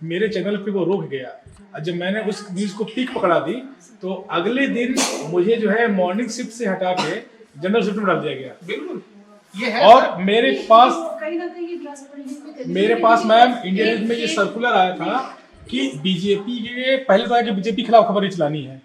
मेरे चैनल पे वो रोक गया। और जब मैंने उस न्यूज को पीक पकड़ा दी तो अगले दिन मुझे जो है मॉर्निंग शिफ्ट से हटा के जनरल शिफ्ट में डाल दिया गया। बिल्कुल ये है। और मेरे पास मैम इंडिया न्यूज में ये एक- सर्कुलर आया था कि बीजेपी के पहले तो आया कि बीजेपी के खिलाफ खबर नहीं चलानी है,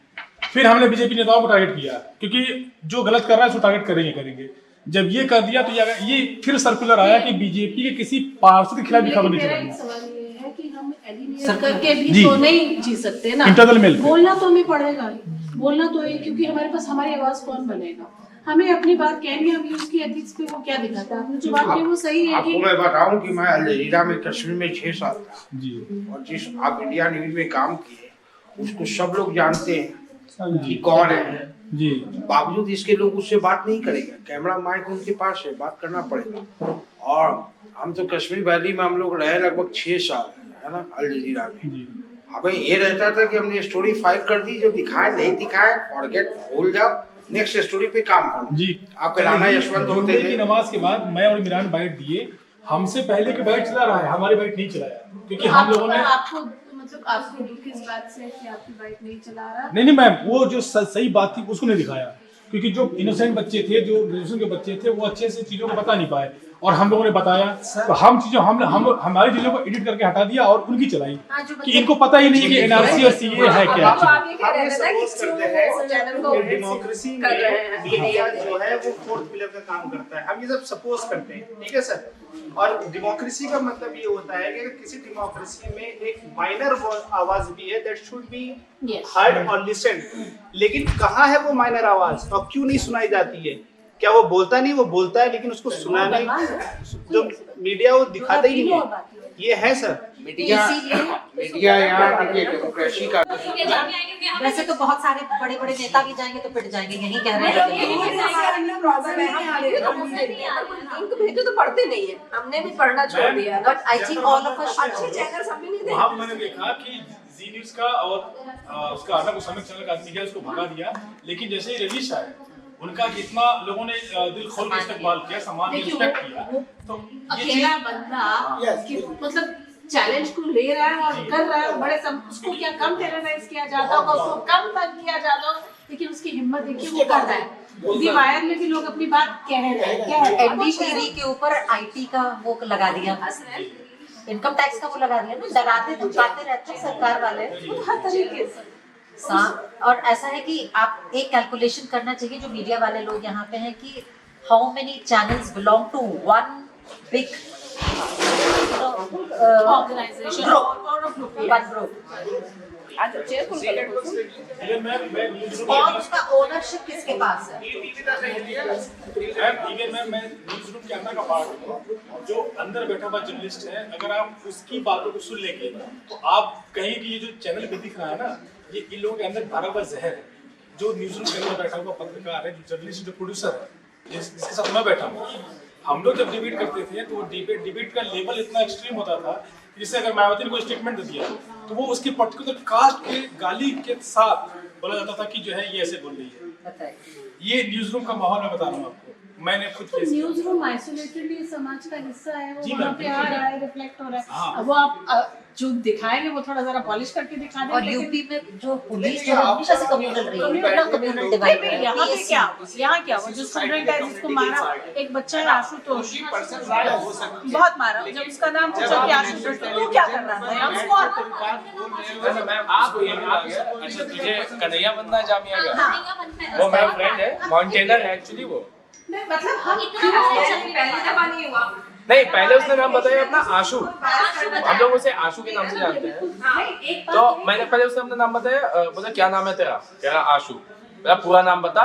फिर हमने बीजेपी नेताओं को टारगेट किया क्योंकि जो गलत कर रहा है उसको टारगेट करेंगे। जब ये कर दिया तो ये फिर सर्कुलर आया कि बीजेपी के किसी पार्षद के खिलाफ भी खबर नहीं चलानी है। सवाल ये है कि हम एलिमिनेट करके भी जी। तो नहीं जी सकते ना, इंटरनल मेल पे। बोलना तो हमें पड़ेगा, बोलना तो है क्योंकि हमारे पास हमारी आवाज कौन बनेगा, हमें अपनी बात कहनी है। अभी उसकी एथिक्स पे वो क्या दिखाता है, आपने जो बात की वो सही है आपको कि मैं बताऊं कि मैं अल जजीरा में कश्मीर में 6 साल था जी और जिस आप इंडिया न्यूज में काम किए उसको सब लोग जानते हैं कि जी कौन है। जी बावजूद इसके लोग उससे बात नहीं करेंगे, कैमरा माइक उनके पास है, बात करना पड़ेगा। और हम तो कश्मीर वैली में हम लोग रहे लगभग 6 साल है ना अल जजीरा में। जी हमें ये रहता था कि हमने स्टोरी फाइल कर दी, जो दिखाए नहीं दिखाए फॉरगेट, भूल जाओ, नेक्स्ट स्टोरी पे काम करो। जी आपके राणा यशवंत होते जुम्मे की थे, नमाज के बाद मैं और इमरान बाइट दिए, हमसे पहले के बाइट चला रहा है, हमारी बाइट नहीं चलाया क्योंकि हम लोगों ने आपको मतलब आपको दुख इस बात से है कि आपकी बाइक नहीं चला रहा। नहीं मैम, वो जो सही बात थी उसको नहीं दिखाया क्योंकि जो इनोसेंट बच्चे थे, जो ग्रेजुएशन के बच्चे थे, वो अच्छे से चीजों को बता नहीं पाए और हम लोगों ने बताया तो हम चीजों हम हमारी चीजों को एडिट करके हटा दिया और उनकी चलाई कि इनको पता ही नहीं कि एनआरसी और सीए है क्या। डेमोक्रेसी में मीडिया जो है वो फोर्थ पिलर का काम करता है, हम ये सब सपोज करते हैं, ठीक है सर। और डेमोक्रेसी का मतलब ये होता है कि अगर किसी डेमोक्रेसी में एक माइनर आवाज भी है दैट शुड बी हर्ड और लिसन, लेकिन कहाँ है वो माइनर आवाज और क्यों नहीं सुनाई जाती है? क्या वो बोलता नहीं? वो बोलता है लेकिन उसको सुना नहीं, जो मीडिया वो दिखाता ही नहीं है। ये है सर मीडिया यहाँ देखिए डेमोक्रेसी का वैसे तो बहुत सारे बड़े बड़े नेता भी जाएंगे तो पिट जाएंगे, यही कह रहे भेजो तो पढ़ते नहीं है, हमने भी पढ़ना छोड़ दिया। But I think all of us अच्छे चैनल्स हम भी नहीं वहाँ देखते। मैंने देखा कि जी न्यूज का और उसका अर्नब गोस्वामी चैनल का आदमी है, उसको भगा दिया, लेकिन जैसे ही रवीश आए उनका कितना लोगों ने दिल खोल के इस्तेमाल किया, सम्मान देखिए, रिस्पेक्ट किया, तो ये चीज अकेला बंदा कि मतलब चैलेंज को ले रहा है और कर रहा है, बड़े उसको क्या कम टेरराइज किया जाता होगा, उसको कम तंग किया जाता होगा, लेकिन उसकी हिम्मत देखिए वो कर रहा है। दी वायर में भी लोग अपनी बात कह रहे हैं, एनडीटीवी के ऊपर आईटी का वो लगा दिया, इनकम टैक्स का वो लगा दिया ना, लगाते धमकाते रहते हैं सरकार वाले हर तरीके से। और ऐसा है कि आप एक कैलकुलेशन करना चाहिए जो मीडिया वाले लोग यहाँ पे हैं कि how many channels belong to one big organization और वन ग्रुप इवन मैं न्यूज़ रूम और उसका ओनरशिप किसके पास है? मैं न्यूज़ रूम के अंदर का पार्ट हूँ, जो अंदर बैठा हुआ जर्नलिस्ट है, अगर आप उसकी बातों को सुन लेंगे तो आप कहेंगे कि ये जो चैनल पे दिख रहा है ना, ये इन लोगों के अंदर भरा हुआ जहर है। जो न्यूज़ रूम के अंदर बैठा हुआ पत्रकार है, जो जर्नलिस्ट, जो प्रोड्यूसर है, जिसके साथ मैं बैठा हूँ, हम लोग जब डिबेट करते थे तो डिबेट का लेवल इतना एक्सट्रीम होता था, जिससे अगर मायावती ने कोई स्टेटमेंट दे दिया तो वो उसके पर्टिकुलर कास्ट के गाली के साथ बोला जाता था कि जो है ये ऐसे बोल रही है। ये न्यूज़ रूम का माहौल मैं बता रहा हूँ आपको, मैंने खुद फेस किया। न्यूज़ रूम आइसोलेटेड समाज का हिस्सा है, वो जी, वहाँ मैम, पे आ बिल्कुल। रहा है, रिफ्लेक्ट हो रहा है। हाँ। अब वो आप जो दिखाएंगे वो थोड़ा जरा पॉलिश करके दिखा दें। और यूपी में जो पुलिस जो है हमेशा से कम्युनल रही है, इतना कम्युनल डिवाइड है। यहाँ पे क्या यहाँ क्या वो जो स्टूडेंट है जिसको मारा, एक बच्चा है आशुतोष, बहुत मारा, जब उसका नाम पूछा कि आशुतोष तो क्या कर रहा था, या उसको आप अच्छा तुझे कन्हैया बंदा जामिया का वो मेरा फ्रेंड है, माउंटेनर है एक्चुअली वो। मतलब हम पहली दफा नहीं हुआ। नहीं, पहले उसने नाम बताया अपना आशु, हम लोग उसे आशु के नाम से जानते हैं। तो मैंने पहले उसने अपना नाम बताया, बोला क्या नाम है तेरा? कह रहा आशु। मेरा पूरा नाम बता,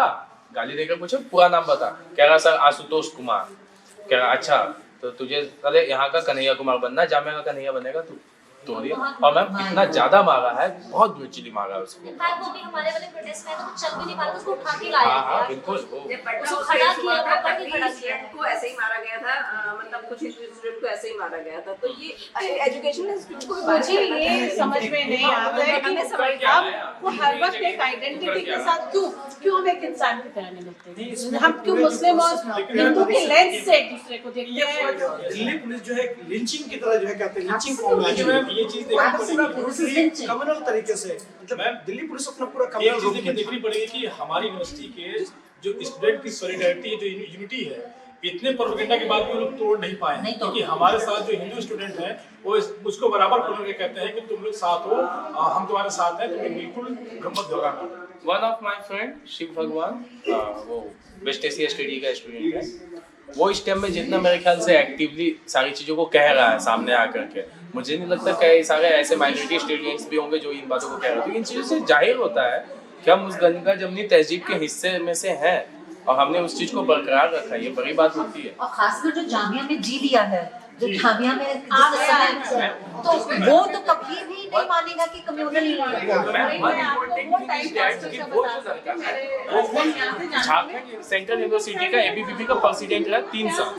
गाली देकर पूछे पूरा नाम बता, कह रहा सर आशुतोष कुमार। कह रहा अच्छा तो तुझे अरे यहाँ का कन्हैया कुमार बनना, जामिया का कन्हैया बनेगा तू? तो और मैम इतना ज्यादा मारा है, बहुत ब्रूटली मारा है उसको। वो भी हमारे वाले प्रोटेस्ट में तो चल भी नहीं पा रहा, उसको उठा के लाया हाँ हाँ गया। बिल्कुल वो उसको खड़ा किया, पकड़ के खड़ा किया। को ऐसे ही मारा गया था, मतलब कुछ स्टूडेंट को ऐसे ही मारा गया था। तो ये एजुकेशनल इंस्टीट्यूट को भी मुझे ये समझ में नहीं आता है कि हम वो हर वक्त एक आइडेंटिटी के साथ क्यों हम एक इंसान की तरह नहीं मिलते, हम क्यों मुस्लिम और हिंदू के लेंस से एक दूसरे को देखते हैं। दिल्ली पुलिस जो है लिंचिंग की तरह जो है कहते हैं लिंचिंग फॉर्म ये चीज देखनी पड़ेगी कम्युनल तरीके से, मतलब मैम, दिल्ली पुलिस अपना पूरा एक कम्युनल चीज रूप देखिए में देखनी पड़ेगी कि हमारी यूनिवर्सिटी के जो स्टूडेंट की सॉलिडारिटी जो यूनिटी है, इतने प्रोपेगेंडा के बाद भी वो लोग तोड़ नहीं पाए हैं। क्योंकि हमारे साथ जो हिंदू स्टूडेंट हैं वो उसको बराबर खोल के कहते हैं कि तुम लोग साथ हो, हम तुम्हारे साथ हैं, तुम्हें बिल्कुल गम्मत घबराना। One of my friend Shiv Bhagwan, वो वेस्ट एशिया स्टडी का स्टूडेंट है, वो इस टाइम में जितना मेरे ख्याल से एक्टिवली सारी चीज़ों को कह रहा है सामने आकर के, मुझे नहीं लगता कई सारे ऐसे माइनॉरिटी स्टूडेंट्स भी होंगे जो इन बातों को कह रहे हैं। तो इन चीज़ों से जाहिर होता है कि हम उस गंगा जमनी तहजीब के हिस्से में से हैं और हमने उस चीज़ को बरकरार रखा है, ये बड़ी बात होती है। और खासकर जो जामिया में जी लिया है, जो जामिया में आप समय, तो वो तो कभी भी नहीं मानेगा कि कम्युनल झारखंड सेंट्रल यूनिवर्सिटी का एबीवीपी का प्रेसिडेंट रहा 3 साल।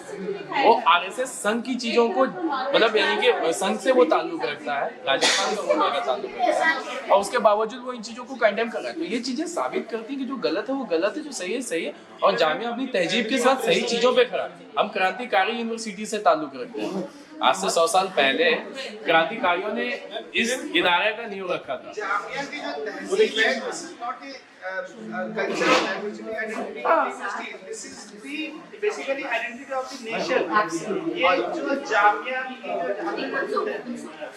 वो आरएसएस संघ की चीजों को, मतलब यानी कि संघ से वो ताल्लुक रखता है, राजस्थान का ताल्लुक रखता है, और उसके बावजूद वो इन चीजों को कंडेम कर रहा है। तो ये चीजें साबित करती है कि जो गलत है वो गलत है, जो सही है सही है, और जामिया अपनी तहजीब के साथ सही चीजों पे खड़ा है। हम क्रांतिकारी यूनिवर्सिटी से ताल्लुक रखते हैं। आज से 100 साल पहले क्रांतिकारियों ने इस इदारे का नींव रखा था। जामिया की जो तहजीब है, this is not a cultural diversity identity, this is the basically identity of the nation। ये जो जामिया की जो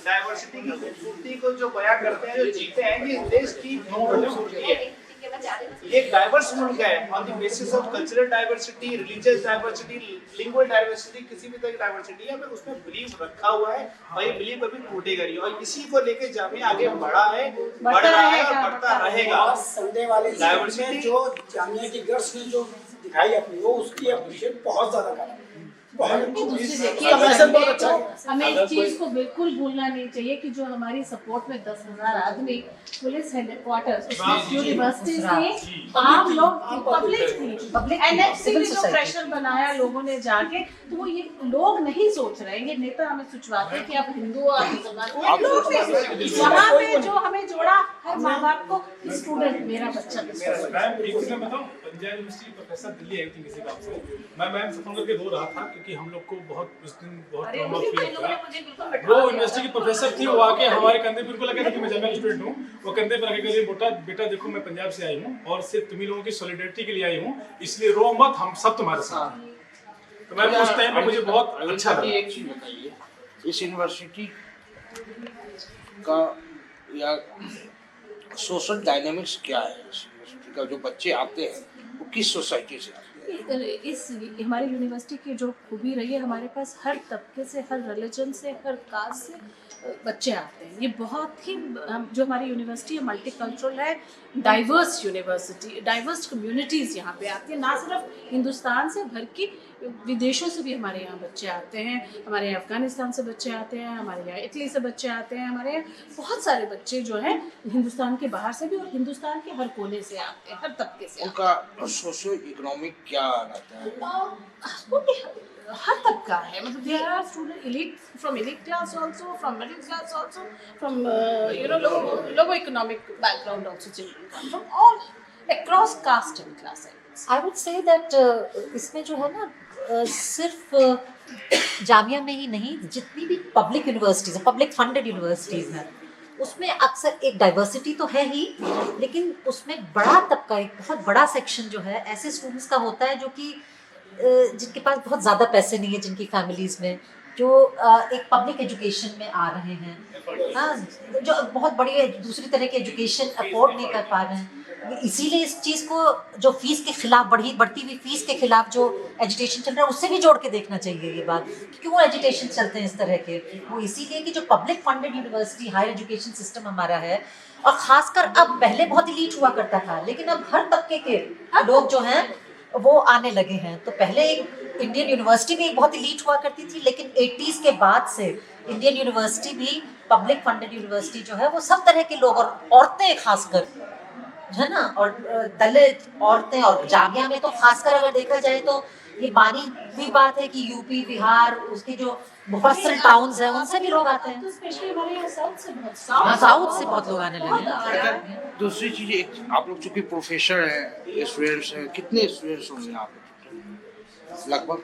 डाइवर्सिटी की खूबसूरती को जो बयां करते हैं, जो जीते हैं, ये देश की खूबसूरती है। ये एक डाइवर्स मुल्क है on the basis of cultural diversity, religious diversity, lingual diversity, किसी भी तरह की डाइवर्सिटी है, उसमें बिलीव रखा हुआ है और ये बिलीव अभी टूटेगा नहीं, और इसी को लेके जामिया आगे बढ़ा है, बढ़ रहा है और बढ़ता रहेगा। संडे वाले डाइवर्सिटी जो जामिया की गर्ल्स ने जो दिखाई अपनी, वो उसकी अप्रिशिएट बहुत ज्यादा करा। हमें इस चीज को बिल्कुल भूलना नहीं चाहिए कि जो हमारी सपोर्ट में 10,000 आदमी पुलिस हेडक्वार्टर्स उसमें यूनिवर्सिटी थी, आम लोग, पब्लिक एनएफसी ने जो प्रेशर बनाया लोगों ने जाके, तो वो ये लोग नहीं सोच रहे हैं, ये नेता हमें सुचवाते हैं कि आप हिंदू और मुसलमान, लोग नहीं, वहाँ पे जो हमें जोड़ा हर माँ बाप को, स्टूडेंट मेरा बच्चा। मैम एक चीज मैं बताऊं, पंजाब यूनिवर्सिटी प्रोफेसर दिल्ली आई थी किसी काम से, मैं मैम से फोन करके रो रहा था क्योंकि हम लोग को बहुत उस दिन बहुत ट्रॉमा फील हुआ। वो यूनिवर्सिटी की प्रोफेसर थी, वो आके हमारे कंधे पे, उनको लगा था कि मैं जामिया स्टूडेंट हूँ, वो कंधे पे रख के बेटा देखो मैं पंजाब से आई हूँ और सिर्फ तुम्ही लोगों की सॉलिडेरिटी के लिए आई हूँ, इसलिए रो मत, हम सब तुम्हारे साथ हैं। तो मैम उस टाइम पे मुझे बहुत अच्छा लगा। एक चीज बताइए, इस यूनिवर्सिटी का या सोशल डायनामिक्स क्या है? इस यूनिवर्सिटी का जो बच्चे आते हैं वो किस सोसाइटी से आते हैं? इस हमारी यूनिवर्सिटी की जो खूबी रही है, हमारे पास हर तबके से, हर रिलीजन से, हर कास्ट से बच्चे आते हैं। ये बहुत ही जो हमारी यूनिवर्सिटी है मल्टीकल्चरल है, डाइवर्स यूनिवर्सिटी, डाइवर्स कम्युनिटीज़ यहाँ पे आती है, ना सिर्फ हिंदुस्तान से, भर की विदेशों से भी हमारे यहाँ बच्चे आते हैं, हमारे यहाँ अफगानिस्तान से बच्चे आते हैं, हमारे यहाँ इटली से बच्चे आते हैं, हमारे यहाँ बहुत सारे बच्चे जो हैं हिंदुस्तान के बाहर से भी और हिंदुस्तान के हर कोने से आते हैं, हर तबके से। उनका सोशियो इकोनॉमिक क्या रहता है? हर तबका है, मतलब there are student elite, from elite class also, from middle class also, from low economic background also, children come from all across caste and class. I would say that इसमें जो है ना, सिर्फ जामिया में ही नहीं, जितनी भी पब्लिक यूनिवर्सिटीज़ हैं, पब्लिक फंडेड यूनिवर्सिटीज़ हैं, उसमें अक्सर एक डाइवर्सिटी तो है ही, लेकिन उसमें बड़ा तबका, एक बहुत बड़ा सेक्शन जो है ऐसे स्टूडेंट्स का होता है जो कि जिनके पास बहुत ज़्यादा पैसे नहीं है, जिनकी फैमिलीज़ में, जो एक पब्लिक एजुकेशन में आ रहे हैं, हाँ, जो बहुत बड़ी दूसरी तरह की एजुकेशन अफोर्ड नहीं कर पा रहे हैं। इसीलिए इस चीज़ को जो फीस के खिलाफ, बढ़ती हुई फीस के खिलाफ जो एजुटेशन चल रहा है, उससे भी जोड़ के देखना चाहिए ये बात कि क्यों एजुटेशन चलते हैं इस तरह के। वो इसीलिए कि जो public funded university higher education system हमारा है, और ख़ासकर अब, पहले बहुत इलीट हुआ करता था, लेकिन अब हर तबके के लोग जो हैं वो आने लगे हैं। तो पहले एक इंडियन यूनिवर्सिटी भी बहुत इलीट हुआ करती थी, लेकिन 80s के बाद से इंडियन यूनिवर्सिटी भी, पब्लिक फंडेड यूनिवर्सिटी जो है, वो सब तरह के लोग, और औरतें खासकर है ना, और दलित औरतें, और जामिया में तो खासकर अगर देखा जाए तो ये मानी भी बात है कि यूपी, बिहार, उसके जो मुफस्सिल टाउन्स हैं, उनसे भी लोग आते हैं। तो स्पेशली हमारे यहाँ साउथ से बहुत लोग आने लगे। दूसरी चीज, आप लोग चूंकि प्रोफेसर हैं, स्टूडेंट्स हैं, कितने स्टूडेंट्स होंगे आप लगभग?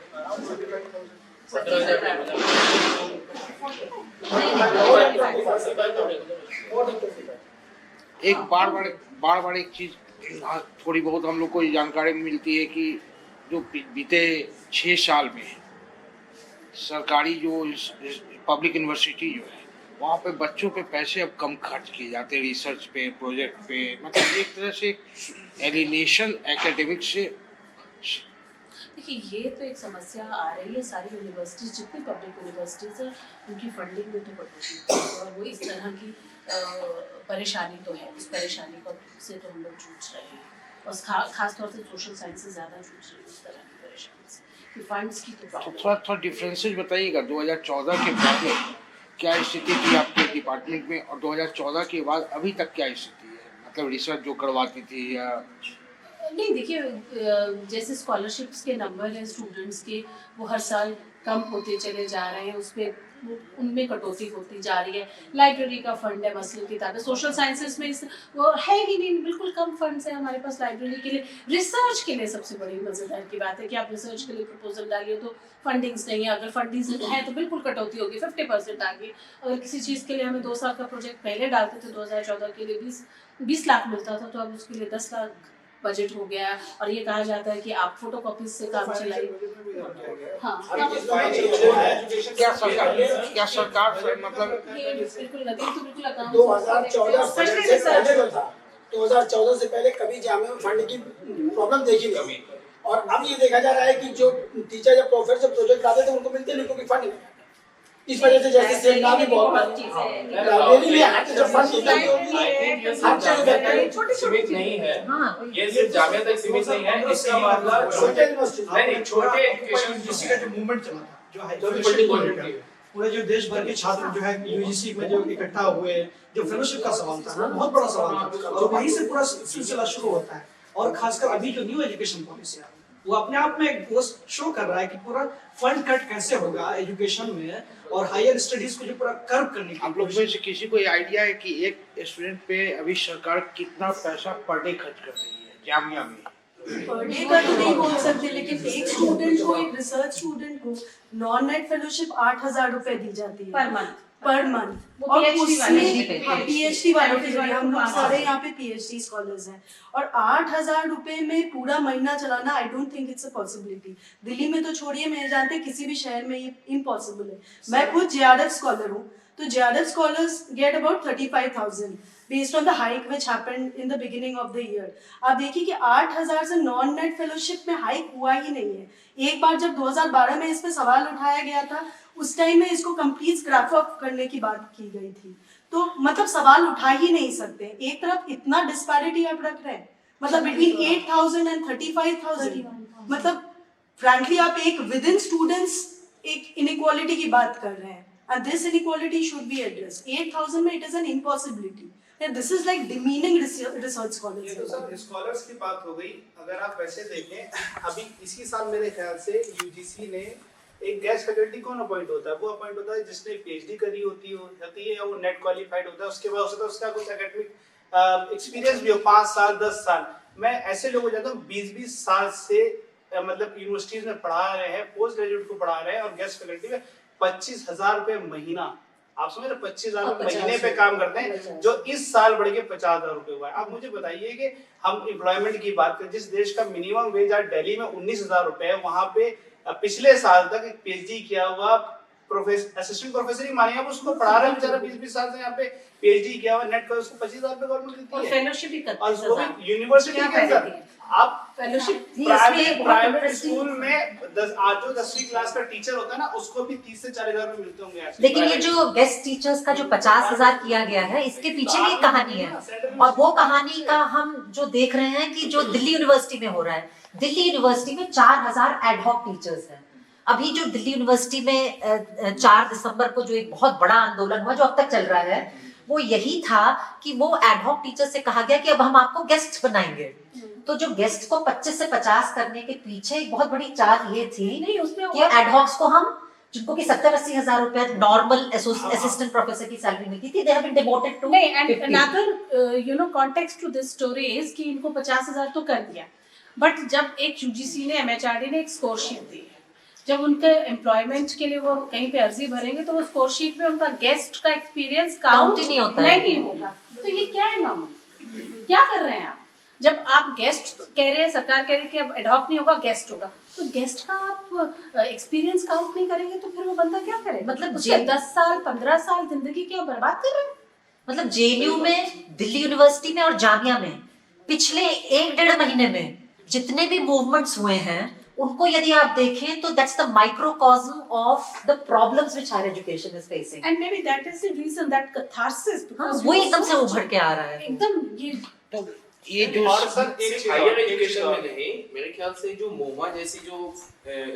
एक बार बार एक चीज थोड़ी बहुत हम लोग को ये जानकारी मिलती है कि जो बीते 6 साल में सरकारी जो पब्लिक यूनिवर्सिटी जो है वहाँ पे बच्चों पे पैसे अब कम खर्च किए जाते हैं, रिसर्च पे, प्रोजेक्ट पे, मतलब एक तरह से एलिनेशन एकेडमिक से। देखिए ये तो एक समस्या आ रही है सारी यूनिवर्सिटीज, जितनी पब्लिक यूनिवर्सिटीज हैं उनकी फंडिंग में तो बढ़ोतरी और वो इस तरह की परेशानी तो है, उस परेशानी से तो हम लोग जूझ रहे हैं और खास तौर से सोशल साइंसेज ज़्यादा जूझ रही है उस तरह की परेशानी से कि फंड्स की तो प्रॉब्लम। थोड़ा डिफरेंसेस बताइएगा 2014 के बाद क्या स्थिति थी आपके डिपार्टमेंट में और 2014 के बाद अभी तक क्या स्थिति है, मतलब रिसर्च जो करवाती थी या नहीं। देखिए जैसे स्कॉलरशिप्स के नंबर हैं स्टूडेंट्स के वो हर साल कम होते चले जा रहे हैं, उस पर उनमें कटौती होती जा रही है। लाइब्रेरी का फंड है मसलन की ताकत, सोशल साइंसेस में वो है ही नहीं, बिल्कुल कम फंड्स हैं हमारे पास लाइब्रेरी के लिए। रिसर्च के लिए सबसे बड़ी मज़ेदार की बात है कि आप रिसर्च के लिए प्रपोजल डालिए तो फंडिंग्स नहीं है, अगर फंडिंग्स है तो बिल्कुल कटौती होगी, 50% आ गई। अगर किसी चीज़ के लिए हमें 2 साल का प्रोजेक्ट पहले डालते थे 2014 के लिए 20 लाख मिलता था, तो अब उसके लिए 10 लाख बजट हो गया और ये कहा जाता है कि आप फोटोकॉपीज से काम चलाइए। हाँ क्या सरकार से मतलब ये बिल्कुल नदीम तो बिल्कुल अकाउंट 2014 से पहले कभी जामिया में फंड की प्रॉब्लम देखी नहीं, और अब ये देखा जा रहा है कि जो टीचर या प्रोफेसर प्रोजेक्ट आते थे उनको मिलते नहीं क्योंकि फंड नहीं। इस वजह से जैसे सेमिनार भी बहुत लाइब्रेरी में आके जब फंड निकलती होगी सीमित नहीं है, ये सिर्फ जामिया तक सीमित नहीं है, इसका मतलब छोटे एजुकेशन यूजीसी का जो मूवमेंट चला था, जो हाई पूरे जो देश भर के छात्र जो है यूजीसी में जो इकट्ठा हुए, जो फेलोशिप का सवाल था बहुत बड़ा सवाल था और वहीं से पूरा सिलसिला शुरू होता है। और खासकर अभी जो न्यू एजुकेशन पॉलिसी है वो अपने आप में एक शो कर रहा है कि पूरा फंड कट कैसे होगा एजुकेशन में और हायर स्टडीज को जो पूरा कर्व करने की। आप लोग में से किसी को ये आइडिया है कि एक स्टूडेंट पे अभी सरकार कितना पैसा पर डे खर्च कर रही है जामिया में? पर डे का तो नहीं बोल सकते, लेकिन एक स्टूडेंट को, एक रिसर्च स्टूडेंट को नॉन नेट फेलोशिप 8,000 रुपए दी जाती है पर मंथ और उसमें पीएचडी वालों के लिए हम लोग सारे यहाँ पे पीएचडी स्कॉलर्स हैं और 8,000 रुपए में पूरा महीना चलाना I don't think it's a possibility. Delhi में तो छोड़िए, मैं जानते किसी भी शहर में ये इम्पॉसिबल है। मैं खुद जेआरएफ स्कॉलर हूँ, तो JRF scholars get about 35,000 based on the hike which happened in the beginning of the year। आप देखिए कि 8,000 से नॉन नेट फेलोशिप में हाइक हुआ ही नहीं है। एक बार जब 2012 में इस पे सवाल उठाया गया था उस टाइम में इसको कंप्लीट स्क्रैप अप करने की बात की गई थी, तो मतलब सवाल उठा ही नहीं सकते। एक तरफ इतना डिस्पैरिटी आप रख रहे हैं, मतलब बिटवीन 8,000 एंड 35,000, मतलब फ्रैंकली आप एक विद इन स्टूडेंट्स एक इनइक्वालिटी की बात कर रहे हैं and this inequality should be addressed। 8,000 में it is an impossibility and this is like demeaning research scholars। ये तो सब स्कॉलर्स की बात हो गई। अगर आप वैसे देखें अभी इसी साल मेरे ख्याल से यूजीसी ने एक गेस्ट फैकल्टी कौन अपॉइंट होता है, वो अपॉइंट होता है जिसने पीएचडी करी होती है या वो नेट क्वालिफाइड होता है, उसके बाद हो सकता है उसका कुछ एकेडमिक एक्सपीरियंस भी हो 5 साल 10 साल। मैं ऐसे लोग हो जाता हूँ 20-20 साल से मतलब यूनिवर्सिटीज में पढ़ा रहे हैं, पोस्ट ग्रेजुएट को पढ़ा रहे हैं और गेस्ट फैकल्टी में 25,000 रुपए महीना, आप समझ रहे 25,000 रुपए महीने पे काम करते हैं, जो इस साल बढ़ के 50,000 रुपए हुआ है। आप मुझे बताइए कि हम एम्प्लॉयमेंट की बात करें, जिस देश का मिनिमम वेज आज दिल्ली में 19,000 रुपए है, वहां पे पिछले साल तक एक पीएचडी किया हुआ असिस्टेंट प्रोफेसर ही मानिए आप उसको पढ़ा रहे हैं बेचारा 20-20 साल से यहाँ पे पीएचडी किया हुआ नेट का, उसको 25,000 रुपए गवर्नमेंट देती है फेलोशिप भी और वो भी यूनिवर्सिटी के अंदर। आप फेलोशिप प्राइवेट स्कूल में आज जो 10वीं क्लास का टीचर होता है ना उसको भी 30 से 40,000 रुपए मिलते होंगे आज। लेकिन ये जो गेस्ट टीचर्स का जो 50,000 किया गया है इसके पीछे भी एक कहानी है और वो कहानी का हम जो देख रहे हैं कि जो दिल्ली यूनिवर्सिटी में हो रहा है, दिल्ली यूनिवर्सिटी में 4,000 एडहॉक टीचर्स हैं। अभी जो दिल्ली यूनिवर्सिटी में 4 दिसंबर को जो एक बहुत बड़ा आंदोलन हुआ जो अब तक चल रहा है, वो यही था कि वो एडहॉक टीचर से कहा गया कि अब हम आपको गेस्ट बनाएंगे। तो जो गेस्ट को 25 से 50 करने के पीछे एक बहुत बड़ी चाल ये थी कि एडहॉक्स को हम, जिनको कि 70-80 हजार रुपए नॉर्मल असिस्टेंट प्रोफेसर की सैलरी मिलती थी, they have been demoted to 50। and another context to this story is कि इनको 50,000 तो कर दिया, बट जब एक यूजीसी ने एमएचआरडी ने एक स्कोर शीट दी जब उनके एम्प्लॉयमेंट के लिए वो कहीं पे अर्जी भरेंगे तो वो स्कोर शीट में उनका गेस्ट का एक्सपीरियंस काउंट ही नहीं होता है। नहीं होगा। तो ये क्या है मामू, क्या कर रहे हैं आप? जब आप गेस्ट कह रहे हैं, सरकार कह रही है कि अब एडॉप्ट नहीं होगा, गेस्ट होगा, तो गेस्ट का आप एक्सपीरियंस काउंट नहीं करेंगे तो फिर वो बंदा क्या करे? मतलब जे- 10 साल 15 साल जिंदगी क्या बर्बाद कर रहे हैं? मतलब जेएनयू में, दिल्ली यूनिवर्सिटी में और जामिया में पिछले 1-1.5 महीने में जितने भी मूवमेंट्स हुए हैं उनको यदि आप देखें तो that's the microcosm of the problems which higher education is facing. And maybe that is the reason, that catharsis, वो एकदम से उभर के आ रहा है। एकदम ये तो ये जो और सर एक चीज हायर और, एजुकेशन में नहीं, मेरे ख्याल से जो मोमा जैसी जो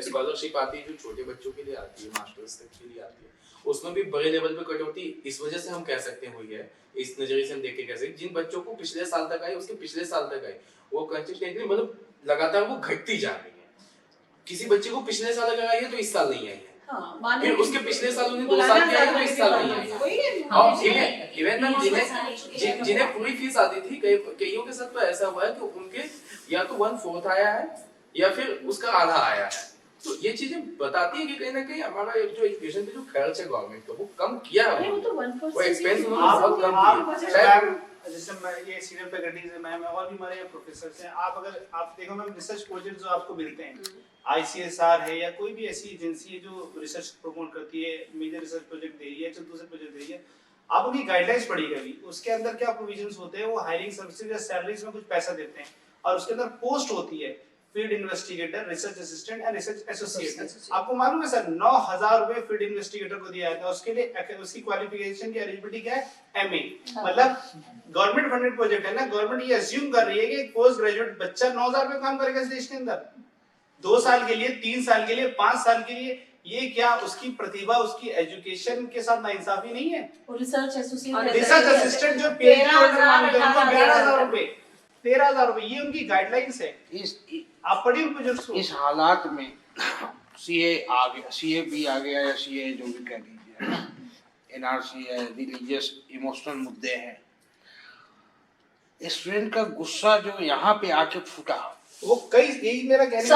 स्कॉलरशिप आती है जो छोटे बच्चों के लिए आती है, मास्टर्स तक के लिए आती है, उसमें भी बड़े लेवल पे कटौती इस वजह से हम कह सकते हैं हुई है, इस नजरिए से हम देख के कह सकते हैं जिन बच्चों को पिछले साल तक आई उसके पिछले साल तक आई वो कंसिस्टेंटली मतलब लगातार वो घटती जा रही है। किसी बच्चे को पिछले साल अगर आई है तो इस साल नहीं आई है, फिर उसके पिछले साल उन्हें 2 साल की आई तो इस साल नहीं आई है। और इवन मैम जिन्हें पूरी फीस आती थी, कईयों के साथ तो ऐसा हुआ है कि उनके या तो 1/4 आया है या फिर उसका आधा आया है। तो ये चीजें बताती है कि कहीं ना कहीं हमारा जो एजुकेशन पे जो खर्च है गवर्नमेंट का वो कम किया है, वो एक्सपेंस उन्होंने बहुत कम किया। शायद जैसे मैं ये सीनियर फैकल्टी से मैम और भी हमारे प्रोफेसर हैं, आप अगर आप देखो मैम रिसर्च प्रोजेक्ट जो आपको मिलते हैं, ICSR है या कोई भी ऐसी एजेंसी है जो रिसर्च प्रमोट करती है, मेजर रिसर्च प्रोजेक्ट दे रही है, दूसरे प्रोजेक्ट दे रही है, आप उनकी गाइडलाइंस पढ़िएगा भी, उसके अंदर क्या प्रोविजंस होते हैं, वो हायरिंग सर्विसेज या सैलरीज में कुछ पैसा देते हैं और उसके अंदर पोस्ट होती है field investigator, research assistant and research associate. आपको मालूम है सर 9,000 रुपए फील्ड इन्वेस्टिगेटर को दिया जाता है, उसके लिए उसकी क्वालिफिकेशन की एलिजिबिलिटी क्या है, MA। मतलब गवर्नमेंट फंडेड प्रोजेक्ट है ना, गवर्नमेंट ये अज्यूम कर रही है कि पोस्ट ग्रेजुएट बच्चा 9,000 रुपए काम करेगा इस देश के अंदर 2 साल के लिए, 3 साल के लिए, 5 साल के लिए। ये क्या उसकी प्रतिभा, उसकी एजुकेशन के साथ नाइंसाफी नहीं है? रिसर्च एसोसिएट, रिसर्च असिस्टेंट जो PhD होल्डर मांगते हैं उनको 11,000 रुपए, 13,000 रुपए, ये उनकी गाइडलाइंस है। आप पढ़िए उन प्रोजेक्ट्स को। इस हालात में CA आ गया, CA भी आ गया या CA जो भी कह लीजिए, NRC है, रिलीजियस इमोशनल मुद्दे हैं, स्टूडेंट का गुस्सा जो यहाँ पे आके फूटा, वो कई यही मेरा कहने का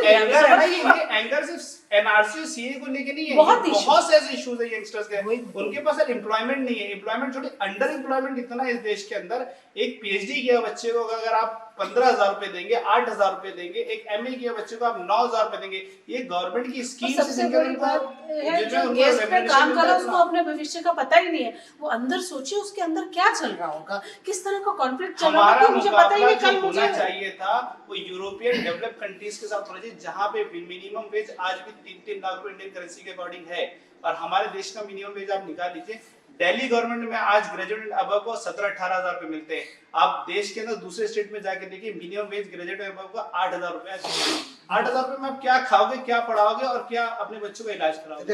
एंगर है ना, ये एंगर सिर्फ NRC और CA को लेके नहीं है, बहुत से ऐसे इश्यूज है यंगस्टर्स के, उनके पास एम्प्लॉयमेंट नहीं है, एम्प्लॉयमेंट छोटे अंडर एम्प्लॉयमेंट इतना है इस देश के अंदर। एक PhD किया बच्चे को अगर आप 15,000 रुपए देंगे, 8,000 रुपए देंगे, एक MA किया बच्चे को आप 9,000 रुपए देंगे, ये गवर्नमेंट की स्कीम से सबसे बड़ी बात है जो गेस्ट पे काम कर रहा है उसको अपने भविष्य का पता ही नहीं है, वो अंदर सोचिए उसके अंदर क्या चल रहा होगा, किस तरह का कॉन्फ्लिक्ट चल रहा होगा, मुझे पता ही नहीं। कल होना चाहिए था वो यूरोपियन डेवलप्ड कंट्रीज के साथ होना चाहिए, जहां पे मिनिमम वेज आज भी 3-3 लाख रुपए इंडियन करेंसी के अकॉर्डिंग है, और हमारे देश का मिनिमम वेज आप निकाल लीजिए, दिल्ली गवर्नमेंट में आज ग्रेजुएट एंड अबव को 17-18 हजार रुपए मिलते हैं। आप देश के अंदर दूसरे स्टेट में जाके देखिए minimum wage graduate and above का 8,000 रुपए। 8,000 रुपए में आप क्या खाओगे, क्या पढ़ाओगे और क्या अपने बच्चों का इलाज कराओगे?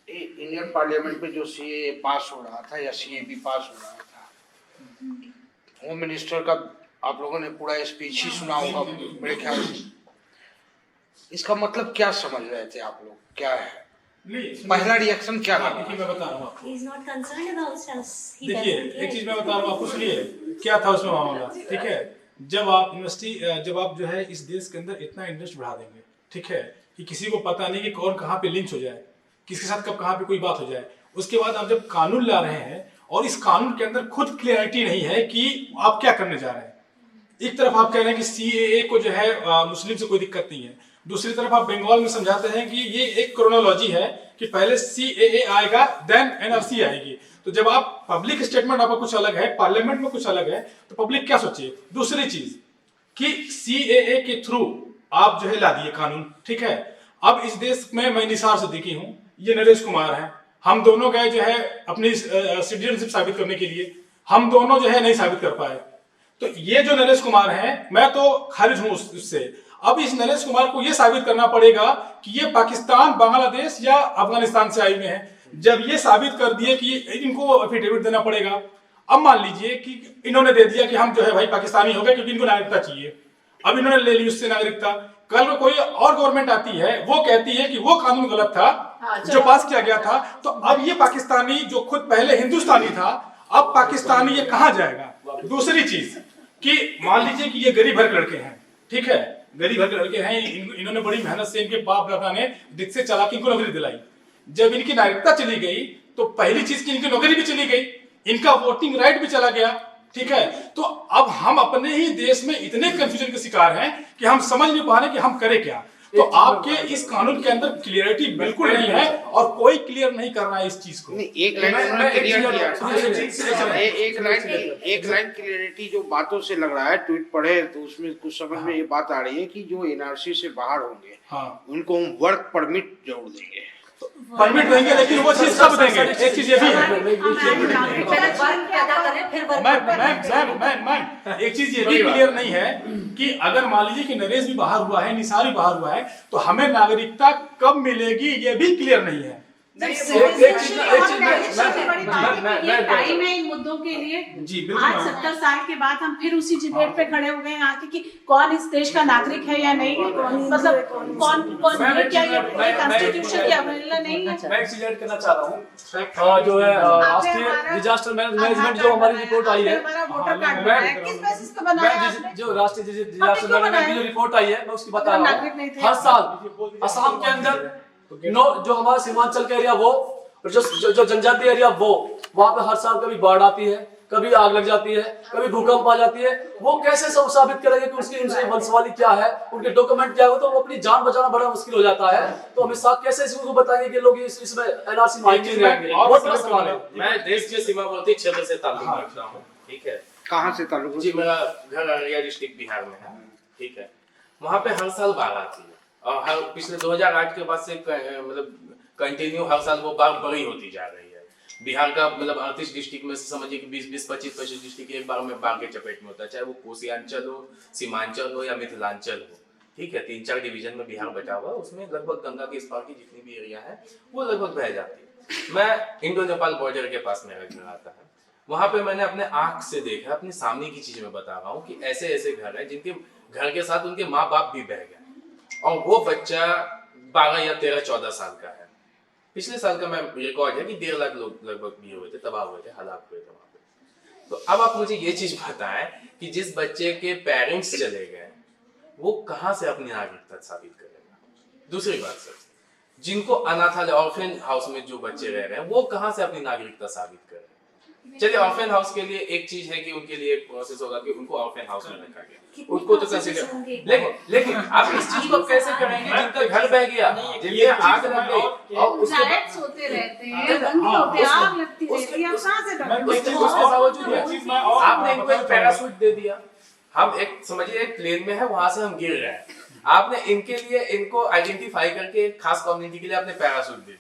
इंडियन पार्लियामेंट में जो CA पास हो रहा था या CAB पास हो रहा था, होम मिनिस्टर का आप लोगों ने पूरा स्पीच ही सुना होगा मेरे ख्याल से। इसका मतलब क्या समझ रहे थे आप लोग, क्या है पहला रिएक्शन क्या था? देखिए मैं बता रहा हूँ आपको, He is not concerned about us. He देखिए doesn't एक care. चीज मैं बता रहा हूँ आपको, सुनिए क्या था उसमें मामला। ठीक है, जब आप जो है इस देश के अंदर इतना इंटरेस्ट बढ़ा देंगे, ठीक है, कि किसी को पता नहीं कि कौन कहाँ पे लिंच हो जाए, किसके साथ कब कहाँ पे कोई बात हो जाए, उसके बाद आप जब कानून ला रहे हैं और इस कानून के अंदर खुद क्लियरिटी नहीं है कि आप क्या करने जा रहे हैं। एक तरफ आप कह रहे हैं कि CAA को जो है मुस्लिम से कोई दिक्कत नहीं है, दूसरी तरफ आप बंगाल में समझाते हैं कि ये एक क्रोनोलॉजी है कि पहले CAA आएगा देन NRC आएगी। तो जब आप पब्लिक स्टेटमेंट आपका कुछ अलग है, पार्लियामेंट में कुछ अलग है, तो पब्लिक क्या सोचिए। दूसरी चीज कि CAA के थ्रू आप जो है ला दिए कानून, ठीक है। अब इस देश में मैं निसार सिद्दीकी हूँ, ये नरेश कुमार हैं, हम दोनों गए जो है अपनी सिटीजनशिप साबित करने के लिए, हम दोनों जो है नहीं साबित कर पाए। तो ये जो नरेश कुमार हैं, मैं तो खारिज हूँ उससे। अब इस नरेश कुमार को ये साबित करना पड़ेगा कि ये पाकिस्तान, बांग्लादेश या अफगानिस्तान से आए हुए हैं। जब ये साबित कर दिए कि इनको एफिडेविट देना पड़ेगा, अब मान लीजिए कि इन्होंने दे दिया कि हम जो है भाई पाकिस्तानी हो गए क्योंकि इनको नागरिकता चाहिए, अब इन्होंने ले ली उससे नागरिकता। कल को कोई और गवर्नमेंट आती है, वो कहती है कि वो कानून गलत था जो पास किया गया था, तो अब ये पाकिस्तानी जो खुद पहले हिंदुस्तानी था, अब पाकिस्तानी ये कहाँ जाएगा। दूसरी चीज कि मान लीजिए कि ये गरीब घर के लड़के हैं, ठीक है, गरीब घर के लड़के हैं, इन्होंने बड़ी मेहनत से, इनके बाप दादा ने रिक्शे चला के इनको नौकरी दिलाई। जब इनकी नागरिकता चली गई तो पहली चीज की इनकी नौकरी भी चली गई, इनका वोटिंग राइट भी चला गया। ठीक है, तो अब हम अपने ही देश में इतने कंफ्यूजन के शिकार हैं कि हम समझ नहीं पा रहे कि हम करें क्या। तो आपके इस कानून के अंदर क्लियरिटी बिल्कुल नहीं है और कोई क्लियर नहीं कर रहा है इस चीज को। एक लाइन क्लियरिटी जो बातों से लग रहा है, ट्वीट पढ़े तो उसमें कुछ समझ में ये बात आ रही है कि जो एनआरसी से बाहर होंगे उनको हम वर्क परमिट जरूर देंगे। परमिट देंगे, लेकिन वो चीज कब देंगे? एक चीज ये भी है, मैम एक चीज ये भी क्लियर नहीं है कि अगर मान लीजिए कि नरेश भी बाहर हुआ है, निसार भी बाहर हुआ है, तो हमें नागरिकता कब मिलेगी ये भी क्लियर नहीं है। टाइम है इन मुद्दों के लिए। जी बिल्कुल। आज 70 साल के बाद हम फिर उसी डिबेट पे खड़े हो गए हैं आके कि कौन इस देश का नागरिक है या नहीं है, मतलब कौन ये क्या ये कॉन्स्टिट्यूशन की अवहेलना नहीं है। मैं एक चीज ऐड करना चाह रहा हूँ, जो है राष्ट्रीय डिजास्टर मैनेजमेंट जो हमारी रिपोर्ट आई है, जो राष्ट्रीय डिजास्टर मैनेजमेंट की जो रिपोर्ट आई है मैं उसकी बता रहा हूँ। हर साल असम के अंदर जो हमारा सीमांचल का एरिया वो और जो जनजातीय एरिया वो, वहाँ पे हर साल कभी बाढ़ आती है, कभी आग लग जाती है, कभी भूकंप आ जाती है। वो कैसे सब साबित करेंगे कि उसकी वंशवाली क्या है, उनके डॉक्यूमेंट क्या है, तो वो अपनी जान बचाना बड़ा मुश्किल हो जाता है। तो अमित शाह कैसे इसको बताएंगे कि लोग इसमें एनआरसी मांगेंगे? बहुत बड़ा सवाल है। मैं देश के सीमावर्ती क्षेत्र से ताल्लुक रखता हूँ, ठीक है। कहाँ से ताल्लुक? जी, मेरा घर अररिया डिस्ट्रिक्ट बिहार में है, ठीक है। वहाँ पे हर साल बाढ़ आती है और हर पिछले 2008 के बाद से मतलब कंटिन्यू हर साल वो बाढ़ बड़ी होती जा रही है। बिहार का मतलब 38 डिस्ट्रिक्ट में से समझिए कि 20-25 डिस्ट्रिक्ट एक बार में बाढ़ के चपेट में होता है, चाहे वो कोसियांचल हो, सीमांचल हो या मिथिलांचल हो, ठीक है। 3-4 डिवीजन में बिहार बचा हुआ, उसमें लगभग गंगा के इस पार की जितनी भी एरिया है वो लगभग बह जाती है। मैं इंडो नेपाल बॉर्डर के पास मेरा घर आता है, वहां पे मैंने अपने आंख से देखा, अपने सामने की चीज में बता रहा हूँ कि ऐसे ऐसे घर हैं जिनके घर के साथ उनके माँ बाप भी बह गए और वो बच्चा 12 या 13-14 साल का है। पिछले साल का मैं रिकॉर्ड है कि 1.5 लाख लोग लगभग भी हुए थे, तबाह हुए थे, हलाक हुए थे वहां पे। तो अब आप मुझे ये चीज बताएं कि जिस बच्चे के पेरेंट्स चले गए वो कहाँ से अपनी नागरिकता साबित करेगा? दूसरी बात सर, जिनको अनाथालय ऑर्फेन हाउस में जो बच्चे रह रहे हैं वो कहाँ से अपनी नागरिकता साबित करें? चलिए, ऑर्फेन हाउस के लिए एक चीज है कि उनके लिए एक प्रोसेस होगा कि उनको ऑर्फेन हाउस में रखा गया, उनको तो कंसीडर, लेकिन आप इस चीज को कैसे करेंगे जिनका घर बह गया, जिनके आग लग गई और उसके बाद सोते रहते हैं, बंदी होते हैं, आग लगती रहती है, आप कहां से आपने इनको एक पैराशूट दे दिया, हम एक समझिए एक प्लेन में है, वहां से हम गिर रहे हैं, आपने इनके लिए इनको आइडेंटिफाई करके एक खास कम्युनिटी के लिए आपने पैराशूट दे दिया,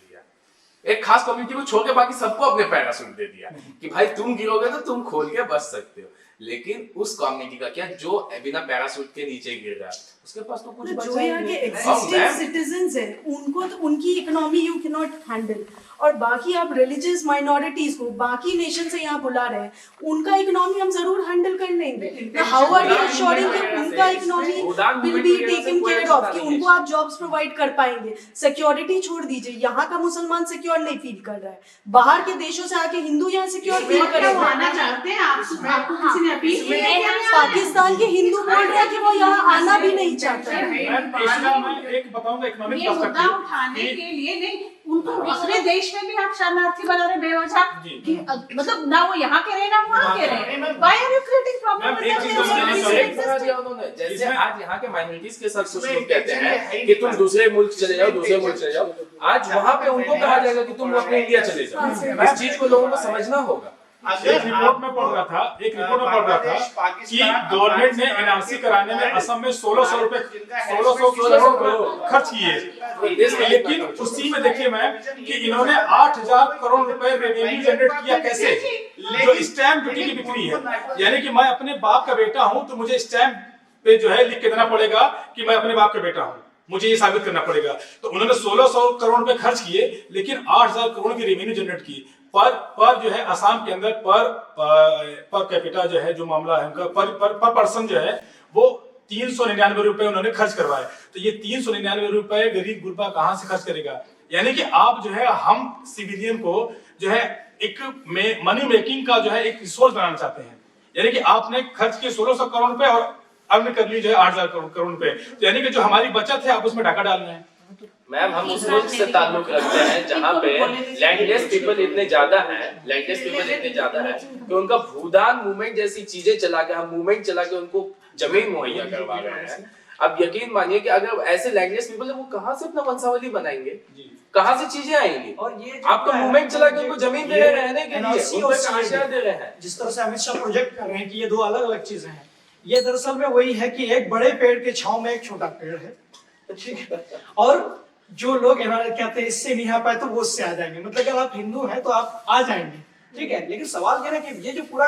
एक खास कम्युनिटी को छोड़ के बाकी सबको अपने पैराशूट दे दिया कि भाई तुम गिरोगे तो तुम खोल के बच सकते हो। लेकिन उस कम्युनिटी का क्या जो बिना पैराशूट के नीचे गिर रहा है उसके पास तो कुछ जो यहाँ के एग्जिस्टिंग सिटीजन्स हैं उनको तो उनकी economy you can not handle, और बाकी आप रिलीजियस माइनॉरिटीज को बाकी नेशन से यहाँ बुला रहे हैं, उनका इकोनॉमी हम जरूर हैंडल कर लेंगे। हाउ आर यू एश्योरिंग कि उनका economy will be taken care of, कि उनको आप जॉब्स प्रोवाइड कर पाएंगे? सिक्योरिटी छोड़ दीजिए, यहाँ का मुसलमान सिक्योर नहीं फील कर रहा है, बाहर के देशों से आके हिंदू यहाँ सिक्योर फील कर रहे हैं। आना चाहते हैं आपको किसी ने अपील की है? पाकिस्तान के हिंदू बोल रहे हैं कि वो यहाँ आना भी नहीं चाहता है। मैं एक बताऊंगा इकोनॉमिक ये मुद्दा उठाने के लिए नहीं, उनको दूसरे देश में भी आप शरणार्थी बना रहे बेवजह, मतलब ना वो यहाँ के रहे ना वहाँ के रहे। Why are you creating problem with them? जैसे आज यहाँ के माइनॉरिटीज के साथ कुछ लोग कहते हैं कि तुम दूसरे मुल्क चले जाओ, दूसरे मुल्क चले जाओ, आज वहाँ पे उनको कहा जाएगा कि तुम अपने इंडिया चले जाओ। इस चीज को लोगों को समझना होगा। एक रिपोर्ट में पढ़ रहा था कि गवर्नमेंट ने एनआरसी कराने में असम में 1600 करोड़ खर्च किए, लेकिन उसी में देखिए मैम कि इन्होंने 8000 करोड़ रुपए रेवेन्यू जनरेट किया। कैसे? जो स्टैम्प ड्यूटी की बिक्री है, यानी कि मैं अपने बाप का बेटा हूं तो मुझे स्टैम्प पे जो है लिख के देना पड़ेगा कि मैं अपने बाप का बेटा हूं, मुझे ये साबित करना पड़ेगा। तो उन्होंने 1600 करोड़ रुपए खर्च किए, लेकिन 8000 करोड़ की रेवेन्यू जनरेट की। पर जो है असम के अंदर पर कैपिटा जो है जो मामला है उनका पर पर्सन जो है वो 399 रुपए उन्होंने खर्च करवाए। तो ये 399 रुपए गरीब गुरबा कहां से खर्च करेगा? यानी कि आप जो है हम सिविलियन को जो है एक मनी मेकिंग का जो है एक रिसोर्स बनाना चाहते हैं, यानी कि आपने खर्च किए 1600 करोड़ रुपए और हमने कर ली जो है 8,000 करोड़ रुपए। तो यानी कि जो हमारी बचत है आप उसमें डाका डालना है। मैम हम उस मुल्क से ताल्लुक रखते हैं जहाँ पे लैंडलेस पीपल इतने ज्यादा हैं कि उनका भूदान मूवमेंट जैसी चीजें चला के, हम मूवमेंट चला के उनको जमीन मुहैया करवा रहे हैं। अब यकीन मानिए कि अगर ऐसे लैंडलेस पीपल है वो कहाँ से अपना वंशावली बनाएंगे, कहाँ से चीजें आएंगी? और ये आपका मूवमेंट चला के उनको जमीन दे रहे हैं रहने के लिए, उनको आश्रय दे रहे हैं। जिस तरह से अमित शाह प्रोजेक्ट कर रहे हैं कि ये दो अलग अलग चीजें हैं, ये दरअसल में वही है कि एक बड़े पेड़ के छांव में एक छोटा पेड़ है, ठीक है। और जो लोग कहते हैं इससे नहीं आ पाए तो वो उससे आ जाएंगे, मतलब अगर आप हिंदू हैं तो आप आ जाएंगे, ठीक है। लेकिन सवाल यह है कि ये जो पूरा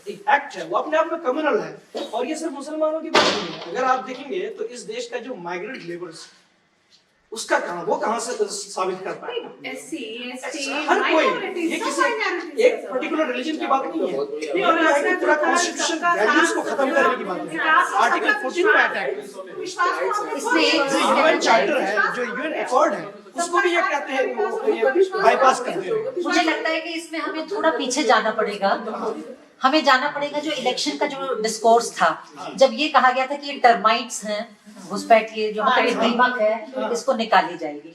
एक्ट है वो अपने आप में कम्युनल है, और ये सिर्फ मुसलमानों की बात नहीं है। अगर आप देखेंगे तो इस देश का जो माइग्रेंट लेबर्स उसका कहां से साबित कर पाएगा? हर कोई, ये किसी एक पर्टिकुलर रिलीजन की बात नहीं है, और पूरा कॉन्स्टिट्यूशन वैल्यूज को खत्म करने की बात है। आर्टिकल 14 का अटैक, इसमें यूएन चार्टर है, जो यूएन अकॉर्ड है, उसको भी ये कहते हैं ये बाईपास करते हैं। मुझे लगता है कि इसमें हमें थोड़ा पीछे जाना पड़ेगा। हमें जाना पड़ेगा जो इलेक्शन का जो डिस्कोर्स था, जब ये कहा गया था कि ये टर्माइट्स हैं, घुसपैठ ये जो दीमक है इसको निकाली जाएगी।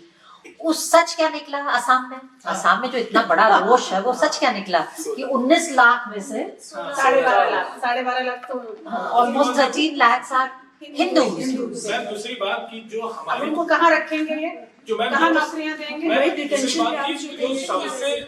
उस सच क्या निकला असम में? असम में जो इतना बड़ा रोष है वो सच क्या निकला कि 19 लाख में से 12.5 लाख तो ऑलमोस्ट 13 लाख आर हिंदू। दूसरी बात की जो हमारे उनको कहाँ रखेंगे, ये जो मैं कहाँ नौकरियां देंगे?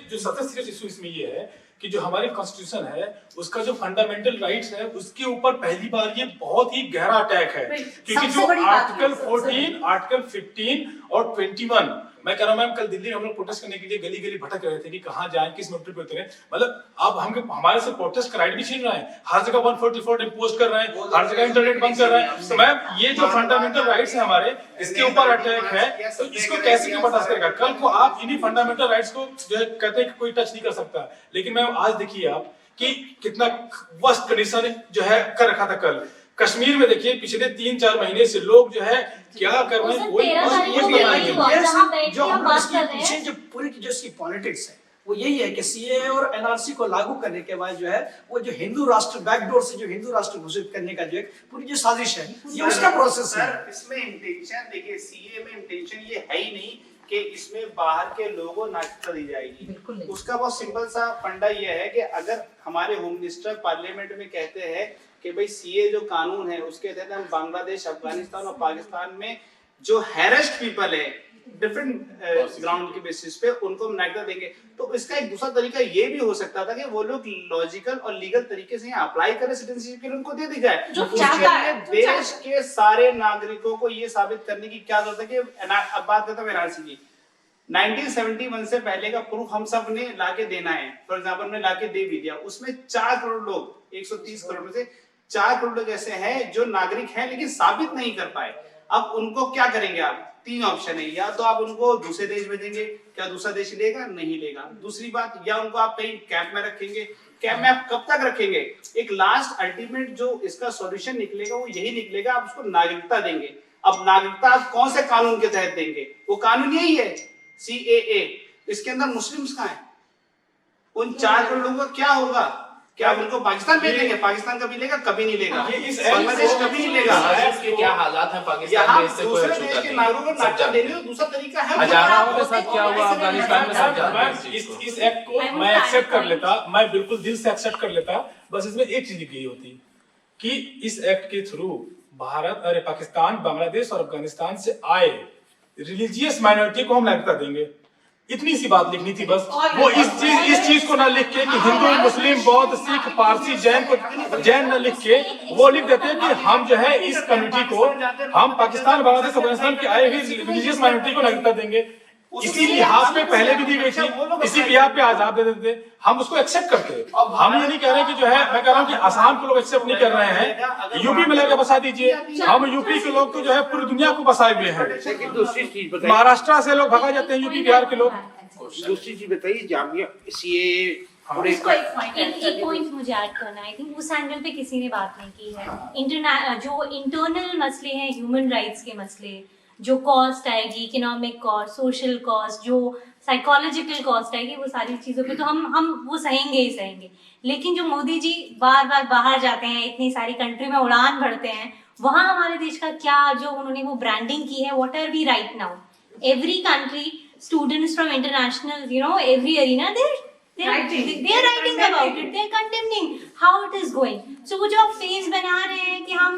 जो सबसे सीरियस इशू इसमें ये है कि जो हमारी कॉन्स्टिट्यूशन है उसका जो फंडामेंटल राइट्स है उसके ऊपर पहली बार ये बहुत ही गहरा अटैक है, क्योंकि जो आर्टिकल 14, आर्टिकल 15 और 21, मैं कह रहा हूँ मैम, कल दिल्ली में हम लोग प्रोटेस्ट करने के लिए गली गली भटक रहे थे कि कहाँ जाएं, किस मोर्चे पे उतरे। मतलब अब हम हमारे से प्रोटेस्ट का राइट भी छीन रहे हैं, हर जगह 144 इम्पोज कर रहे हैं, हर जगह इंटरनेट बंद कर रहे हैं। तो मैम ये जो फंडामेंटल राइट्स है हमारे, इसके ऊपर अटैक है, तो इसको कैसे क्यों बर्दाश्त करेगा? कल को आप इन्हीं फंडामेंटल राइट्स को जो है कहते हैं कि कोई टच नहीं कर सकता, लेकिन मैम आज देखिए आप कि कितना वर्स्ट कंडीशन जो है कर रखा था। कल कश्मीर में देखिए पिछले 3-4 महीने से लोग जो है क्या कर रहे हैं, पीछे जो पूरी की जो इसकी पॉलिटिक्स है वो यही है कि सीए और एनआरसी को लागू करने के बाद जो है वो जो हिंदू राष्ट्र बैकडोर से जो हिंदू राष्ट्र घोषित करने का जो एक पूरी जो साजिश है ये उसका प्रोसेस है। इसमें इंटेंशन देखिए, सीए में इंटेंशन ये है ही नहीं कि इसमें बाहर के लोगों को नागरिकता दी जाएगी। उसका बहुत सिंपल सा फंडा ये है कि अगर हमारे होम मिनिस्टर पार्लियामेंट में कहते हैं कि भाई सीए जो कानून है उसके तहत हम बांग्लादेश, अफगानिस्तान और पाकिस्तान में जो हैरेस्ड पीपल है डिफरेंट ग्राउंड के बेसिस पे उनको नागरिकता देंगे, तो इसका एक दूसरा तरीका ये भी हो सकता था कि वो लोग लॉजिकल और लीगल तरीके से यहाँ अप्लाई करें सिटीजनशिप के लिए, उनको दे दी जाए। देश के सारे नागरिकों को ये साबित करने की क्या जरूरत है कि अब बात करता हूँ एनआरसी की, 1971 से पहले का प्रूफ हम सब ने लाके देना है। फॉर एग्जाम्पल हमने लाके दे भी दिया, उसमें 4 करोड़ लोग, 130 करोड़ में से 4 करोड़ लोग ऐसे हैं जो नागरिक हैं लेकिन साबित नहीं कर पाए। अब उनको क्या करेंगे आप? 3 ऑप्शन है, या तो आप उनको दूसरे देश भेजेंगे, क्या दूसरा देश लेगा? नहीं लेगा। दूसरी बात, या उनको आप कहीं कैंप में रखेंगे। कैंप में आप कब तक रखेंगे? एक लास्ट अल्टीमेट जो इसका सॉल्यूशन निकलेगा वो यही निकलेगा, आप उसको नागरिकता देंगे। अब नागरिकता आप कौन से कानून के तहत देंगे? वो कानून यही है CAA। इसके अंदर मुस्लिम्स कहाँ है? उन 4 करोड़ लोगों का क्या होगा? क्या उनको पाकिस्तान भेजेंगे? पाकिस्तान कभी लेगा? कभी नहीं लेगा। बांग्लादेश कभी नहीं लेगा। इसके क्या हालात हैं पाकिस्तान में, इससे कोई दूसरे देश के नागरिकों को नागरिकता देने का दूसरा तरीका है। हजारों के साथ क्या हुआ अफगानिस्तान में सब जानते हैं। इस एक्ट को मैं एक्सेप्ट कर लेता, मैं बिल्कुल दिल से एक्सेप्ट कर लेता, बस इसमें एक चीज की होती कि इस एक्ट के थ्रू भारत, पाकिस्तान, बांग्लादेश और अफगानिस्तान से आए रिलीजियस माइनॉरिटी को हम नागरिकता देंगे। इतनी सी बात लिखनी थी बस। वो इस चीज को ना लिख के कि हिंदू, मुस्लिम, बौद्ध, सिख, पारसी, जैन न लिख के वो लिख देते हैं कि हम जो है इस कम्युनिटी को, हम पाकिस्तान, बांग्लादेश, अफगानिस्तान के आए हुए रिलीजियस माइनॉरिटी को नागरिकता देंगे। इसी लिहाज पे पहले भी दी गई थी, इसी लिहाज पे आजाद दे देते, हम उसको एक्सेप्ट करते। हम ये नहीं कह रहे कि जो है, मैं कह रहा हूँ कि आसाम के लोग एक्सेप्ट नहीं कर रहे हैं, यूपी में लेकर बसा दीजिए। हम यूपी के लोग तो जो है पूरी दुनिया को बसाए हुए हैं। लेकिन दूसरी चीज बताइए, महाराष्ट्र से लोग भगा जाते हैं, यूपी बिहार के लोग। दूसरी चीज बताइए, जामिया CAA और एक पॉइंट मुझे ऐड करना है। आई थिंक उस एंगल पे किसी ने बात नहीं की है। जो इंटरनल मसले हैं, ह्यूमन राइट्स के मसले, जो कॉस्ट आएगी, इकोनॉमिक कॉस्ट, सोशल कॉस्ट, जो साइकोलॉजिकल कॉस्ट आएगी, वो सारी चीज़ों पे तो हम वो सहेंगे ही सहेंगे। लेकिन जो मोदी जी बार बार बाहर जाते हैं, इतनी सारी कंट्री में उड़ान भरते हैं, वहाँ हमारे देश का क्या जो उन्होंने वो ब्रांडिंग की है, what are we right now, every country, students from international, you know, every arena, they are writing about it, they are condemning how it is going. So वो जो आप फेस बना रहे हैं कि हम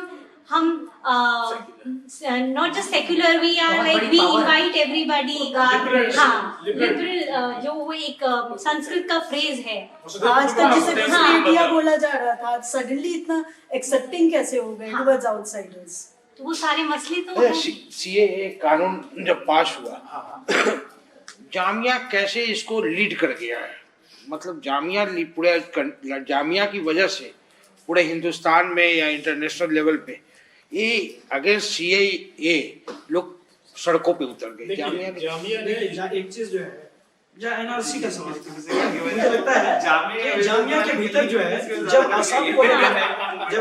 not just secular, we are like we invite everybody, हाँ, liberal, जो वो एक संस्कृत का फ्रेज है, आज तक जिसे मीडिया बोला जा रहा था, सडनली इतना एक्सेप्टिंग कैसे हो गए टुवर्ड्स आउटसाइडर्स? तो वो सारे मसले तो सीएए कानून जब पास हुआ, जामिया कैसे इसको लीड कर गया है, मतलब जामिया की वजह से पूरे हिंदुस्तान में या इंटरनेशनल लेवल पे ये अगेंस्ट सीएए लोग सड़कों पे उतर गए। जामिया ने एक चीज जो है, जहाँ एनआरसी का सवाल मुझे लगता है जामिया के भीतर जो है, जब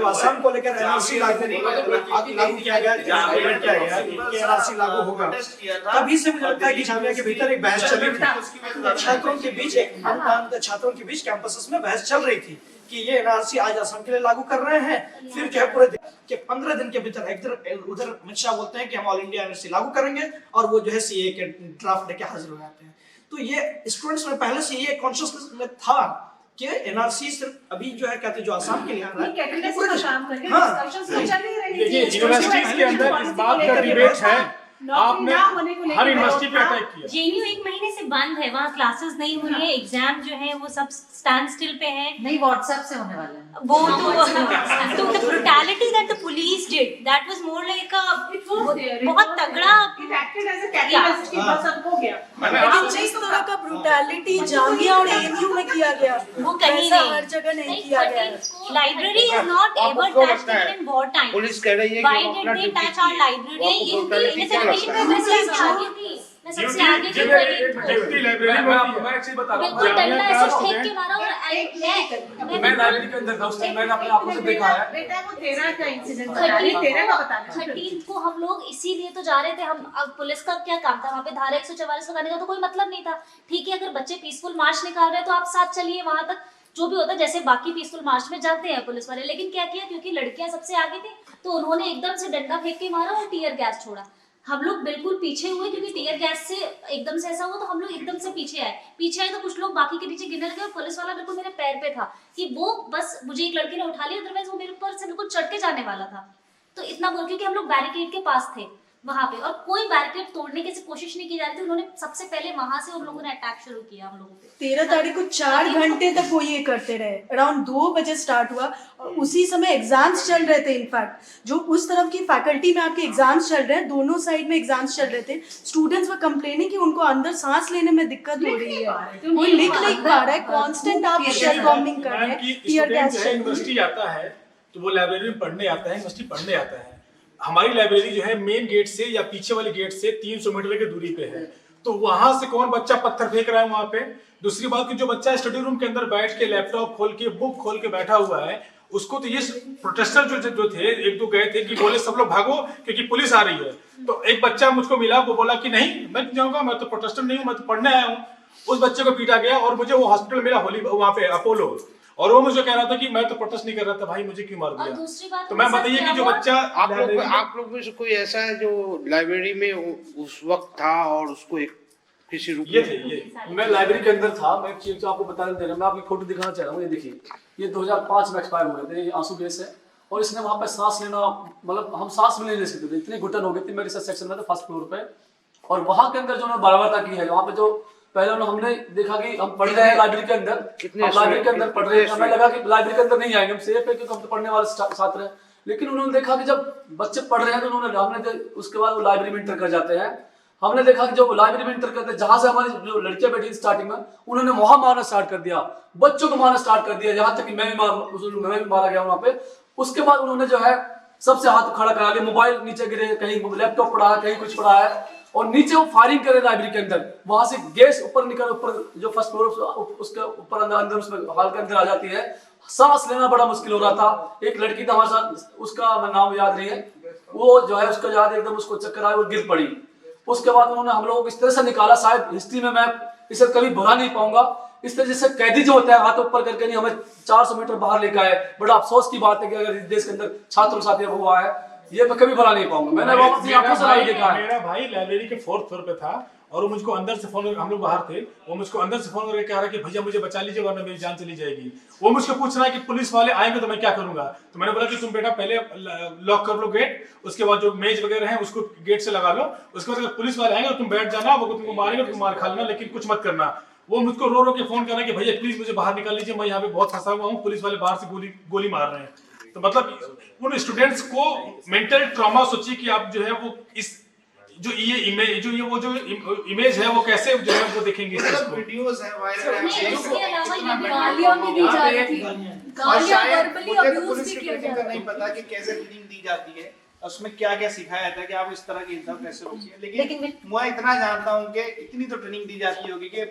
आसाम को लेकर एनआरसी लागू किया गया, एनआरसी लागू होगा, तभी से मुझे लगता है कि जामिया के भीतर एक बहस चल रही थी, छात्रों के बीच कैंपसेस में बहस चल रही थी कि ये एनआरसी आज असम के लिए लागू कर रहे हैं, फिर जो है पूरे के 15 दिन के भीतर उधर अमित शाह बोलते हैं कि हम ऑल इंडिया एनआरसी लागू करेंगे, और वो जो है सीए के ड्राफ्ट लेके हाजिर हो जाते हैं। तो ये स्टूडेंट्स में पहले से ये कॉन्शियसनेस में था कि एनआरसी सिर्फ अभी जो है कहते जो आसाम के लिए आ रहा है, देखिए यूनिवर्सिटीज के अंदर इस बात का डिबेट है, आपने हर यूनिवर्सिटी पे अटैक किया। जेएनयू 1 महीने से बंद है, वहाँ क्लासेस नहीं हुई है, एग्जाम जो है वो सब स्टैंड स्टिल पे है, नहीं व्हाट्सएप से होने वाला है वो तो the brutality that the police did, that was more like a बहुत तगड़ा, it acted as a catalyst कि बस अब हो गया। अब जिस तरह का ब्रूटैलिटी जामिया और एएनयू में किया गया, वो कहीं वैसा नहीं, हर जगह नहीं किया गया है। Library is not ever touched in war time. Police कह रही है why did they touch our library in the celebration में? मैं सबसे आगे थी, मैं सबसे आगे थी, डिप्टी लाइब्रेरी में मैं एक चीज बता रहा बिल्कुल हूँ, डंडा ऐसे फेंक के मारा, और मैं लाइब्रेरी के अंदर था उस टाइम, मैंने अपने आंखों से देखा है। बेटा वो 13 का इंसिडेंट बता रही, 13 का बताना। 13 को हम लोग इसीलिए तो जा रहे थे, हम अब पुलिस का क्या काम था वहाँ पे, धारा 144 लगाने का तो कोई मतलब नहीं था। ठीक है, अगर बच्चे पीसफुल मार्च निकाल रहे हैं तो आप साथ चलिए वहां तक, जो भी होता है, जैसे बाकी पीसफुल मार्च में जाते हैं पुलिस वाले। लेकिन क्या किया, क्योंकि लड़कियां सबसे आगे थी तो उन्होंने एकदम से डंडा फेंक के मारा और टीयर गैस छोड़ा। हम लोग बिल्कुल पीछे हुए, क्योंकि टीयर गैस से एकदम से ऐसा हुआ तो हम लोग एकदम से पीछे आए तो कुछ लोग बाकी के पीछे गिरने लगे, और पुलिस वाला बिल्कुल मेरे पैर पे था कि वो बस मुझे एक लड़की ने उठा लिया, अदरवाइज वो मेरे ऊपर से बिल्कुल चढ़ के जाने वाला था। तो इतना बोल, क्योंकि हम लोग बैरिकेड के पास थे वहां पे, और कोई बैरिकेड तोड़ने की कोशिश नहीं की जा रही थी। उन्होंने सबसे पहले वहां से उन लोगों ने अटैक शुरू किया हम लोगों पे। 13 तारीख को 4 घंटे तक वो ये करते रहे, अराउंड 2 बजे स्टार्ट हुआ, और उसी समय एग्जाम्स चल रहे थे। इनफैक्ट जो उस तरफ की फैकल्टी में आपके एग्जाम्स चल रहे हैं, दोनों साइड में एग्जाम्स चल रहे थे, स्टूडेंट्स वर कंप्लेनिंग कि उनको अंदर सांस लेने में दिक्कत हो रही है, कोई लिख नहीं पा रहा है, कांस्टेंट आप शेल बॉम्बिंग कर रहे हैं, टीयर गैस। यूनिवर्सिटी आता है तो वो लाइब्रेरी में पढ़ने आता है, यूनिवर्सिटी पढ़ने आता है। हमारी लाइब्रेरी जो है मेन गेट से या पीछे वाले गेट से 300 मीटर की दूरी पे है, तो वहां से कौन बच्चा पत्थर फेंक रहा है वहां पे? दूसरी बात कि जो बच्चा स्टडी रूम के अंदर बैठ के लैपटॉप खोल के बुक खोल के बैठा हुआ है, उसको तो ये प्रोटेस्टर जो थे, एक दो गए थे कि बोले सब लोग भागो क्योंकि पुलिस आ रही है। तो एक बच्चा मुझको मिला, वो बोला कि नहीं मैं जाऊंगा, मैं तो प्रोटेस्टर नहीं हूँ, मैं तो पढ़ने आया हूँ। उस बच्चे को पीटा गया, और मुझे वो हॉस्पिटल मिला होली वहां पे अपोलो, और वो मुझे कह रहा था कि मैं तो प्रोटेस्ट नहीं कर रहा था, भाई मुझे क्यों मार दिया? दूसरी बात, तो मैं बताइए कि जो बच्चा आप लोग में से कोई ऐसा है जो लाइब्रेरी में उस वक्त था और उसको एक किसी रूप में? मैं लाइब्रेरी के अंदर था, मैं एक चीज आपको बताने दे रहा हूँ, मैं आपकी फोटो दिखाना चाह रहा हूँ। ये देखिए, ये 2005 में एक्सपायर हुए थे, ये आंसू गैस है, और इसने वहाँ पे सांस लेना, मतलब हम सांस भी नहीं ले सकते थे, इतनी घुटन हो गई थी। मैं रिसर्च सेक्शन में था फर्स्ट फ्लोर पे, और वहाँ के अंदर जो उन्होंने बराबरता की है, वहाँ पे जो पहले हमने देखा कि हम पढ़ रहे हैं लाइब्रेरी के अंदर, लाइब्रेरी के अंदर पढ़ रहे हैं, हमें लगा कि लाइब्रेरी के अंदर नहीं आएंगे, हम सेफ है क्योंकि हम तो पढ़ने वाले छात्र हैं। लेकिन उन्होंने देखा कि जब बच्चे पढ़ रहे हैं तो हमने उसके बाद वो लाइब्रेरी में इंटर कर जाते हैं। हमने देखा कि जो लाइब्रेरी में इंटर करते हैं, जहां से हमारी जो लड़कियां बैठी स्टार्टिंग में, उन्होंने वहां मारना स्टार्ट कर दिया, बच्चों को मारना स्टार्ट कर दिया, यहाँ तक कि मैं भी मारा गया वहां पे। उसके बाद उन्होंने जो है सबसे हाथ खड़ा करा लिया, मोबाइल नीचे गिरे, कहीं लैपटॉप पड़ा है, कहीं कुछ पड़ा है, और नीचे वो फायरिंग करे लाइब्रेरी के अंदर। वहां से गैस ऊपर निकल, ऊपर जो फर्स्ट फ्लोर उसके ऊपर अंदर उसमें हॉल के अंदर आ जाती है। सांस लेना बड़ा मुश्किल हो रहा था। एक लड़की था हमारे साथ, उसका नाम याद नहीं है, वो जो है उसका याद एकदम उसको चक्कर आया, वो गिर पड़ी। उसके बाद उन्होंने हम लोगों को इस तरह से निकाला, शायद हिस्ट्री में मैं इसे कभी भुला नहीं पाऊंगा। इस तरह से कैदी जो होता है हाथ ऊपर करके नहीं हमें 400 मीटर बाहर लेकर आए, बड़ा अफसोस की बात है कि अगर इस देश के अंदर छात्रों के साथ ये हुआ है, ये मैं कभी भुला नहीं पाऊंगा। मैंने वो अपनी आंखों से देखा है। मेरा भाई लाइब्रेरी के 4th फ्लोर पे था और वो मुझको अंदर से फोन, हम लोग बाहर थे, वो मुझको अंदर से फोन करके कह रहा है कि भैया मुझे बचा लीजिए वरना मेरी जान चली जाएगी। वो मुझको पूछ रहा है कि पुलिस वाले आएंगे तो मैं क्या करूंगा। तो मैंने बोला कि तुम बेटा पहले लॉक कर लो गेट, उसके बाद जो मेज वगैरह है उसको गेट से लगा लो, उसके बाद अगर पुलिस वाले आएंगे तो तुम बैठ जाना, वो तुमको मारेंगे तो तुम मार खा लेना, लेकिन कुछ मत करना। वो मुझको रो रो के फोन कर रहा है कि भैया प्लीज मुझे बाहर निकाल लीजिए, मैं यहाँ पे बहुत फंसा हुआ हूँ, पुलिस वाले बाहर से गोली मार रहे हैं। तो मतलब उन स्टूडेंट्स को मेंटल ट्रॉमा, सोचिए कि आप जो है वो इस जो ये इमेज इमेज है वो कैसे जो है वो देखेंगे। वीडियोस है वायरल है, इसके अलावा ये भी गालियां भी दी जा रही थी, गालियां वर्बली मुझे तो अब्यूज पुलिस भी की किया ट्रेनिंग जा का रहा नहीं पता कि कैसे ट्रेनिंग दी जाती है, उसमें क्या क्या सिखाया जाता है कि आप इस तरह की इंसान कैसे रोकिए। लेकिन मैं इतना जानता हूँ कि इतनी तो ट्रेनिंग दी जाती होगी कि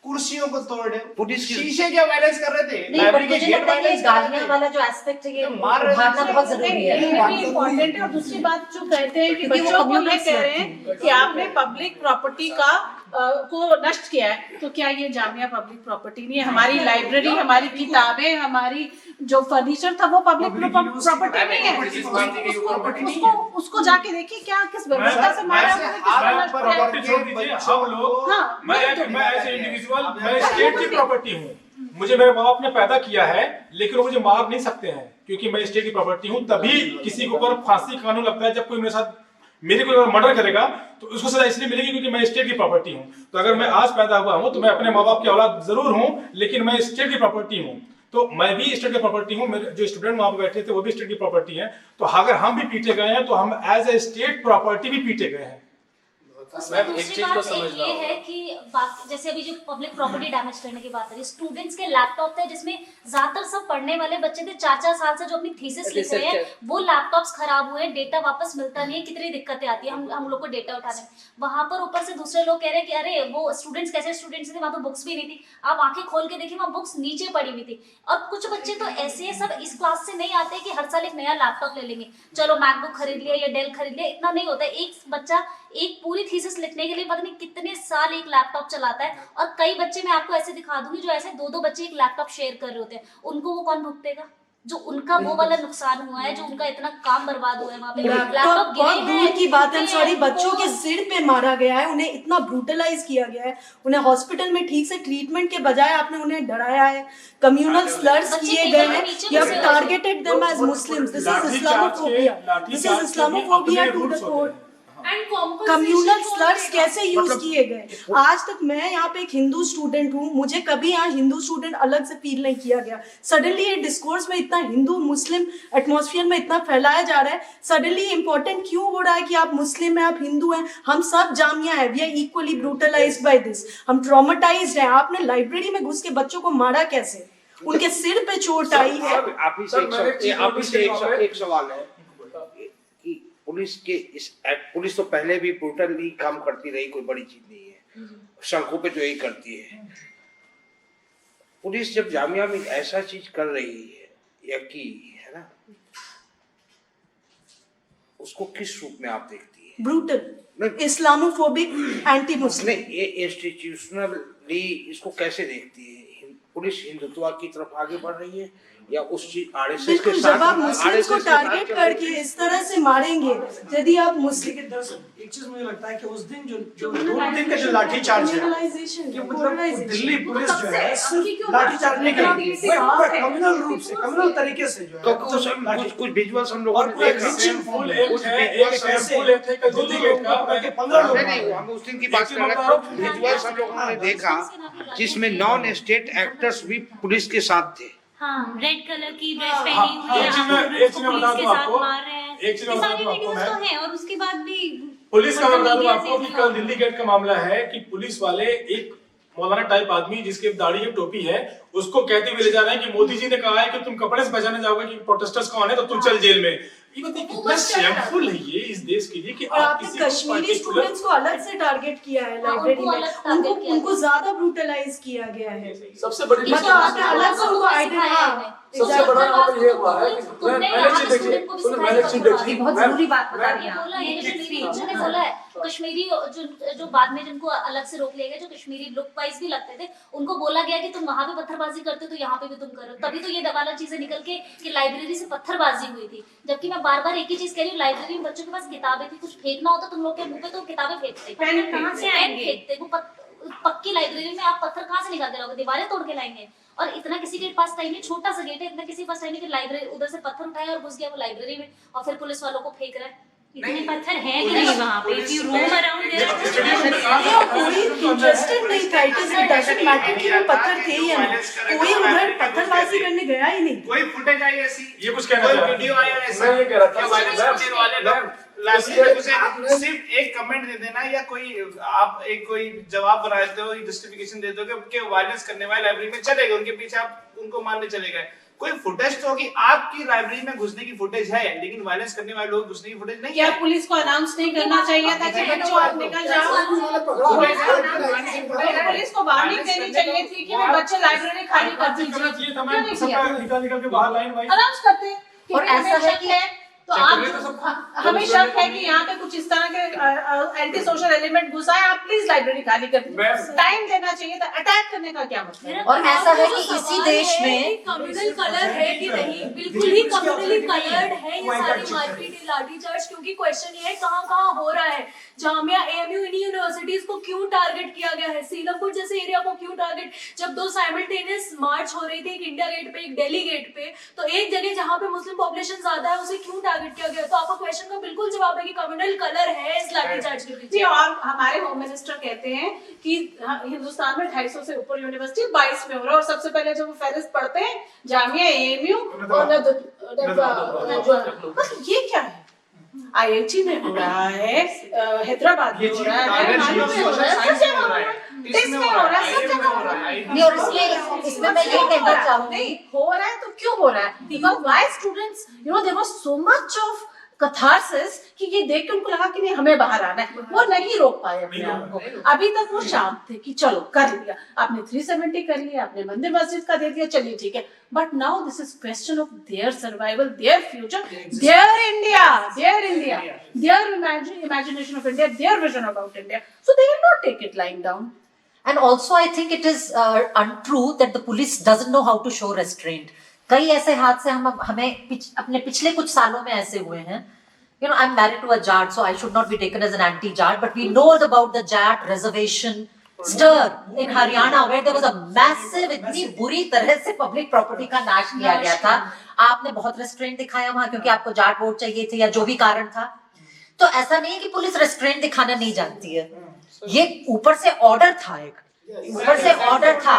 कुर्सियों को तोड़, पुलिस शीशे क्या वायलेंस कर रहे थे, नहीं, पर लाइब्रेरी के मुझे गेट लगता है कि वायलेंस गालियां वाला जो एस्पेक्ट है ये उभारना बहुत जरूरी है। इम्पोर्टेंट है। और दूसरी बात जो कहते हैं कि क्योंकि वो बच्चों को ये communal कह रहे हैं कि आपने पब्लिक प्रॉपर्टी का को नष्ट किया है, तो क्या ये जामिया पब्लिक प्रॉपर्टी नहीं है? हमारी लाइब्रेरी, हमारी किताबें, हमारी जो फर्नीचर था वो पब्लिक प्रॉपर्टी नहीं है। उसको जाके देखिए क्या किस व्यवस्था से मारा है, हम लोग, मैं एज इंडिविजुअल मैं स्टेट की प्रॉपर्टी हूँ, मुझे मेरे माँ बाप ने पैदा किया है, लेकिन वो मुझे मार नहीं सकते हैं क्योंकि मैं स्टेट की प्रॉपर्टी हूँ। तभी किसी के ऊपर फांसी कानून लगता है जब कोई मेरे साथ मेरे को मर्डर करेगा तो उसको सजा इसलिए मिलेगी क्योंकि मैं स्टेट की प्रॉपर्टी हूँ। तो अगर मैं आज पैदा हुआ हूँ तो मैं अपने माँ बाप की औलाद जरूर हूँ, लेकिन मैं स्टेट की प्रॉपर्टी हूँ, तो मैं भी स्टेट की प्रॉपर्टी हूँ। मेरे जो स्टूडेंट वहां पर बैठे थे वो भी स्टेट की प्रॉपर्टी है। तो अगर हम भी पीटे गए हैं तो हम एज ए स्टेट प्रॉपर्टी भी पीटे गए हैं। उसमें दूसरी बात ये है कि जैसे अभी जो पब्लिक प्रॉपर्टी डैमेज करने की बात है, स्टूडेंट्स के लैपटॉप थे जिसमें ज्यादातर सब पढ़ने वाले बच्चे थे, 4-4 साल से जो अपनी थीसिस लिख रहे हैं, वो लैपटॉप्स खराब हुए, डेटा वापस मिलता नहीं है, कितनी दिक्कतें आती है हम लोग को डेटा उठाने में। वहां पर ऊपर से दूसरे लोग कह रहे हैं कि अरे वो स्टूडेंट्स कैसे स्टूडेंट्स थे, वहां तो बुक्स भी नहीं थी। आप आंखें खोल के देखिए, वहां बुक्स नीचे पड़ी हुई थी। और कुछ बच्चे तो ऐसे सब इस क्लास से नहीं आते कि हर साल एक नया लैपटॉप ले लेंगे, चलो मैकबुक खरीद लिया या डेल खरीद लिया, इतना नहीं होता। एक बच्चा एक पूरी थीसिस लिखने के लिए पता नहीं कितने साल एक लैपटॉप चलाता है। और कई बच्चे मैं आपको ऐसे दिखा दूंगी जो ऐसे 2-2 बच्चे एक लैपटॉप शेयर कर रहे होते हैं, उनको वो कौन भुगतेगा? जो उनका वो वाला नुकसान हुआ है, जो उनका इतना काम बर्बाद हुआ है वहाँ पे, लैपटॉप बहुत दूर की बात है। सॉरी, बच्चों के सिर पे मारा गया है, उन्हें इतना ब्रूटलाइज किया गया है, उन्हें हॉस्पिटल में ठीक से ट्रीटमेंट के बजाय आपने उन्हें डराया है, कम्युनल स्लर्स किए गए हैं, you have targeted them as Muslims. This is Islamophobia, this is Islamophobia to the core. Communal slurs कैसे यूज किए गए? आज तक मैं यहाँ पे एक हिंदू स्टूडेंट हूँ, मुझे कभी यहाँ हिंदू स्टूडेंट अलग से फील नहीं किया गया। सडनली ये डिस्कोर्स में इतना हिंदू मुस्लिम एटमॉस्फेयर में इतना फैलाया जा रहा है। सडनली इंपॉर्टेंट क्यों हो रहा है कि आप मुस्लिम हैं, आप हिंदू हैं, हम सब जामिया है, we are equally brutalized by this, हम ट्रॉमेटाइज्ड हैं। आपने लाइब्रेरी में घुस के बच्चों को मारा कैसे? उनके सिर पे चोट आई है। आप ही से एक सवाल है कि पुलिस तो पहले भी ब्रूटली काम करती रही, कोई बड़ी चीज नहीं है, सड़कों पे तो यही करती है। पुलिस जब जामिया में ऐसा चीज कर रही है या की है ना, उसको किस रूप में आप देखती है? Brutal, Islamophobic, anti Muslim. ये इंस्टीट्यूशनली इसको कैसे देखती है? पुलिस हिंदुत्व की तरफ आगे बढ़ रही है या उस चीज आरएसएस के साथ? जब आप मुस्लिम को टारगेट करके इस तरह से मारेंगे, यदि आप मुस्लिम, एक चीज मुझे लगता है कि उस दिन जो 2 दिन का जो लाठीचार्ज है, कि मतलब दिल्ली पुलिस जो है लाठीचार्ज नहीं करेगी, कम्युनल रूप से, कम्युनल तरीके से जो है। तो कुछ विजुअल्स हम लोगों ने देखा, हम उस दिन की बात कर रहे हैं, कुछ विजुअल्स हम लोगों ने देखा जिसमें नॉन स्टेट एक्टर्स भी पुलिस के साथ थे। हाँ, रेड कलर की ड्रेस पहनी हुई है, पुलिस के साथ मार रहे हैं, ये सारी वीडियोस तो हैं। और उसके बाद भी पुलिस का बता दूं आपको कि कल दिल्ली गेट का मामला है कि पुलिस वाले एक मौलाना टाइप आदमी जिसके दाढ़ी है, टोपी है, उसको कहते हुए ले जा रहे हैं कि मोदी जी ने कहा है कि तुम कपड़े से पहचाने जाओगे कि प्रोटेस्टर्स कौन है तो तुम चल जेल में। ये बताइए कितना शेमफुल है ये इस देश के लिए कि और आप आपने किसी कश्मीरी स्टूडेंट्स को अलग से टारगेट किया है लाइब्रेरी में, उनको ज्यादा ब्रूटलाइज किया गया है। सबसे बड़ी मतलब आपने अलग से उनको आइडेंटिफाई, सबसे बड़ा यहाँ पर ये हुआ है कि मैंने चीज देखी, मैंने चीज देखी, बहुत जरूरी बात बता दी आप। बोला है कश्मीरी बच्चों ने बोला है कश्मीरी जो बाद में जिनको अलग से रोक लिया गया, जो कश्मीरी लुक वाइज भी लगते थे, उनको बोला गया कि तुम वहां पे पत्थरबाजी करते हो तो यहाँ पे भी तुम करो। तभी तो ये दबाला चीजें निकल के कि लाइब्रेरी से पत्थरबाजी हुई थी। जबकि मैं बार बार एक ही चीज कह रही हूँ, लाइब्रेरी में बच्चों के पास किताबें थी, कुछ फेंकना होता तुम लोग के मुंह पे तो किताबें फेंकते, पेन कहाँ से आएंगे? फेंकते। वो पक्की लाइब्रेरी में आप पत्थर कहाँ से निकाल के लाओगे? दीवारें तोड़ के लाएंगे। और इतना किसी के पास टाइम नहीं, छोटा सा गेट है, इतना किसी के पास टाइम नहीं कि लाइब्रेरी उधर से पत्थर उठाया और घुस गया वो लाइब्रेरी में और फिर पुलिस वालों को फेंक रहा है। इतने पत्थर हैं कि नहीं वहाँ पे? If you roam around there, कोई इंटरेस्टेड नहीं था, इट डजंट मैटर कि वो पत्थर थे या नहीं, कोई उधर पत्थरबाजी करने गया ही नहीं। कोई फुटेज आई ऐसी, ये कुछ कहना कोई चाह रहा वीडियो आया ऐसा, मैं ये कह रहा था, कि वायलेंस करने वाले लोग लाइब्रेरी में घुसे। सिर्फ एक कमेंट दे देना या कोई आप एक कोई जवाब बनाते हो, जस्टिफिकेशन देते हो कि वायलेंस करने वाले लाइब्रेरी में चले गए, उनके पीछे आप उनको मारने चले गए। कोई फुटेज तो होगी, आपकी लाइब्रेरी में घुसने की फुटेज है, लेकिन वायलेंस करने वाले लोग घुसने की फुटेज नहीं क्या है। पुलिस को अनाउंस नहीं करना चाहिए था कि बच्चों आप निकल जाओ? पुलिस को वार्निंग देनी चाहिए थी कि मैं बच्चे लाइब्रेरी खाली कर दीजिए, क्यों नहीं किया? निकल के बाहर लाइन वाइज अनाउंस करते कि और ऐसा है कि तो आप हमें शक है कि यहाँ पे कुछ इस तरह के एंटी सोशल एलिमेंट घुसा है, आप प्लीज लाइब्रेरी खाली कर दीजिए। टाइम देना चाहिए था, अटैक करने का क्या मतलब है? और ऐसा है कि इसी देश में कम्युनल कलर है कि नहीं, बिल्कुल ही कम्युनली कलर्ड है ये सारी मारपीट लाठीचार्ज, क्योंकि क्वेश्चन ये है कहाँ हो रहा है। जामिया, एएमयू, इन्हीं यूनिवर्सिटीज को क्यों टारगेट किया गया है, सीलमपुर जैसे एरिया को क्यों टारगेट? जब दो साइमल्टेनियस मार्च हो रही थी, एक इंडिया गेट पे एक दिल्ली गेट पे, तो एक जगह जहाँ पे मुस्लिम पॉपुलेशन ज्यादा है उसे क्यों टारगेट किया गया? तो आपका क्वेश्चन का बिल्कुल जवाब है कि कम्युनल कलर है इस लाठीचार्ज के पीछे। जी, और हमारे होम मिनिस्टर कहते हैं कि हिंदुस्तान में 250 से ऊपर यूनिवर्सिटी 22 में हो रहा है, और सबसे पहले जब वो फहरिस्त पढ़ते हैं जामिया, एएमयू और ये क्या है? आईआईटी में हो रहा है, हैदराबाद में हो रहा है, नालंदा में हो रहा है, सब जगह हो रहा है, इसमें हो रहा है, सब जगह हो रहा है। नहीं, और इसमें मैं ये कहना चाहूंगी, हो रहा है तो क्यों हो रहा है? Because why students, there was so much of catharsis कि ये देख के उनको लगा कि नहीं हमें बाहर आना है, वो नहीं रोक पाए अपने आप को। अभी तक वो शांत थे कि चलो कर लिया, आपने 370 कर लिया, आपने मंदिर मस्जिद का दे दिया, चलिए ठीक है। But now this is question of their survival, their future, their India, their imagination of India, their vision about India. So they will not take it lying down. and also I think it is untrue that the police doesn't know how to show restraint. कई ऐसे हादसे हमें अपने पिछले कुछ सालों में ऐसे हुए हैं. I'm married to a Jat, so I should not be taken as an anti-Jat, but we know about the Jat reservation stir in Haryana, where there was a massive, इतनी बुरी तरह से public property का नाश किया गया था. आपने बहुत restraint दिखाया वहां क्योंकि आपको जाट वोट चाहिए थे या जो भी कारण था. तो ऐसा नहीं है कि पुलिस restraint दिखाना नहीं जानती है. ये ऊपर से ऑर्डर था, एक ऊपर से ऑर्डर था.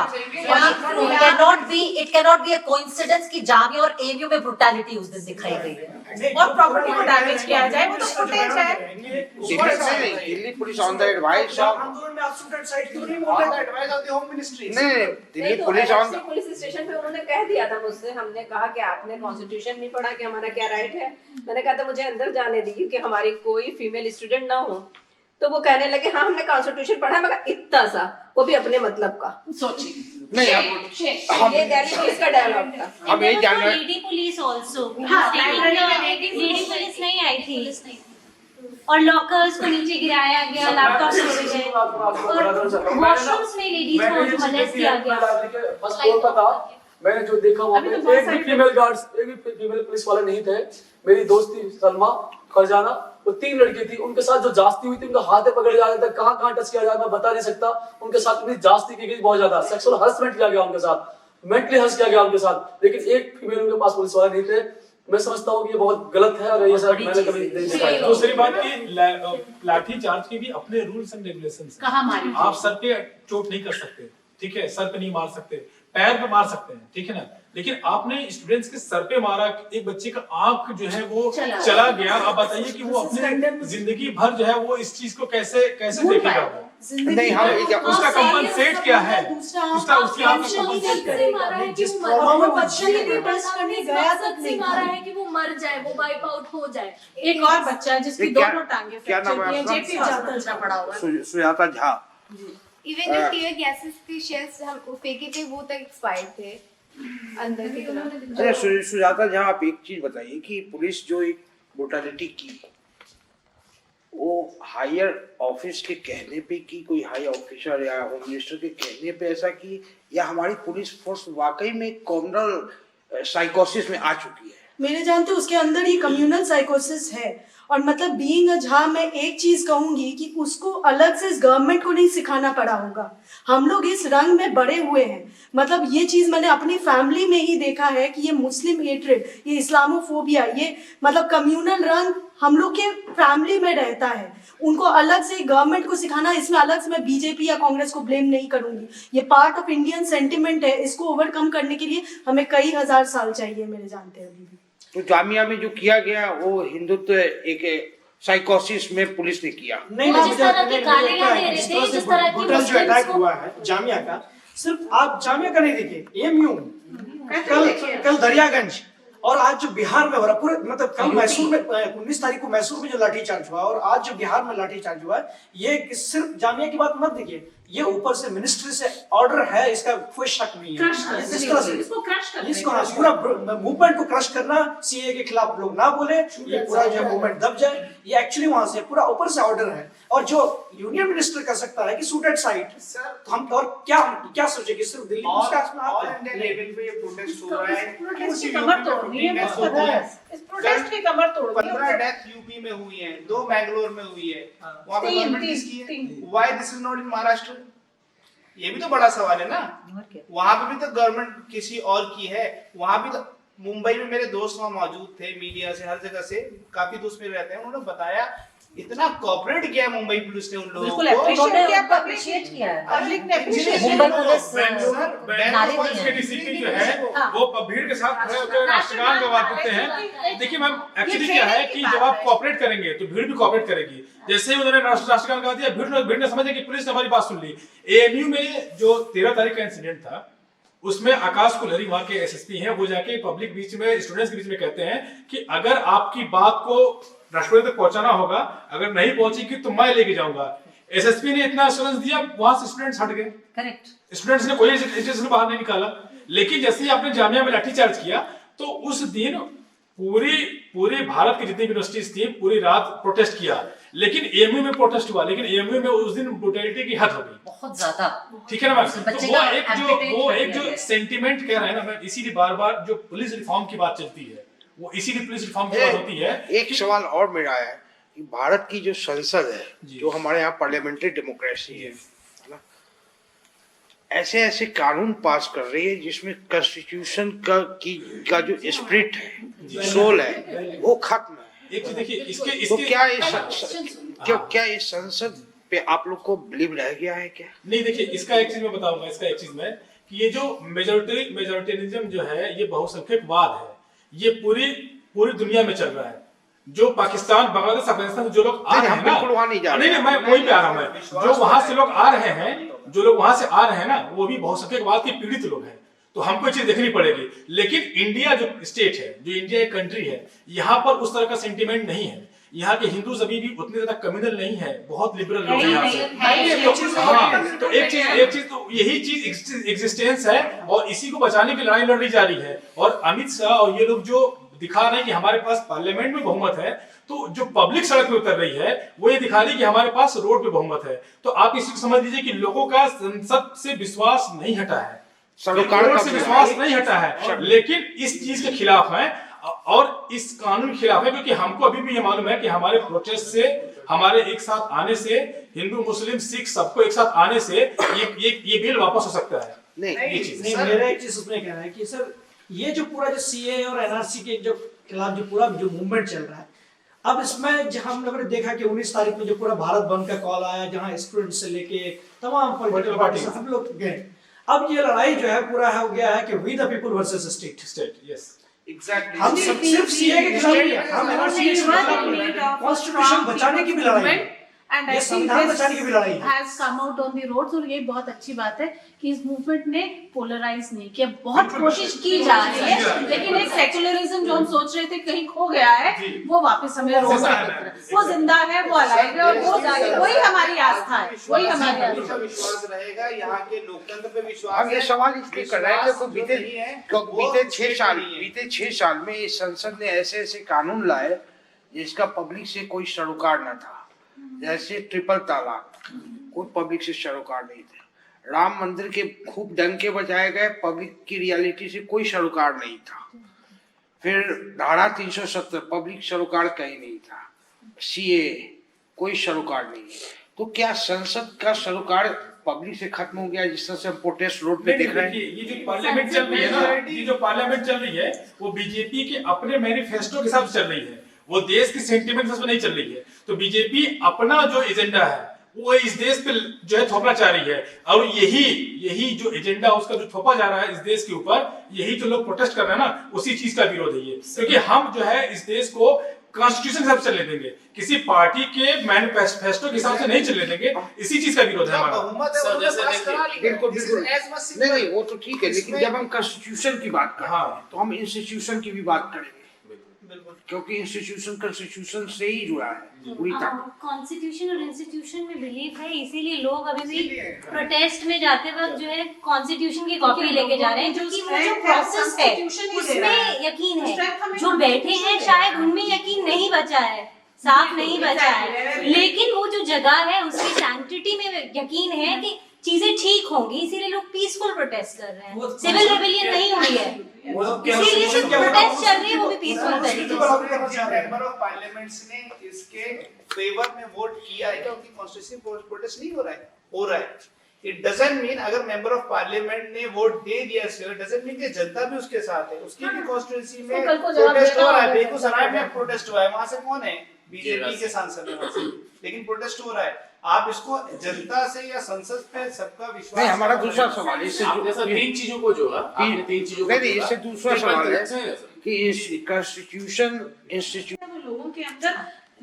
It cannot be a coincidence कि जामिया और एएमयू में ब्रुटैलिटी उस दिन दिखाई गई है और प्रॉपर्टी को डैमेज किया जाए, वो तो फुटेज है. Delhi police on the advice of आंदोलन में आप स्टूडेंट साइड क्यों नहीं बोल रहे? Advice of the home ministry. नहीं, Delhi police on police station पे उन्होंने कह दिया था मुझसे, हमने कहा कि आपने कॉन्स्टिट्यूशन नहीं पढ़ा कि हमारा क्या राइट है. मैंने कहा था मुझे अंदर जाने दीजिए कि हमारी कोई फीमेल स्टूडेंट ना हो. तो वो कहने लगे हाँ हमने कॉन्स्टिट्यूशन पढ़ा. मैं कहा इतना सा, वो भी अपने मतलब का. सोचिए नहीं, ये दिल्ली पुलिस का डायलॉग था. हम यही जान रहे लेडी पुलिस ऑल्सो, हाँ, लेडी पुलिस नहीं आई थी और लॉकर्स को नीचे गिराया गया, लैपटॉप तोड़े गए और वॉशरूम्स में लेडीज को हलेस किया गया. फर्स्ट फ्लोर पर था. मैंने जो देखा वहाँ पे एक भी फीमेल गार्ड्स, एक भी फीमेल पुलिस वाले नहीं थे. मेरी दोस्त थी सलमा फरजाना, वो 3 लड़की थी. उनके साथ जो जास्ती हुई थी, उनका हाथ पकड़ जा रहा था, कहाँ टच किया जाए मैं बता नहीं सकता. उनके साथ इतनी जास्ती की गई, बहुत ज्यादा सेक्सुअल हरासमेंट किया गया उनके साथ, मेंटली हर्स किया गया उनके साथ. लेकिन एक फीमेल उनके पास पुलिस वाले नहीं थे. मैं समझता हूँ कि ये बहुत गलत है और ये सब मैंने कभी नहीं देखा है. दूसरी बात की लाठी चार्ज के भी अपने रूल्स एंड रेगुलेशंस कहाँ मारे? आप सर पे चोट नहीं कर सकते, ठीक है, सर पे नहीं मार सकते, पैर पे मार सकते हैं, ठीक है ना. लेकिन आपने स्टूडेंट्स के सर पे मारा, एक बच्चे का आंख जो है वो चला गया. आप बताइए कि वो अपने जिंदगी भर जो है वो इस चीज को कैसे देखेगा वो. नहीं, हम उसका कंपनसेट क्या है? दूसरा उसका उसकी आपका function ही compensate नहीं करेगा। जिस वो बच्चे ही रिक्वेस्ट करने गया तक नहीं मारा है कि वो मर जाए, वो वाइप आउट हो जाए। एक और बच्चा है जिसकी ये क्या- दोनों टांगे क्या नाम है फ्रैक्चर आपका? की है, जेपी हॉस्पिटल में पड़ा हुआ है। सुजाता झा। इवन जो टीयर गैसेस के शेल्स हम फेंके थे वो तक एक्सपायर्ड थे अंदर की तरफ। अच्छा सुजाता झा, आप एक चीज बताइए कि पुलिस जो एक ब्रुटैलिटी की, वो हायर ऑफिस के कहने पे की, कोई हाई ऑफिसर या होम मिनिस्टर के कहने पे ऐसा की, या हमारी पुलिस फोर्स वाकई में कम्युनल साइकोसिस में आ चुकी है? मेरे जानते उसके अंदर ही कम्युनल साइकोसिस है। और मतलब बीइंग अ झा मैं एक चीज कहूंगी कि उसको अलग से इस गवर्नमेंट को नहीं सिखाना पड़ा होगा। हम लोग इस रंग में बड़े हुए हैं, मतलब ये चीज मैंने अपनी फैमिली में ही देखा है कि ये मुस्लिम हेट्रेड, ये इस्लामोफोबिया, ये मतलब कम्युनल रंग हम लोग के फैमिली में रहता है। उनको अलग से गवर्नमेंट को सिखाना, इसमें अलग से मैं बीजेपी या कांग्रेस को ब्लेम नहीं करूंगी। ये पार्ट ऑफ इंडियन सेंटिमेंट है। इसको ओवरकम करने के लिए हमें कई हजार साल चाहिए मेरे जानते हैं। तो जामिया में जो किया गया वो हिंदुत्व एक साइकोसिस में पुलिस ने किया। नहीं, वो जिस तरह की गालियां दे रहे थे, जिस तरह की टोटल जो अटैक मुस्लिम्स को हुआ है जामिया का, सिर्फ आप जामिया का नहीं देखिए, एमयू कल दरियागंज, और आज जो बिहार में हो रहा पूरे, मतलब कल मैसूर में 19 तारीख को मैसूर में जो लाठीचार्ज हुआ और आज जो बिहार में लाठीचार्ज हुआ, ये सिर्फ जामिया की बात मत देखिए, ये ऊपर से मिनिस्ट्री से ऑर्डर है, इसका कोई शक नहीं है। इस तरह से इसको पूरा मूवमेंट को क्रश करना, सीए के खिलाफ लोग ना बोले, ये पूरा जो मूवमेंट दब जाए, ये एक्चुअली वहां से पूरा ऊपर से ऑर्डर है। और जो यूनियन मिनिस्टर कर सकता है कि सूटेड साइट, तो हम और क्या सोचे कि सिर्फ दिल्ली पुलिस का ऑल इंडिया लेवल पे ये प्रोटेस्ट हो रहा है। प्रोटेस्ट की कमर तोड़नी है, मुझे पता है। इस प्रोटेस्ट की कमर तोड़नी है। 15 डेथ यूपी में हुई है, 2 बैंगलोर में हुई है, वहां पे गवर्नमेंट किसकी है? Why this is not in Maharashtra? ये भी तो बड़ा सवाल है ना। वहां पे भी तो गवर्नमेंट किसी और की है। वहां भी तो मुंबई में मेरे दोस्त वहां मौजूद थे, मीडिया से हर जगह से काफी दोस्त मेरे रहते हैं, उन्होंने बताया इतना कोऑपरेट किया मुंबई पुलिस ने उन लोगों को। अप्रिशिएट किया है पब्लिक ने मुंबई पुलिस बैंगलोर के डीसीपी जो है वो भीड़ के साथ खड़े होकर राष्ट्रगान गवाते हैं। देखिए मैम, एक्चुअली क्या है कि जब आप कोऑपरेट करेंगे तो भीड़ भी कोऑपरेट करेगी। जैसे ही उन्होंने राष्ट्रगान गा दिया, भीड़ ने समझा कि पुलिस ने हमारी बात सुन ली। एएमयू में जो 13 तारीख का इंसिडेंट था, उसमें आकाश कुलहरी वहां के एसएसपी हैं, वो जाके पब्लिक बीच में, स्टूडेंट्स के बीच में कहते हैं कि अगर आपकी बात को राष्ट्रपति तक पहुंचाना होगा, अगर नहीं पहुंचेगी तो मैं लेके जाऊंगा। एसएसपी ने इतना एश्योरेंस दिया, वहां से स्टूडेंट्स हट गए। करेक्ट, स्टूडेंट्स ने कोई एजुकेशन बाहर नहीं निकाला। लेकिन जैसे ही आपने जामिया में लाठीचार्ज किया, तो उस दिन पूरी भारत की जितनी यूनिवर्सिटीज थी, पूरी रात प्रोटेस्ट किया। लेकिन एएमयू में प्रोटेस्ट हुआ, लेकिन एएमयू में उस दिन ब्रुटैलिटी की हद हो गई बहुत ज्यादा। ठीक है ना मैम? तो वो एक जो सेंटिमेंट कह रहे हैं ना मैम, इसीलिए बार-बार जो पुलिस रिफॉर्म की बात चलती है, वो इसीलिए पुलिस रिफॉर्म की बात होती है। एक सवाल और मेरा है कि भारत की जो संसद है, जो हमारे यहाँ पार्लियामेंट्री डेमोक्रेसी है ना, ऐसे कानून पास कर रही है जिसमें कॉन्स्टिट्यूशन का जो स्पिरिट है, सोल है, वो खत्म है। एक चीज देखिए, तो क्या इस संसद पे आप लोग को बिलीव रह गया है क्या? नहीं, देखिए इसका एक चीज मैं बताऊंगा, कि ये जो मेजोरिटेरिज्म जो है, ये बहुसंख्यकवाद है, ये पूरी दुनिया में चल रहा है। जो पाकिस्तान, बांग्लादेश, अफगानिस्तान से जो लोग आ रहे हैं ना, बिल्कुल वहां नहीं जा रहे। नहीं, मैं वहीं पे आ रहा हूँ। जो वहां से लोग आ रहे हैं, वो भी बहुसंख्यकवाद के पीड़ित लोग हैं। तो हमको ये चीज देखनी पड़ेगी। लेकिन इंडिया जो स्टेट है, जो इंडिया एक कंट्री है, यहाँ पर उस तरह का सेंटिमेंट नहीं है। यहाँ के हिंदूज अभी भी उतने ज्यादा कम्युनल नहीं है, बहुत लिबरल लोग हैं यहाँ से। तो एक चीज तो यही चीज एग्जिस्टेंस है, और इसी को बचाने की लड़ाई लड़ी जा रही है। और अमित शाह और ये लोग जो दिखा रहे हैं कि हमारे पास पार्लियामेंट में बहुमत है, तो जो पब्लिक सड़क पे उतर रही है, वो ये दिखा रही है कि हमारे पास रोड पे बहुमत है। तो आप इसी को समझ लीजिए कि लोगों का संसद से विश्वास नहीं हटा है, सरकार से विश्वास नहीं हटा है, लेकिन इस चीज के खिलाफ है और इस कानून के खिलाफ है। क्योंकि हमको अभी भी ये मालूम है कि हमारे प्रोटेस्ट से, हमारे एक साथ आने से, हिंदू मुस्लिम सिख सबको एक साथ आने से ये बिल वापस हो सकता है। नहीं, मेरा एक चीज उसमें कहना है कि सर, ये जो पूरा जो सीए और एनआरसी के जो खिलाफ जो पूरा जो मूवमेंट चल रहा है, अब इसमें जहां हम लोगों ने देखा कि 19 तारीख में जो पूरा भारत बंद का कॉल आया, जहां स्टूडेंट से लेके तमाम पॉलिटिकल पार्टी से हम लोग गए। अब ये लड़ाई जो है पूरा हो गया है कि we the people versus state. Yes, exactly. हम सिर्फ सीए के खिलाफ नहीं है, हम एनआरसी के खिलाफ कॉन्स्टिट्यूशन बचाने की भी लड़ाई है। And ये I think संविधान this बचाने की भी लड़ाई है। has come out on the roads, और ये बहुत अच्छी बात है कि इस मूवमेंट ने पोलराइज नहीं किया। बहुत कोशिश की जा रही है, लेकिन एक सेक्युलरिज्म जो हम सोच रहे थे कहीं खो गया है, वो वापस हमें रोड पे वो जिंदा है, वो अलाइव है, और वो जाएगा। वही हमारी आस्था है, वही हमारी आस्था है। विश्वास रहेगा, यहाँ के लोकतंत्र पे विश्वास। हम ये सवाल इसलिए कर रहे हैं कि बीते 6 साल में इस संसद ने ऐसे ऐसे कानून लाए जिसका पब्लिक से कोई सरोकार न था। जैसे ट्रिपल तलाक, कोई पब्लिक से सरोकार नहीं था। राम मंदिर के खूब डंके बजाए गए, पब्लिक की रियलिटी से कोई सरोकार नहीं था। फिर धारा 370, पब्लिक सरोकार कहीं नहीं था। सीए, कोई सरोकार नहीं। तो क्या संसद का सरोकार पब्लिक से खत्म हो गया, जिस तरह से हम प्रोटेस्ट रोड पे देख रहे हैं? ये जो पार्लियामेंट चल रही है ना, ये जो पार्लियामेंट चल रही है, वो बीजेपी के अपने मैनिफेस्टो के साथ चल रही है, वो देश की सेंटिमेंट से नहीं चल रही है। तो बीजेपी अपना जो एजेंडा है वो इस देश पे जो है थोपना चाह रही है, और यही जो एजेंडा उसका जो थोपा जा रहा है इस देश के ऊपर, यही जो लोग प्रोटेस्ट कर रहे हैं ना, उसी चीज का विरोध है ये। क्योंकि हम जो है इस देश को कॉन्स्टिट्यूशन के हिसाब से चलने देंगे, किसी पार्टी के मैनिफेस्टो के हिसाब से नहीं चलने देंगे। इसी चीज का विरोध है हमारा। बिल्कुल बिल्कुल नहीं, वो तो ठीक है, लेकिन जब हम कॉन्स्टिट्यूशन की बात करते हैं तो हम इंस्टीट्यूशन की भी बात करेंगे, क्योंकि इंस्टीट्यूशन से ही जुड़ा है पूरी तरह। कॉन्स्टिट्यूशन और इंस्टीट्यूशन में बिलीव है, इसीलिए लोग अभी भी प्रोटेस्ट में जाते वक्त जो है कॉन्स्टिट्यूशन की कॉपी लेके जा रहे हैं, क्योंकि वो जो प्रोसेस है उसमें यकीन है। जो बैठे हैं शायद उनमें यकीन नहीं बचा है, साफ नहीं बचा है, लेकिन वो जो जगह है उसकी सैंक्टिटी में यकीन है कि चीजें ठीक होंगी, इसीलिए लोग पीसफुल प्रोटेस्ट कर रहे हैं। सिविल रेबेलियन नहीं हुई है, इसीलिए सिर्फ प्रोटेस्ट चल रही है, वो भी पीसफुल तरीके से। मेंबर ऑफ पार्लियामेंट्स ने इसके फेवर में वोट किया है, क्योंकि कॉन्स्टिट्यूशन प्रोटेस्ट नहीं हो रहा है। इट डजंट मीन अगर मेंबर ऑफ पार्लियामेंट ने वोट दे दिया इसके, डजंट मीन कि जनता भी उसके साथ है। उसकी भी कॉन्स्टिट्यूंसी में प्रोटेस्ट हो रहा है, बेगूसराय में प्रोटेस्ट हुआ है, वहां से कौन है? बीजेपी के सांसद है, लेकिन प्रोटेस्ट हो रहा है। आप इसको जनता से या संसद पे सबका विश्वास नहीं, हमारा दूसरा सवाल इससे तीन चीजों को जो है आपने तीन चीजों को नहीं, इससे दूसरा सवाल है कि कॉन्स्टिट्यूशन इंस्टीट्यूशन लोगों के अंदर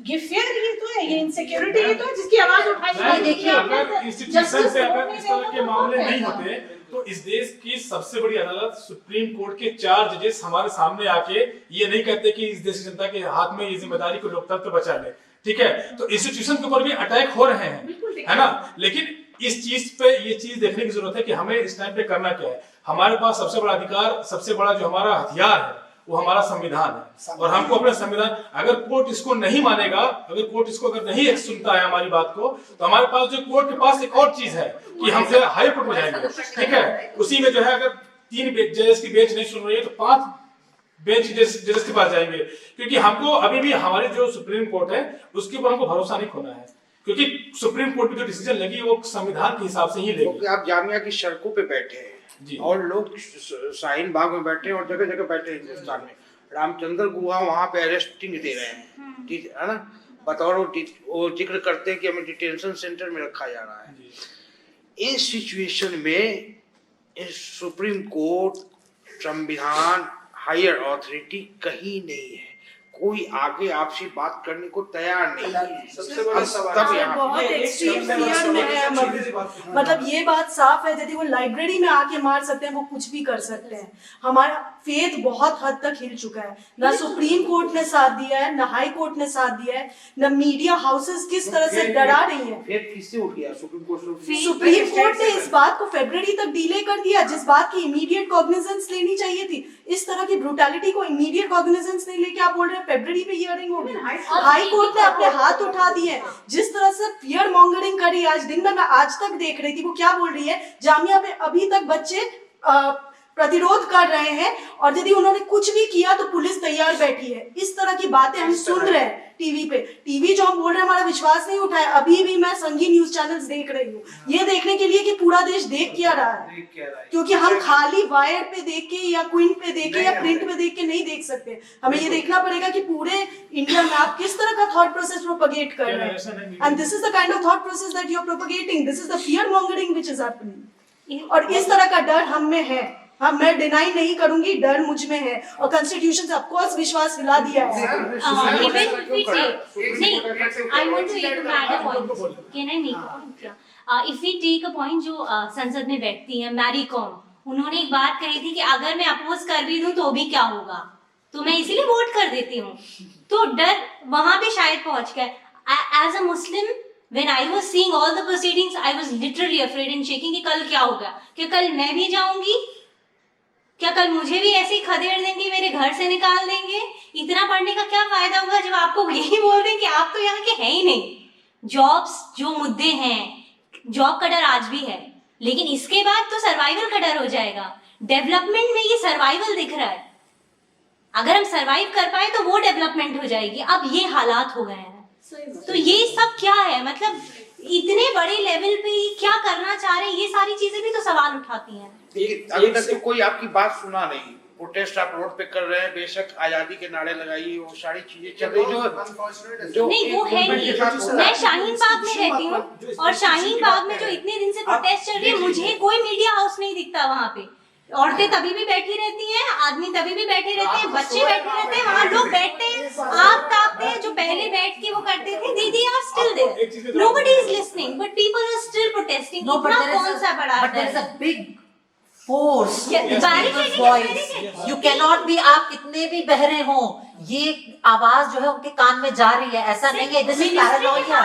ये फियर ही तो है, ये इनसिक्योरिटी ही तो है जिसकी आवाज उठाई। देखिए अगर इंस्टीट्यूशन से अगर इस तरह के मामले नहीं होते तो इस देश की सबसे बड़ी अदालत सुप्रीम कोर्ट के 4 जजेस हमारे सामने आके ये नहीं कहते कि इस देश की जनता के हाथ में ये जिम्मेदारी को लोकतंत्र बचा ले। ठीक है, तो इंस्टीट्यूशन के ऊपर भी अटैक हो रहे हैं, है ना, लेकिन इस चीज पे ये चीज देखने की जरूरत है कि हमें इस टाइम पे करना क्या है। हमारे पास सबसे बड़ा अधिकार, सबसे बड़ा जो हमारा हथियार है वो हमारा संविधान है, और हमको अपना संविधान, अगर कोर्ट इसको नहीं मानेगा, अगर कोर्ट इसको अगर नहीं सुनता है हमारी बात को, तो हमारे पास जो कोर्ट के पास एक और चीज है कि हम जो है हाई कोर्ट में जाएंगे। ठीक है, उसी में जो है अगर 3 जजेस की बेंच नहीं सुन रही है तो 5 बेंच जजेस के पास जाएंगे, क्योंकि हमको अभी भी हमारी जो सुप्रीम कोर्ट है उसके ऊपर हमको भरोसा नहीं खोना है, क्योंकि सुप्रीम कोर्ट में जो डिसीजन लगी वो संविधान के हिसाब से ही लेगी। क्योंकि आप जामिया की सड़कों पे बैठे हैं और लोग शाहीन बाग में बैठे हैं और जगह जगह बैठे हैं हिंदुस्तान में। रामचंद्र गुहा वहाँ पे अरेस्टिंग दे रहे हैं, ठीक है ना, बतौर वो जिक्र करते हैं कि हमें डिटेंशन सेंटर में रखा जा रहा है। इस सिचुएशन में सुप्रीम कोर्ट, संविधान, हायर अथॉरिटी कहीं नहीं है, कोई आगे आपसे बात करने को तैयार नहीं है। सबसे बड़ा सवाल बहुत एक्सट्रीम फियर में है। मतलब ये बात साफ है, यदि वो लाइब्रेरी में आके मार सकते हैं वो कुछ भी कर सकते हैं। हमारा फेथ बहुत हद तक हिल चुका है, ना सुप्रीम कोर्ट ने साथ दिया है, ना हाई कोर्ट ने साथ दिया है, ना मीडिया हाउसेस किस तरह से डरा रही है। फेथ किससे उठ गया? सुप्रीम कोर्ट ने इस बात को फरवरी तक डिले कर दिया, जिस बात की इमीडिएट कॉग्निजेंस लेनी चाहिए थी। इस तरह की ब्रूटैलिटी को इमीडिएट कॉग्निजेंस नहीं लेके आप बोल रहे हैं फरवरी में हियरिंग होगी। हाई कोर्ट ने अपने हाथ उठा दिए। जिस तरह से फियर मॉन्गरिंग करी आज दिन में, मैं आज तक देख रही थी, वो क्या बोल रही है, जामिया में अभी तक बच्चे प्रतिरोध कर रहे हैं और यदि उन्होंने कुछ भी किया तो पुलिस तैयार बैठी है। इस तरह की बातें हम सुन रहे हैं टीवी पे। टीवी जो हम बोल रहे हैं हमारा विश्वास नहीं उठाया। अभी भी मैं संगीन न्यूज चैनल्स देख रही हूँ, ये देखने के लिए कि पूरा देश देख क्या रहा है, क्योंकि हम खाली वायर पे देख के या क्विंट पे देख के या प्रिंट पे देख के नहीं देख सकते। हमें ये देखना पड़ेगा कि पूरे इंडिया में आप किस तरह का थॉट प्रोसेस प्रोपगेट कर रहे हैं। And this is the kind of thought process that you are propagating, this is the fear mongering which is happening. और इस तरह का डर हम में है हाँ, मैं डिनाई नहीं करूंगी, डर मुझ में है और कॉन्स्टिट्यूशन से ऑफकोर्स विश्वास हिला दिया है। If we take a point जो संसद में बैठती है मैरी कॉम, उन्होंने एक बात कही थी कि अगर मैं अपोज कर भी दूं तो भी क्या होगा, तो मैं इसीलिए वोट कर देती हूँ। तो डर वहां पे शायद पहुंच गया। As a Muslim when I was seeing all the proceedings, I was literally afraid and shaking कि कल क्या होगा, क्या कल मैं भी जाऊंगी, क्या कल मुझे भी ऐसे ही खदेड़ देंगे, मेरे घर से निकाल देंगे। इतना पढ़ने का क्या फायदा होगा जब आपको यही बोल दें कि आप तो यहाँ के हैं ही नहीं। जॉब्स जो मुद्दे हैं, जॉब का डर आज भी है, लेकिन इसके बाद तो सर्वाइवल का डर हो जाएगा। डेवलपमेंट में ये सर्वाइवल दिख रहा है, अगर हम सर्वाइव कर पाए तो वो डेवलपमेंट हो जाएगी। अब ये हालात हो गए हैं, तो ये सब क्या है, मतलब इतने बड़े लेवल पे क्या करना चाह रहे हैं, ये सारी चीजें भी तो सवाल उठाती हैं। अभी तक तो कोई आपकी बात सुना नहीं। प्रोटेस्ट आप रोड पे कर रहे हैं, बेशक आजादी के नारे लगाइए, वो सारी चीजें चल रही जो नहीं वो है ही। मैं शाहीन बाग में रहती हूँ और शाहीन बाग में जो इतने दिन से प्रोटेस्ट चल रही है, मुझे कोई मीडिया हाउस नहीं दिखता वहाँ पे। औरतें तभी भी बैठी रहती हैं, आदमी तभी भी बैठे रहते हैं, बच्चे बैठे रहते हैं, वहाँ लोग बैठते हैं, आग तापते हैं, जो पहले बैठ के वो करते थे, didi are still there, nobody is listening, but people are still protesting। इतना कौन सा बड़ा but there is a big force, barricade voice, you cannot be, आप कितने भी बहरे हो, ये आवाज जो है उनके कान में जा रही है। ऐसा नहीं है दिस इज पैरानोइया।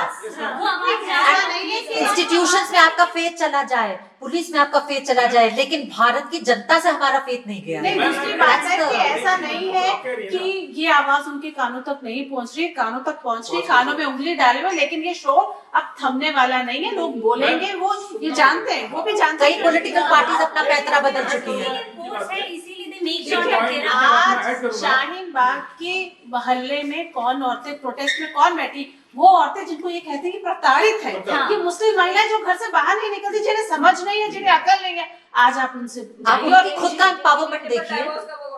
इंस्टीट्यूशंस में आपका फेथ चला जाए, पुलिस में आपका फेथ चला जाए, लेकिन भारत की जनता से हमारा फेथ नहीं गया। नहीं, दूसरी बात है कि ऐसा नहीं है कि ये आवाज उनके कानों तक नहीं पहुंच रही है, कानों तक पहुंच रही है, कानों में उंगली डाले हुए, लेकिन ये शोर अब थमने वाला नहीं है। लोग बोलेंगे, वो ये जानते हैं, वो भी जानते हैं। कई पॉलिटिकल पार्टीज अपना पैतरा बदल चुकी है। आज शाहीन बाग के मोहल्ले में कौन औरतें प्रोटेस्ट में कौन बैठी, वो औरतें जिनको ये कहते हैं कि प्रताड़ित है, कि मुस्लिम महिलाएं जो घर से बाहर नहीं निकलती, जिन्हें समझ नहीं है, जिन्हें अकल नहीं है, आज आप उनसे आप खुद का एम्पावरमेंट देखिए।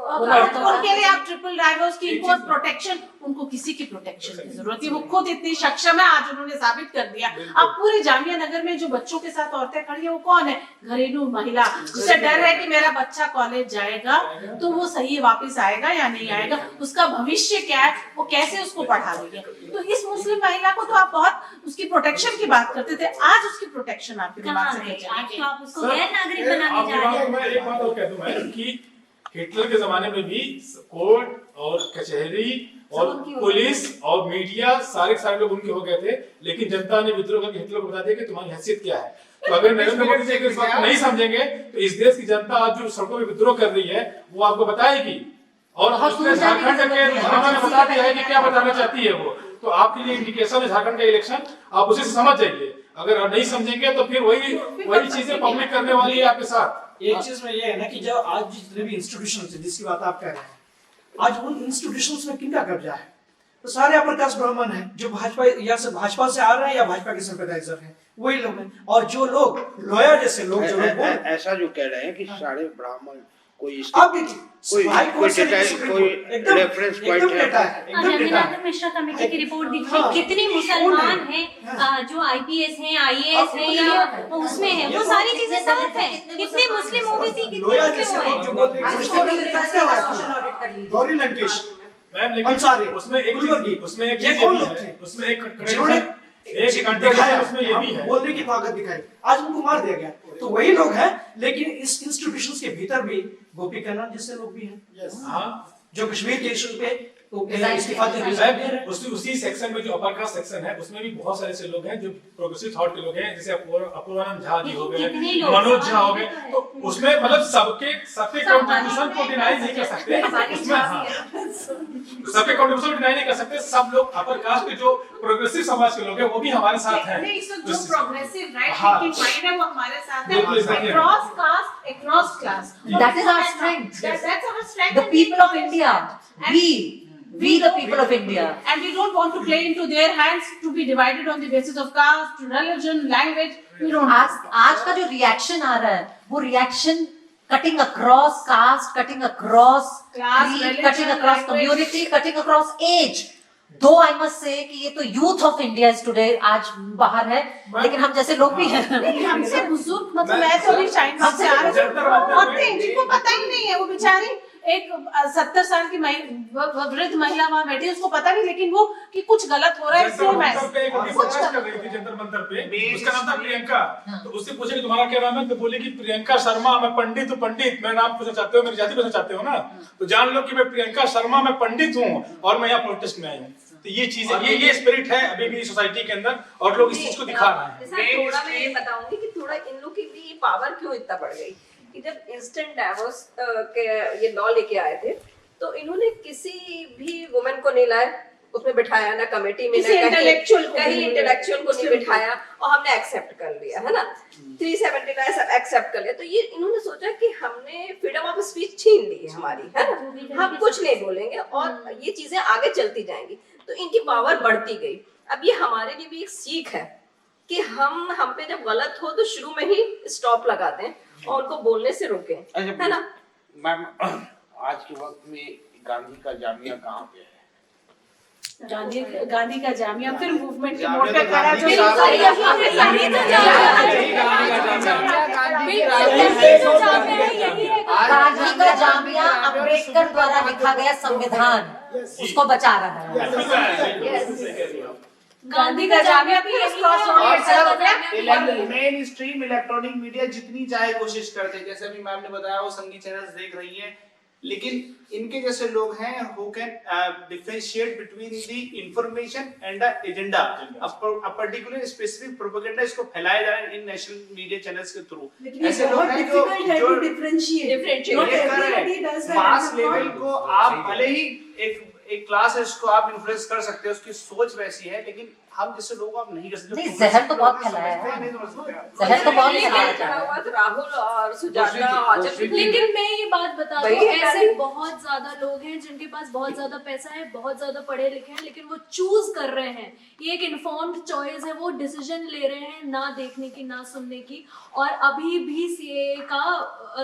उनके लिए आप ट्रिपल ड्राइवर्स की इनको प्रोटेक्शन, उनको किसी की प्रोटेक्शन की जरूरत है, वो खुद इतनी सक्षम है, आज उन्होंने साबित कर दिया। अब पूरे जामिया नगर में जो बच्चों के साथ औरतें खड़ी है, वो कौन है? घरेलू महिला, जिसे डर है कि मेरा बच्चा कॉलेज जाएगा तो वो सही वापस आएगा या नहीं आएगा, उसका भविष्य क्या है, वो कैसे उसको पढ़ा रही है। तो इस मुस्लिम महिला को तो आप बहुत उसकी प्रोटेक्शन की बात करते थे, आज उसकी प्रोटेक्शन आपके दिमाग से आप उसको गैर नागरिक बनाने जा रहे हैं। मैं एक बात और कह दूं मैं कि हिटलर के जमाने में भी कोर्ट और कचहरी और पुलिस और मीडिया सारे लोग उनके हो गए थे, लेकिन जनता ने विद्रोह करके हिटलर को बता दिया कि तुम्हारी हैसियत क्या है। तो अगर नरेंद्र मोदी जी इस बात को नहीं समझेंगे तो इस देश की जनता आज जो सड़कों में विद्रोह कर रही है वो आपको बताएगी, और उसने झारखंड के उन्होंने बता दिया है कि क्या बताना चाहती है वो। तो आपके लिए इंडिकेशन है झारखंड का इलेक्शन, आप उसे समझ जाइए। अगर आप नहीं समझेंगे तो फिर वही चीजें पब्लिक करने वाली है आपके साथ। एक चीज में ये है ना कि जब आज जितने भी इंस्टीट्यूशन है जिसकी बात आप कह रहे हैं, आज उन इंस्टीट्यूशंस में किनका कब्जा है? तो सारे अपर कास्ट ब्राह्मण हैं जो भाजपा या से भाजपा से आ रहे हैं या भाजपा के सिंपैथाइजर हैं, वही लोग हैं। और जो लोग लॉयर जैसे लोग जो लोग ऐसा जो कह रहे हैं कि सारे ब्राह्मण कोई कोई रेफरेंस पॉइंट है। रंगनाथन मिश्रा कमेटी की रिपोर्ट दिखी, कितने मुसलमान हैं जो आईपीएस हैं, आईएएस हैं, या उसमें है, वो सारी चीजें साथ हैं। कितने मुस्लिम ओबीसी, कितने गौरी लंकेश, मैम लेकिन उसमें एक उसमें ये भी है बोलने की ताकत दिखाई, आज उनको मार दिया गया। तो वही लोग हैं, लेकिन इस इंस्टीट्यूशंस के भीतर भी गोपी कन्ना जैसे लोग भी हैं, जो कश्मीर के इशू पे उसी सेक्शन में जो अपर कास्ट सेक्शन है उसमें भी बहुत सारे ऐसे लोग हैं जो प्रोग्रेसिव थॉट के लोग हैं, जैसे अपूर्वानंद झा जी हो गए, मनोज झा हो गए। तो उसमें मतलब सबके कंट्रीब्यूशन को डिनाई नहीं कर सकते, उसमें सबके कंट्रीब्यूशन को डिनाई नहीं कर सकते। सब लोग अपर कास्ट के जो प्रोग्रेसिव समाज के लोग हैं वो भी हमारे साथ हैं। जो प्रोग्रेसिव राइट थिंकिंग माइंड है वो हमारे साथ है, across cast, across class. That is our strength. That's our strength. The people of India, we the people of India, and we don't want to play into their hands to be divided on the basis of caste, religion, language. We don't. आज का जो reaction आ रहा है वो reaction cutting across caste, cutting across class, creed, cutting across community, cutting across age. दो I must say कि ये तो यूथ ऑफ इंडिया टुडे आज बाहर है, लेकिन हम जैसे लोग भी हैं। नहीं, हमसे बुजुर्ग, मतलब मैं तो अभी चाइना से आ रही हूँ, औरतें जिनको पता ही नहीं है, वो बेचारी एक 70 साल की वृद्ध महिला वहाँ बैठी है, उसको पता नहीं, लेकिन वो कि कुछ गलत हो रहा है इसलिए मैं कुछ कर रही थी जंतर मंतर पे, उसका नाम था प्रियंका। तो उससे पूछे कि तुम्हारा क्या नाम है, तो बोली कि प्रियंका शर्मा, मैं पंडित हूँ। पंडित मैं नाम पूछना चाहते हो, मेरी जाति पूछना चाहते हो ना, तो जान लो कि मैं प्रियंका शर्मा, मैं पंडित हूँ और मैं यहाँ प्रोटेस्ट में आई हूँ। तो ये चीजें, ये स्पिरिट है अभी भी सोसाइटी के अंदर, और लोग इस चीज को दिखा रहे हैं। थोड़ा मैं ये बताऊंगी कि थोड़ा इन लोग की भी पावर क्यों इतना बढ़ गई कि जब इंस्टेंट डाइवोर्स के ये लॉ लेके आए थे, तो इन्होंने किसी भी वुमेन को नहीं लाया, उसमें बिठाया ना कमेटी में, कहीं इंटेलेक्चुअल को नहीं बिठाया, और हमने एक्सेप्ट कर लिया, है ना, 379 सब एक्सेप्ट कर लिया। तो ये इन्होंने सोचा कि हमने फ्रीडम ऑफ स्पीच छीन ली है हमारी, है ना, हम कुछ नहीं बोलेंगे और ये चीजें आगे चलती जाएंगी, तो इनकी पावर बढ़ती गई। अब ये हमारे लिए भी एक सीख है कि हम पे जब गलत हो तो शुरू में ही स्टॉप लगा दें और उनको बोलने से रोकें, है ना। मैम, आज के वक्त में गांधी का जामिया कहाँ पे है? गांधी का जामिया फिर मूवमेंट के मोड़ पे खड़ा जो गांधी का जामिया अम्बेडकर द्वारा लिखा गया संविधान उसको बचा रहा है। गांधी का जामिया भी मेन स्ट्रीम इलेक्ट्रॉनिक मीडिया जितनी चाहे कोशिश करते हैं, जैसे अभी मैम ने बताया वो संगीत चैनल्स देख रही हैं, लेकिन इनके जैसे लोग हैं who can differentiate between the information and the agenda, a particular specific propaganda इसको फैलाया जा रहा है इन नेशनल मीडिया चैनल्स के थ्रू। ऐसे लोग हैं जो डिफरेंशिएट मास लेवल को आप भले ही एक क्लास है उसको आप इन्फ्लुएंस कर सकते हो, उसकी सोच वैसी है, लेकिन हम जैसे लोग आप नहीं कर सकते। नहीं, जहर तो बहुत फैलाया है, जहर तो बहुत फैलाया है। राहुल और सुजाता, लेकिन मैं ये बात बता दूं, ऐसे बहुत ज्यादा लोग हैं जिनके पास बहुत ज्यादा पैसा है, बहुत ज्यादा पढ़े लिखे हैं, लेकिन वो चूज कर रहे हैं, ये एक इन्फॉर्म्ड चॉइस है, वो डिसीजन ले रहे हैं ना देखने की ना सुनने की, और अभी भी सीएए का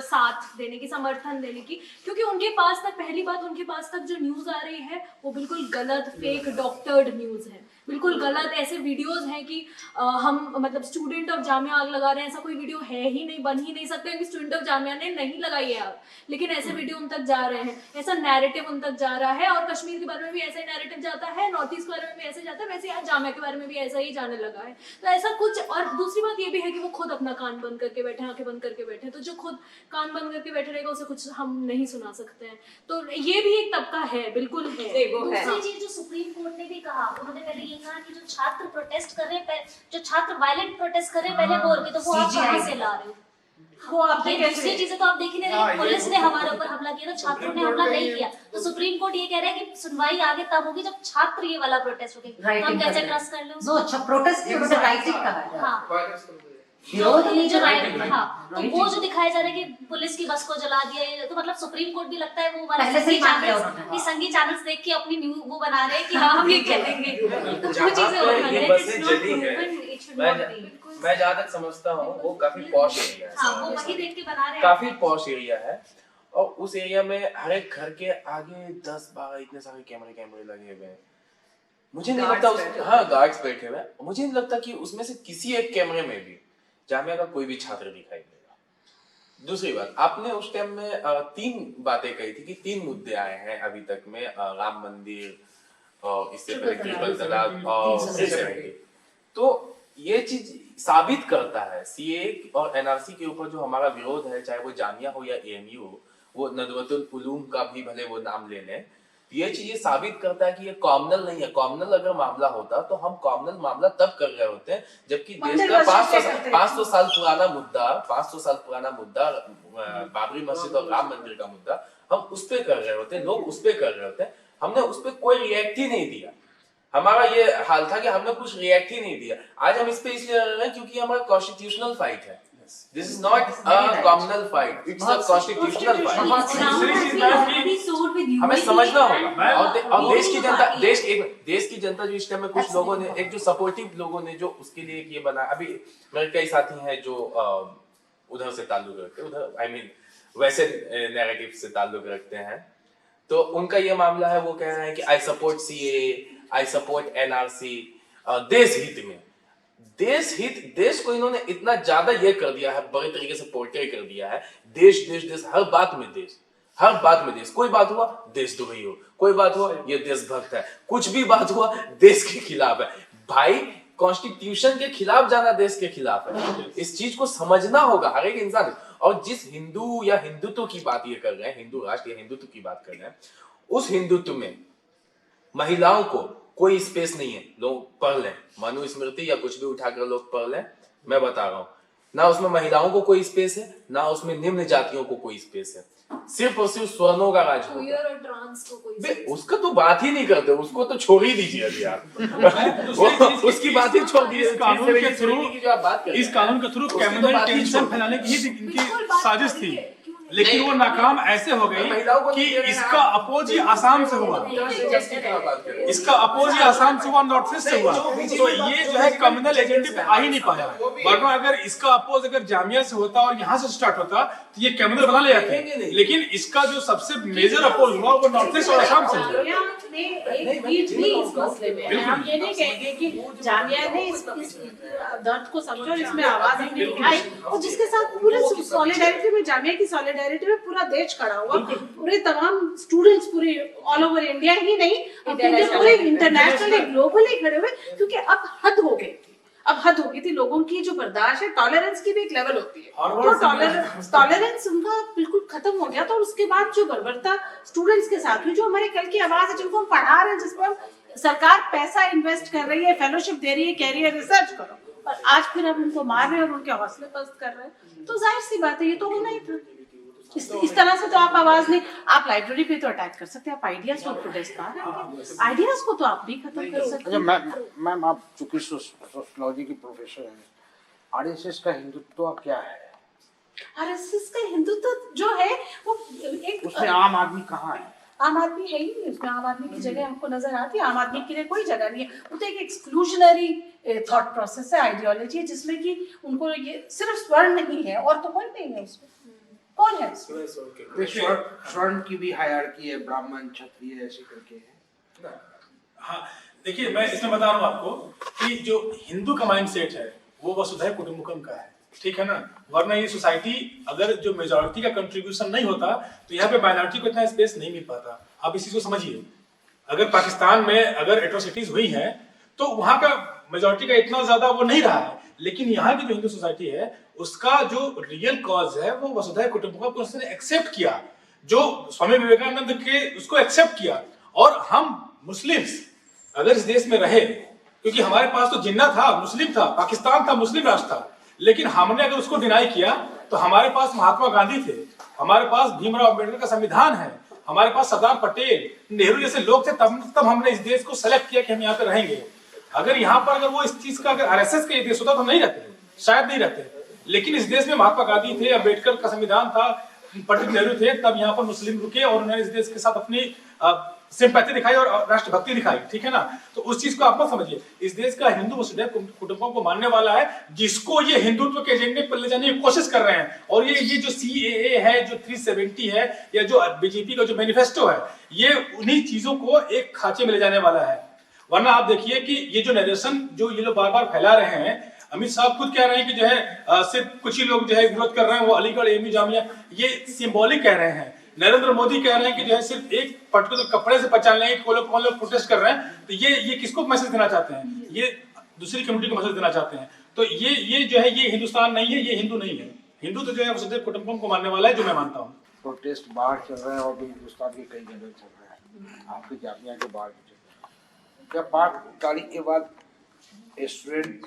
साथ देने की, समर्थन देने की, क्योंकि उनके पास तक, पहली बात, उनके पास तक जो न्यूज आ रही है वो बिल्कुल गलत, फेक, डॉक्टर्ड न्यूज है, बिल्कुल गलत। ऐसे वीडियोस हैं कि हम मतलब स्टूडेंट ऑफ जामिया आग लगा रहे हैं, ऐसा कोई वीडियो है ही नहीं, बन ही नहीं सकते कि स्टूडेंट ऑफ जामिया ने नहीं लगाई है आग, लेकिन ऐसे वीडियो उन तक जा रहे हैं, ऐसा नैरेटिव उन तक जा रहा है। और कश्मीर के बारे में भी ऐसा ही नैरेटिव जाता है, नॉर्थ ईस्ट के बारे में भी ऐसे जाता है, वैसे आज जामिया के बारे में भी ऐसा ही जाने लगा है। तो ऐसा कुछ, और दूसरी बात ये भी है कि वो खुद अपना कान बंद करके बैठे, आंखें बंद करके बैठे, तो जो खुद कान बंद करके बैठे रहेगा उसे कुछ हम नहीं सुना सकते हैं। तो ये भी एक तबका है, बिल्कुल है। दूसरी चीज जो सुप्रीम कोर्ट ने भी कहा, उन्होंने पहले ये कहा कि जो छात्र प्रोटेस्ट कर रहे हैं, जो छात्र वायलेंट प्रोटेस्ट कर रहे हैं पहले बोल के, तो वो आप कहां से ला रहे हो? वो आप दूसरी चीजें तो आप देख ही नहीं रहे, पुलिस ने हमारे ऊपर हमला किया, तो छात्रों ने हमला नहीं किया, तो सुप्रीम कोर्ट ये कह रहा है कि सुनवाई आगे तब होगी जब छात्र ये वाला प्रोटेस्ट होगी, तो हम कैसे ट्रस्ट कर लें? अच्छा, प्रोटेस्ट राइटिंग का है। हाँ, जो राइट, हाँ, तो वो जो दिखाया जा रहा है कि पुलिस की बस को जला दिया, तो मतलब सुप्रीम कोर्ट भी लगता है वो हमारे संगीत चैनल्स देख के अपनी न्यूज वो बना रहे हैं कि हाँ हम ये कहेंगे, तो वो चीजें हो रही है। मैं जहाँ तक समझता हूँ वो काफी पॉश एरिया है, हाँ, वो वही देख के बना रहे हैं, काफी पॉश एरिया है, और उस एरिया में हर एक घर के आगे 10-12 इतने सारे कैमरे लगे हुए हैं। मुझे नहीं लगता हाँ, गार्ड्स बैठे हुए हैं, मुझे नहीं लगता कि उसमें से किसी एक कैमरे में भी जामिया का कोई भी छात्र दिखाई देगा। दूसरी बात, आपने उस टाइम में 3 बातें कही थी कि 3 मुद्दे आए हैं अभी तक में, राम मंदिर और इससे पहले ट्रिपल तलाक और तो ये चीज साबित करता है सीए और एनआरसी के ऊपर जो हमारा विरोध है, चाहे वो जामिया हो या एएमयू हो, वो नदवतुल उलूम का भी भले वो नाम ले लें, ये चीज साबित करता है कि ये कॉमनल नहीं है। कॉमनल अगर मामला होता तो हम कॉमनल मामला तब कर रहे होते हैं जबकि देश का 500 साल पुराना मुद्दा बाबरी मस्जिद और राम मंदिर का मुद्दा हम उस पे कर रहे होते, लोग उस पे कर रहे होते, हमने उस पे कोई रिएक्ट ही नहीं दिया। हमारा ये हाल था कि हमने कुछ रिएक्ट ही नहीं दिया। आज हम इस पे इसलिए लड़ रहे हैं क्योंकि हमारा कॉन्स्टिट्यूशनल फाइट है। This is not a communal fight, it's a constitutional fight. हमें समझना होगा, और देश की जनता जो इस टाइम में कुछ लोगों ने, एक जो सपोर्टिव लोगों ने जो उसके लिए ये बना, अभी मेरे कई साथी हैं जो उधर से ताल्लुक रखते हैं, उधर I mean वैसे नैरेटिव से ताल्लुक रखते हैं, तो उनका ये मामला है, वो कह रहे हैं कि I support CA, I support NRC, देश हित में। देश को इन्होंने इतना ज्यादा ये कर दिया है, बड़े तरीके से पोर्ट्रे कर दिया है, देश देश देश, हर बात में देश, कोई बात हुआ देशद्रोही हो, कोई बात हुआ ये देशभक्त है, कुछ भी बात हुआ देश के खिलाफ है। भाई कॉन्स्टिट्यूशन के खिलाफ जाना देश के खिलाफ है, इस चीज को समझना होगा हर एक इंसान। और जिस हिंदू या हिंदुत्व की बात ये कर रहे हैं, हिंदू राष्ट्र या हिंदुत्व की बात कर रहे हैं, उस हिंदुत्व में महिलाओं को कोई स्पेस नहीं है। लोग पढ़ लें, मनुस्मृति या कुछ भी उठाकर लोग पढ़ लें, मैं बता रहा हूं, ना उसमें महिलाओं को कोई स्पेस है, ना उसमें निम्न जातियों को कोई स्पेस है, सिर्फ और सिर्फ स्वर्णों का राज होगा। क्वियर और ट्रांस को कोई उसका तो बात ही नहीं करते, उसको तो छोड़ ही दीजिए अभी आप। उसकी बात ही छोड़ दीजिए। इस कानून के थ्रू इस कानून के थ्रू कैमरन टेंशन फैलाने की ही इनकी साजिश थी, लेकिन वो नाकाम ऐसे हो गई कि इसका अपोज ही आसाम से हुआ, इसका अपोज ही आसाम से हुआ, नॉर्थ ईस्ट से हुआ। तो ये जो है कम्युनल एजेंडे पे आ ही नहीं पाया, वरना अगर इसका अपोज अगर जामिया से होता और यहाँ से स्टार्ट होता तो ये कम्युनल बना ले जाते। लेकिन इसका जो सबसे मेजर अपोज हुआ वो नॉर्थ ईस्ट और आसाम से हुआ। एक बीट भी इस मसले में है। हम ये नहीं कहेंगे कि जामिया ने इस दर्द को समझा और इसमें आवाज नहीं उठाई, और जिसके साथ पूरे सॉलिडारिटी में, जामिया की सॉलिडारिटी में पूरा देश खड़ा हुआ, पूरे तमाम स्टूडेंट्स पूरे ऑल ओवर इंडिया ही नहीं, पूरे इंटरनेशनली ग्लोबली खड़े हुए, क्योंकि अब हद हो गई। अब हद हो गई थी लोगों की, जो बर्दाश्त है, टॉलरेंस की भी एक लेवल होती है, तो टॉलरेंस उनका बिल्कुल खत्म हो गया था। और उसके बाद जो बर्बरता स्टूडेंट्स के साथ हुई, जो हमारे कल की आवाज है, जिनको हम पढ़ा रहे हैं, जिसमें हम सरकार पैसा इन्वेस्ट कर रही है, फेलोशिप दे रही है, कह रही है रिसर्च करो, और आज फिर अब उनको मार रहे हैं और उनके हौसले पस्त कर रहे हैं, तो जाहिर सी बात है ये तो होना ही था। इस तरह से तो आप आवाज नहीं, आप लाइब्रेरी पे तो अटैक कर सकते हैं, आप आइडियाज को प्रोटेस्ट कर रहे हैं, आइडियाज को तो आप भी खत्म कर सकते हैं। मैम आप चूंकि सोशियोलॉजी की प्रोफेसर हैं, आरएसएस का हिंदुत्व क्या है? आरएसएस का हिंदुत्व जो है वो एक, उसमें आम आदमी कहाँ है? आम आदमी है ही नहीं उसमें। आम आदमी की जगह हमको नजर आती है, आम आदमी के लिए कोई जगह नहीं है। वो तो एक एक्सक्लूजनरी थॉट प्रोसेस है, आइडियोलॉजी है, जिसमें कि उनको ये सिर्फ स्वर्ण नहीं है और तो कोई नहीं है उसमें। कौन है? स्वर्ण की भी हायरार्की है, ब्राह्मण क्षत्रिय ऐसे करके है। हाँ देखिए, मैं इसमें बता रहा हूँ आपको कि जो हिंदू का माइंडसेट है वो वसुधैव कुटुंबकम का है, ठीक है ना। वरना ये सोसाइटी अगर जो मेजॉरिटी का कंट्रीब्यूशन नहीं होता तो यहाँ पे माइनॉरिटी को इतना स्पेस नहीं मिल पाता। आप इस चीज को समझिए, अगर पाकिस्तान में अगर एट्रोसिटीज हुई हैं तो वहाँ का मेजॉरिटी का इतना ज्यादा वो नहीं रहा है, लेकिन यहाँ की जो हिंदू सोसाइटी है उसका जो रियल कॉज है वो वसुधैव कुटुंबकम को उसने एक्सेप्ट किया, जो स्वामी विवेकानंद के उसको एक्सेप्ट किया। और हम मुस्लिम्स अगर इस देश में रहे, क्योंकि हमारे पास तो जिन्ना था, मुस्लिम था, पाकिस्तान था, मुस्लिम राष्ट्र था, लेकिन हमने अगर उसको डिनाई किया तो हमारे पास महात्मा गांधी थे, हमारे पास भीमराव अम्बेडकर का संविधान है, हमारे पास सरदार पटेल, नेहरू जैसे लोग थे, तब हमने इस देश को सेलेक्ट किया कि हम यहाँ पे रहेंगे। अगर यहाँ पर अगर वो इस चीज का अगर आरएसएस का देश होता तो नहीं रहते, शायद नहीं रहते। लेकिन इस देश में महात्मा गांधी थे, अम्बेडकर का संविधान था, पंडित नेहरू थे, तब यहाँ पर मुस्लिम रुके और उन्होंने इस देश के साथ अपनी सिंपैथी दिखाई और राष्ट्रभक्ति दिखाई, ठीक है ना। तो उस चीज को आप मत समझिए। इस देश का हिंदू वसुधैव कुटुंबकम को मानने वाला है, जिसको ये हिंदुत्व के एजेंडे पर ले जाने की कोशिश कर रहे हैं। और ये जो सीएए है, जो 370 है, या जो बीजेपी का जो मैनिफेस्टो है, ये उन्हीं चीजों को एक खांचे में ले जाने वाला है। वरना आप देखिए कि ये जो नरेशन जो ये लोग बार बार फैला रहे हैं, अमित शाह खुद कह रहे हैं कि जो है सिर्फ कुछ ही लोग जो है विरोध कर रहे हैं, वो अलीगढ़ एमयू जामिया, ये सिंबॉलिक कह रहे हैं। नरेंद्र मोदी कह रहे हैं कि जो है सिर्फ एक पर्टिकुलर कपड़े से पहचान लेंगे कौन लोग प्रोटेस्ट कर रहे हैं, तो ये किसको मैसेज देना चाहते हैं? ये दूसरी कम्युनिटी को मैसेज देना चाहते हैं। तो ये जो है ये हिंदुस्तान नहीं है, ये हिंदू नहीं है। हिंदू तो जो है वसुधैव कुटुंबकम को मानने वाला है, जो मैं मानता हूँ। प्रोटेस्ट बाहर चल रहे हैं और भी हिंदुस्तान के कई जगह चल रहे हैं, आपकी जामिया के बाहर भी चल रहे हैं। क्या 5 तारीख के बाद स्टूडेंट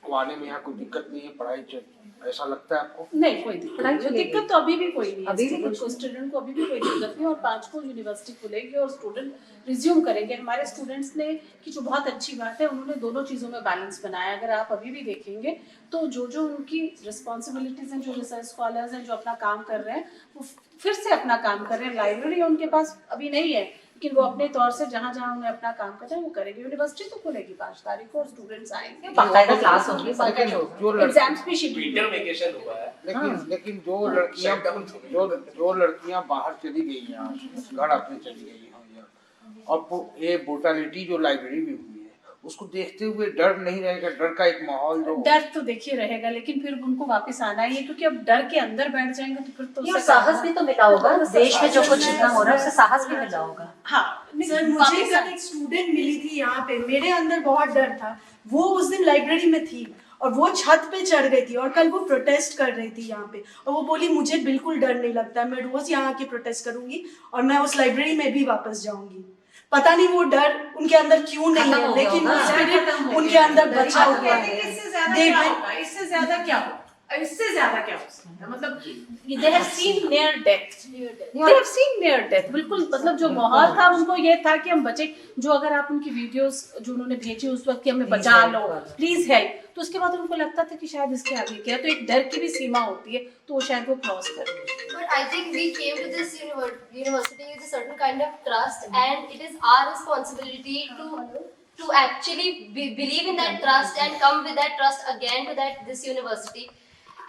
को आने में यहाँ कोई दिक्कत नहीं है, पढ़ाई चल, ऐसा लगता है आपको? नहीं, कोई दिक्कत तो अभी भी कोई नहीं है। अभी भी कुछ स्टूडेंट को अभी भी कोई दिक्कत नहीं, और 5 को यूनिवर्सिटी खुलेगी और स्टूडेंट रिज्यूम करेंगे। हमारे स्टूडेंट्स ने की जो बहुत अच्छी बात है, उन्होंने दोनों चीज़ों में बैलेंस बनाया। अगर आप अभी भी देखेंगे तो जो उनकी रिस्पॉन्सिबिलिटीज हैं, जो रिसर्च स्कॉलर्स हैं जो अपना काम कर रहे हैं, वो फिर से अपना काम कर रहे हैं। लाइब्रेरी उनके पास अभी नहीं है, लेकिन वो अपने तौर से जहाँ उन्हें अपना काम करना है वो करेंगे। यूनिवर्सिटी तो खुलेगी 5 तारीख को और स्टूडेंट्स आएंगे, बाकायदा क्लास होगी, एग्जाम्स भी शेड्यूल वेकेशन हुआ है। लेकिन जो लड़कियां बाहर चली गई हैं, घर अपने चली गई हैं, और ये ब्रूटैलिटी जो लाइब्रेरी में हुई है उसको देखते हुए डर नहीं रहेगा, डर का एक माहौल जो डर तो देखिए रहेगा, लेकिन फिर उनको वापस आना ही है, क्योंकि अब डर के अंदर बैठ जाएंगे तो फिर तो ये साहस भी तो मिला होगा, देश में जो कुछ इतना हो रहा है उससे साहस भी मिला होगा। हाँ सर मुझे कल एक स्टूडेंट मिली थी यहाँ पे, मेरे अंदर बहुत डर था, वो उस दिन लाइब्रेरी में थी और वो छत पे चढ़ गई थी और कल वो प्रोटेस्ट कर रही थी यहाँ पे, और वो बोली मुझे बिल्कुल डर नहीं लगता, मैं रोज यहाँ आके प्रोटेस्ट करूंगी और मैं उस लाइब्रेरी में भी वापस जाऊंगी। पता नहीं वो डर उनके अंदर क्यों नहीं है, लेकिन वो स्पिरिट उनके अंदर बचा हुआ है। इससे ज्यादा क्या हो, इससे ज्यादा क्या हो सकता है, मतलब they have seen near death, they have seen near death, बिल्कुल मतलब जो माहौल था उनको ये था कि हम बचे, जो अगर आप उनकी वीडियोस जो उन्होंने भेजी उस वक्त कि हमें बचा लो प्लीज हेल्प, तो उसके बाद उनको लगता था कि शायद इसके आगे क्या, तो एक डर की भी सीमा होती है, तो वो शायद वो क्रॉस कर रहे। But I think we came to this university with a certain kind of trust, and it is our responsibility to actually believe in that trust and come with that trust again to this university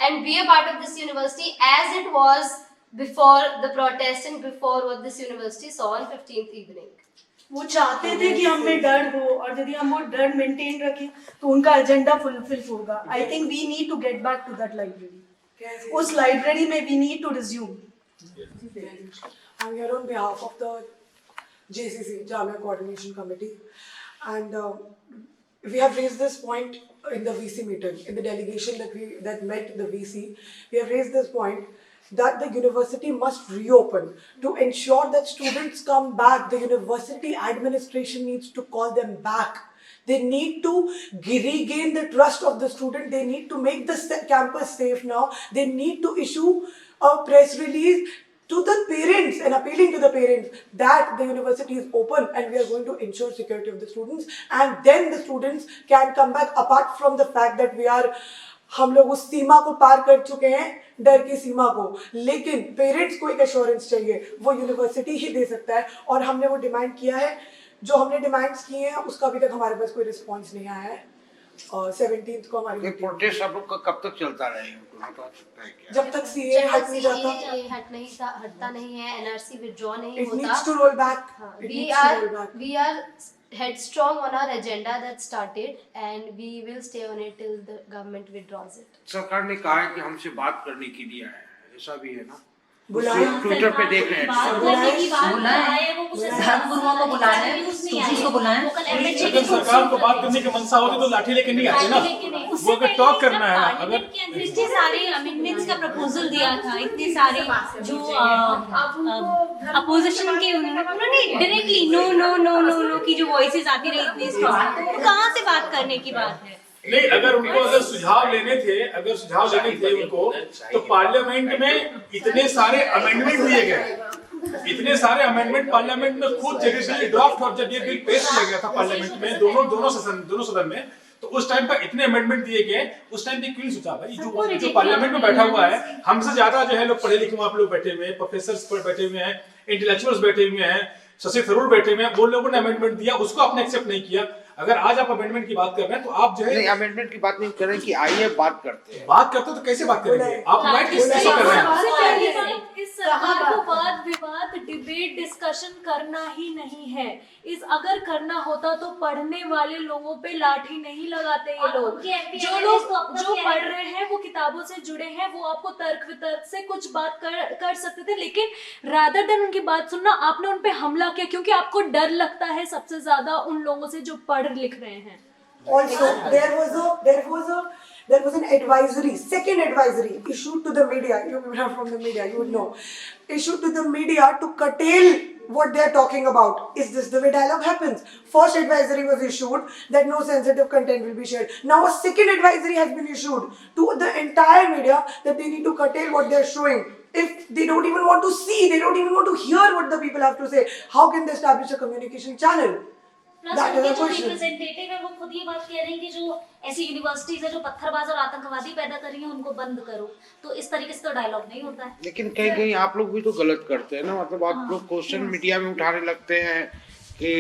and be a part of this university as it was before the protest and before what this university saw on 15th evening. वो चाहते थे कि हम में डर हो, और यदि हम वो डर मेंटेन रखें तो उनका एजेंडा फुलफिल होगा। I think we need to get back to that library, उस लाइब्रेरी में we need to resume. I'm here on behalf of the JCC, Jamia Coordination Committee, and we have raised this point in the VC meeting, in the delegation that met the VC. We have raised this point that the university must reopen. To ensure that students come back, the university administration needs to call them back. They need to regain the trust of the student. They need to make the campus safe now. They need to issue a press release to the parents and appealing to the parents that the university is open and we are going to ensure security of the students, and then the students can come back, apart from the fact that हम लोग उस सीमा को पार कर चुके हैं, डर की सीमा को, लेकिन पेरेंट्स को एक एश्योरेंस चाहिए, वो यूनिवर्सिटी ही दे सकता है, और हमने वो डिमांड किया है, जो हमने डिमांड्स किए हैं उसका अभी तक हमारे पास कोई रिस्पांस नहीं आया है, और 17th को हमारी प्रोटेस्ट आप लोग का कब तक चलता रहेगा, बता सकता है क्या? जब तक सीए हट नहीं जाता, हटता नहीं है, एनआरसी विथड्रॉ नहीं it होता, needs to roll back. We are headstrong on our agenda that started, and we will stay on it till the government withdraws it. सरकार ने कहा है कि हमसे बात करने के लिए आया है, ऐसा भी है ना? ट्विटर पे देख रहे हैं, धर्मगुरुओं को बुलाया है, स्टूडेंट्स को बुलाया है। अगर सरकार को बात करने की मनसा होती तो लाठी लेके नहीं आते ना, वो अगर टॉक करना है, अगर इतने सारे अमेंडमेंट्स का प्रपोजल दिया था, इतने सारे जो अपोजिशन के उन्होंने directly no no no no no की जो वॉइसेस आती रही इतनी स्ट्रॉन्ग, कहाँ से बात करने की बात है? नहीं, अगर उनको सुझाव लेने थे उनको, तो पार्लियामेंट में इतने सारे अमेंडमेंट दिए गए, इतने सारे अमेंडमेंट पार्लियामेंट में खुद जगह ड्राफ्ट, और जब ये बिल पेश किया गया था पार्लियामेंट में दोनों सदन में, तो उस टाइम पर इतने अमेंडमेंट दिए गए, उस टाइम पे क्यों सोचा भाई, जो पार्लियामेंट में बैठा हुआ है, हमसे ज्यादा जो है लोग पढ़े लिखे आप लोग बैठे हुए हैं, प्रोफेसर्स बैठे हुए हैं, इंटेलेक्चुअल्स बैठे हुए हैं, शशि थरूर बैठे हुए हैं, वो लोगों ने अमेंडमेंट दिया, उसको आपने एक्सेप्ट नहीं किया। अगर आज आप अमेंडमेंट की बात कर रहे हैं तो आप जो है नहीं, अमेंडमेंट की बात नहीं कर रहे हैं कि आइए बात करते हैं, तो कैसे बात करेंगे आप, राइट किस चीज कर रहे हैं? इस सरकार को वाद विवाद डिबेट डिस्कशन करना ही नहीं है, अगर करना होता तो पढ़ने वाले लोगों पे लाठी नहीं लगाते ये लोग, जो लोग जो पढ़ रहे हैं वो किताबों से जुड़े हैं, वो आपको तर्क वितर्क से कुछ बात कर सकते थे, लेकिन रादर देन उनकी बात सुनना आपने उन पे हमला किया, क्योंकि आपको डर लगता है सबसे ज्यादा उन लोगों से जो पढ़ लिख रहे हैं। Also, there was an advisory, second advisory issued to the media. You are from the media, you would know. Issued to the media to curtail what they are talking about. Is this the way dialogue happens? First advisory was issued that no sensitive content will be shared. Now a second advisory has been issued to the entire media that they need to curtail what they are showing. If they don't even want to see, they don't even want to hear what the people have to say, how can they establish a communication channel? Plus उनके जो representative है वो खुद ये बात कह रहे हैं कि जो ऐसी यूनिवर्सिटीज है जो पत्थरबाज और आतंकवादी पैदा कर रही हैं उनको बंद करो, तो इस तरीके से तो डायलॉग नहीं होता है। लेकिन कहीं आप लोग भी तो गलत करते हैं ना, मतलब आप लोग क्वेश्चन मीडिया में उठाने लगते हैं कि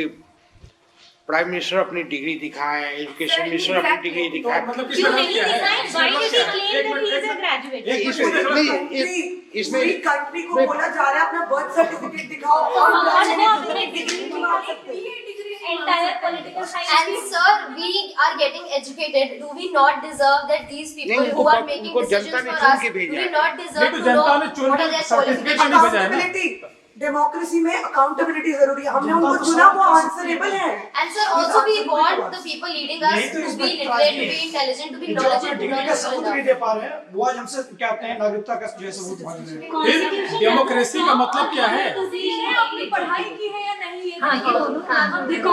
प्राइम मिनिस्टर अपनी डिग्री दिखाए, एजुकेशन मिनिस्टर अपनी डिग्री दिखाए, मतलब क्यों नहीं दिखाए? Why did he claim that he is a graduate? इसमें कंट्री को बोला जा रहा है अपना बर्थ सर्टिफिकेट दिखाओ Entire political science. And sir, we are getting educated. Do we not deserve that these people who are making decisions for us, do we not deserve to know what are their qualifications? Accountability, democracy में accountability जरूरी है। हमने उनको चुना, वो answerable है। And sir, also we want the people leading us to be literate, to be intelligent, to be knowledgeable. Degree का सबूत नहीं दे पा रहे हैं, वो आज हमसे क्या कहते हैं, नागरिकता का जो है सबूत मांग रहे हैं। डेमोक्रेसी का मतलब क्या है? आपने पढ़ाई की है या नहीं? हाँ, ये दोनों।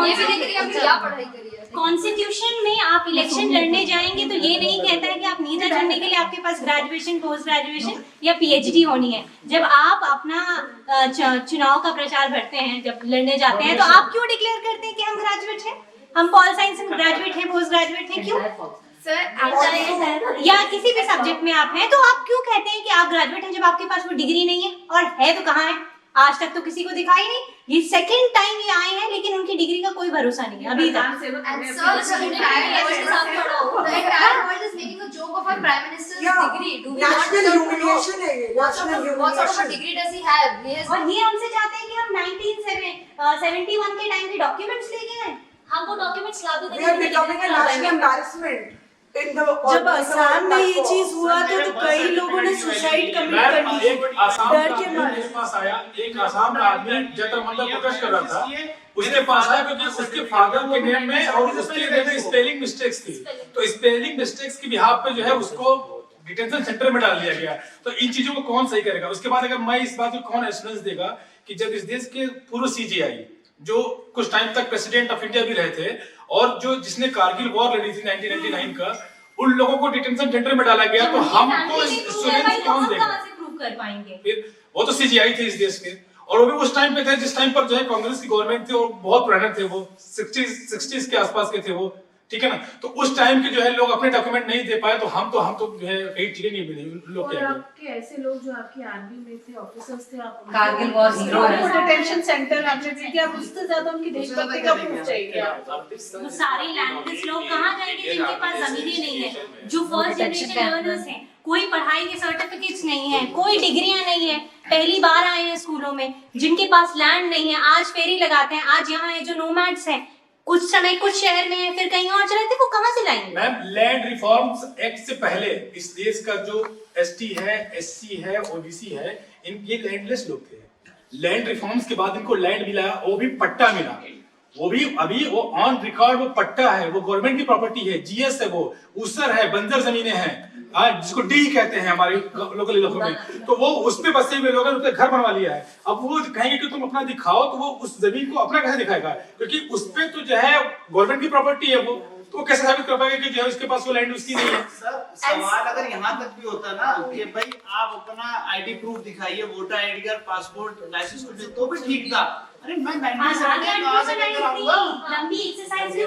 ये भी देख रही है क्या पढ़ाई करी है। कॉन्स्टिट्यूशन में आप इलेक्शन लड़ने जाएंगे तो ये नहीं कहता है कि आप नेता चुनने के लिए आपके पास ग्रेजुएशन, पोस्ट ग्रेजुएशन या पीएचडी होनी है। जब आप अपना चुनाव का प्रचार करते हैं, जब लड़ने जाते हैं, तो आप क्यों डिक्लेयर करते हैं कि हम ग्रेजुएट हैं, हम पॉल साइंस में ग्रेजुएट हैं, पोस्ट ग्रेजुएट हैं? क्यों? या किसी भी सब्जेक्ट में आप हैं तो आप क्यों कहते हैं कि आप ग्रेजुएट हैं जब आपके पास वो डिग्री नहीं है? और है तो कहाँ है? आज तक तो किसी को दिखाई नहीं। ये सेकंड टाइम ये आए हैं, लेकिन उनकी डिग्री का कोई भरोसा नहीं है अभी तक। And sir, the entire world is making a joke of our prime minister's degree. Do we not national deserve to know humiliation है ये, national what sort of a degree does he have? और ये हमसे चाहते हैं कि हम 1971 के टाइम के डॉक्यूमेंट्स लेके आए। हम वो डॉक्यूमेंट्स ला We are becoming a national embarrassment. जब असम में ये चीज हुआ था तो कई लोगों ने सुसाइड कमिट कर ली एक आसाम डर का के आदमी मारे। मेरे पास आया, एक आसाम का आदमी जंतर मंतर प्रोटेस्ट कर रहा था, उसके पास आया क्योंकि उसके फादर के नेम में और उसके नेम में स्पेलिंग मिस्टेक्स थी, तो स्पेलिंग मिस्टेक्स की बिहाफ पे जो है उसको डिटेंशन सेंटर में डाल दिया गया। तो इन चीजों को कौन सही करेगा? उसके बाद अगर मैं इस बात को कौन एश्योरेंस देगा कि जब इस देश के पूर्व सीजीआई जो कुछ टाइम तक प्रेसिडेंट ऑफ इंडिया भी रहे थे और जो जिसने कारगिल वॉर लड़ी थी 1999 का, उन लोगों को डिटेंशन सेंटर में डाला गया, तो हमको एश्योरेंस कौन देगा? कहां से प्रूव कर पाएंगे? फिर वो तो सीजीआई थे इस देश के, और वो भी उस टाइम पे थे जिस टाइम पर जो है कांग्रेस की गवर्नमेंट थी और बहुत पुराने थे, वो 60s के आसपास के थे वो, ठीक है ना। तो उस टाइम के जो है लोग अपने डॉक्यूमेंट नहीं दे पाए, तो हम तो जो है कई चीजें नहीं मिली लोग और क्या आपके ऐसे लोग जो आपकी आर्मी में थे, ऑफिसर्स थे, आप कारगिल वॉर हीरो है। डिटेंशन सेंटर आपने दी, आप उससे ज्यादा उनकी देशभक्ति का प्रूफ चाहिए आपको। वो सारे लैंडलेस लोग कहाँ जाएंगे जिनके पास जमीनें नहीं है, जो फर्स्ट जनरेशन लर्नर्स हैं, कोई पढ़ाई के सर्टिफिकेट्स नहीं है, कोई डिग्रियां नहीं है, पहली बार आए हैं स्कूलों में, जिनके पास लैंड नहीं है, आज फेरी लगाते हैं, आज यहाँ है जो नोमैड्स हैं, कुछ समय कुछ शहर में है, फिर कहीं और चले थे, वो कहाँ से लाएंगे? मैम, लैंड रिफॉर्म्स एक्ट से पहले इस देश का जो एसटी है, एससी है, ओबीसी है, ये लैंडलेस लोग थे। लैंड रिफॉर्म्स के बाद इनको लैंड मिला, वो भी पट्टा मिला, वो भी अभी वो ऑन रिकॉर्ड वो पट्टा है, वो गवर्नमेंट की प्रॉपर्टी है, जीएस है, वो उसर है, बंजर जमीनें हैं, जिसको डी कहते हैं हमारे लोकल इलाकों में, तो वो उस पे बसे हुए लोग उनके घर बनवा लिया है। अब वो कहेंगे कि तुम अपना दिखाओ, तो वो उस जमीन को अपना कैसे दिखाएगा? क्योंकि उस पे तो जो है गवर्नमेंट की प्रॉपर्टी है, वो तो वो कैसे साबित कर पाएगा कि जो है उसके पास वो लैंड उसकी नहीं है? सर, सवाल अगर यहाँ तक भी होता ना कि भाई आप अपना आईडी प्रूफ दिखाइए, voter ID card, passport, licence तो भी ठीक था। अरे मैं 97 कहाँ से लेकर आऊंगा? लंबी एक्सरसाइज नहीं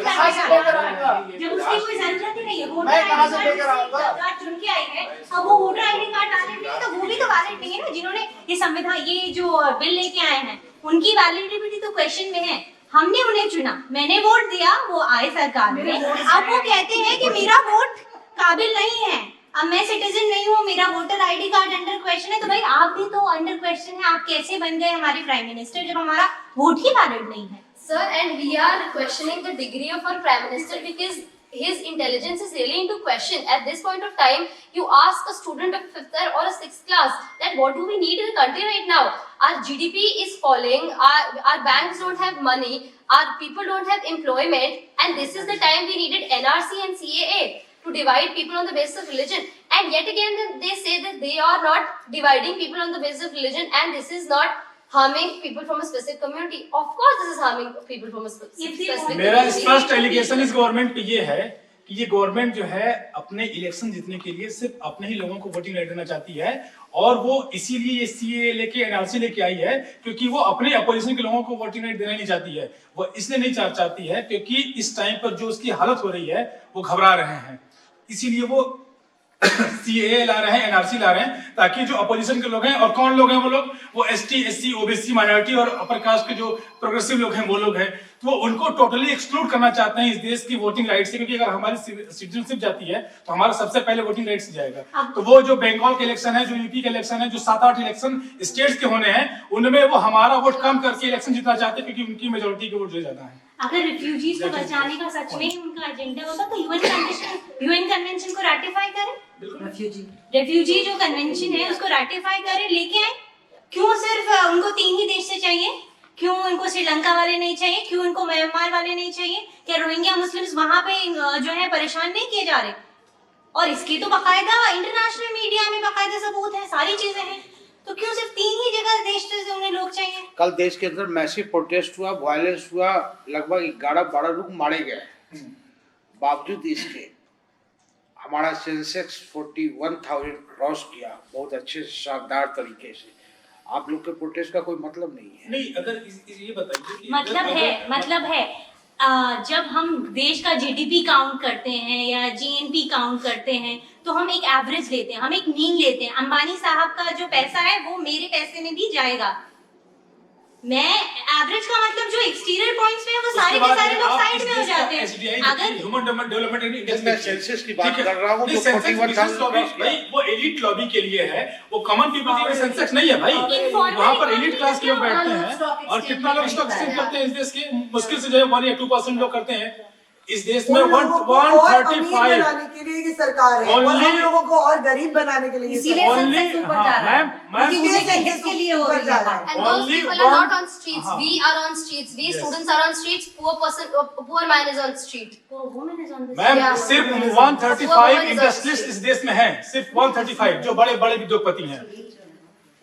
करनी, जब उसकी कोई जरूरत ही नहीं है। मैं कहाँ से लेकर आऊंगा? सरकार चुन के आई है, अब वो वोटर आईडी कार्ड वैलिड नहीं है, तो वो भी तो वैलिड नहीं है ना। जिन्होंने ये संविधान, ये जो बिल लेके आए हैं, उनकी वैलिडिटी तो क्वेश्चन में है। हमने उन्हें चुना, मैंने वोट दिया, वो आए सरकार में, अब वो कहते हैं कि मेरा वोट काबिल नहीं है, अब मैं सिटीजन नहीं हूँ, मेरा voter ID card under question है। तो भाई आप भी तो अंडर क्वेश्चन है, आप कैसे बन गए हमारे प्राइम मिनिस्टर जब हमारा वोट ही वैलिड नहीं है? Sir, and we are questioning the degree of our prime minister because his intelligence is really into question. At this point of time, you ask a student of 5th or a 6th class that what do we need in the country right now? Our GDP is falling, our banks don't have money, our people don't have employment, and this is the time we needed NRC and CAA to divide people on the basis of religion. And yet again they say that they are not dividing people on the basis of religion, and this is not harming people from a specific community. Of course this is harming people from a specific community. मेरा स्पष्ट allegation इस government पे ये है कि ये government जो है अपने इलेक्शन जीतने के लिए सिर्फ अपने ही लोगों को वोटिंग राइट देना चाहती है, और वो इसीलिए ये सीए लेके एनआरसी लेके आई है, क्योंकि वो अपने अपोजिशन के लोगों को वोटिंग राइट देना नहीं चाहती है। वो इसलिए नहीं चाहती है क्योंकि इस टाइम पर जो उसकी हालत हो रही है वो घबरा रहे हैं, इसीलिए वो CAA ला रहे हैं, NRC ला रहे हैं, ताकि जो अपोजिशन के लोग हैं, और कौन लोग हैं वो लोग, वो ST, SC, OBC, माइनॉरिटी और अपर कास्ट के जो प्रोग्रेसिव लोग हैं वो लोग हैं, तो वो उनको टोटली एक्सक्लूड करना चाहते हैं इस देश की वोटिंग राइट से, क्योंकि अगर हमारी सिटीजनशिप जाती है तो हमारा सबसे पहले वोटिंग राइट से जाएगा। तो वो जो बंगाल के इलेक्शन है, जो यूपी के इलेक्शन है, जो 7-8 इलेक्शन स्टेट्स के होने हैं, उनमें वो हमारा वोट कम करके इलेक्शन जीतना चाहते हैं, क्योंकि उनकी मेजोरिटी के वोट जो ज्यादा है। अगर रिफ्यूजीज को बचाने का सच में ही उनका एजेंडा होता तो यूएन कन्वेंशन को रैटिफाई करें, रेफ्यूजी जो कन्वेंशन है उसको रैटिफाई करें, लेके आए। क्यों सिर्फ उनको 3 ही देश से चाहिए? क्यों उनको श्रीलंका वाले नहीं चाहिए? क्यों उनको म्यांमार वाले नहीं चाहिए? क्या रोहिंग्या मुस्लिम्स वहां पे जो है परेशान नहीं किए जा रहे? और इसके तो बाकायदा इंटरनेशनल मीडिया में बाकायदा सबूत है, सारी चीजें हैं। तो क्यों सिर्फ 3 ही जगह देश से उन्हें लोग चाहिए? कल देश के अंदर मैसिव प्रोटेस्ट हुआ, वायलेंस हुआ, लगभग 11-12 लोग मारे गए। बावजूद इसके हमारा सेंसेक्स 41,000 क्रॉस किया बहुत अच्छे शानदार तरीके से। आप लोग के प्रोटेस्ट का कोई मतलब नहीं है। नहीं, अगर ये बताइए कि मतलब है जब हम देश का GDP काउंट करते हैं या GNP काउंट करते हैं तो हम एक एवरेज लेते हैं, हम एक मीन लेते हैं। अंबानी साहब का जो पैसा है वो मेरे पैसे में भी जाएगा। मैं एवरेज का मतलब जो एक्सटीरियर पॉइंट्स पे है वो सारे के सारे लोग साइड में हो जाते हैं। अगर ह्यूमन डेवलपमेंट इंडेक्स मैं सेंसस की बात कर रहा हूं, जो 41,000 भाई वो एलीट लॉबी के लिए है, वो कॉमन पीपल के लिए सेंसेक्स नहीं है भाई। वहां पर एलीट क्लास के लोग बैठते हैं, और कितना लोग स्टॉक एक्सचेंज करते हैं इस देश के? मुश्किल से जो है 1 या 2% लोग करते हैं इस देश में। 135 बनाने के लिए ये सरकार है, और हम लोगों को और गरीब बनाने के लिए इसीलिए सेंसेक्स ऊपर जा रहा है, इसके लिए हो रहा है। And those people are not on streets. We are on streets. We students are on streets. Poor man is on street. Ma'am सिर्फ 135 इंडस्ट्रियलिस्ट इस देश में हैं, सिर्फ 135 जो बड़े बड़े उद्योगपति हैं।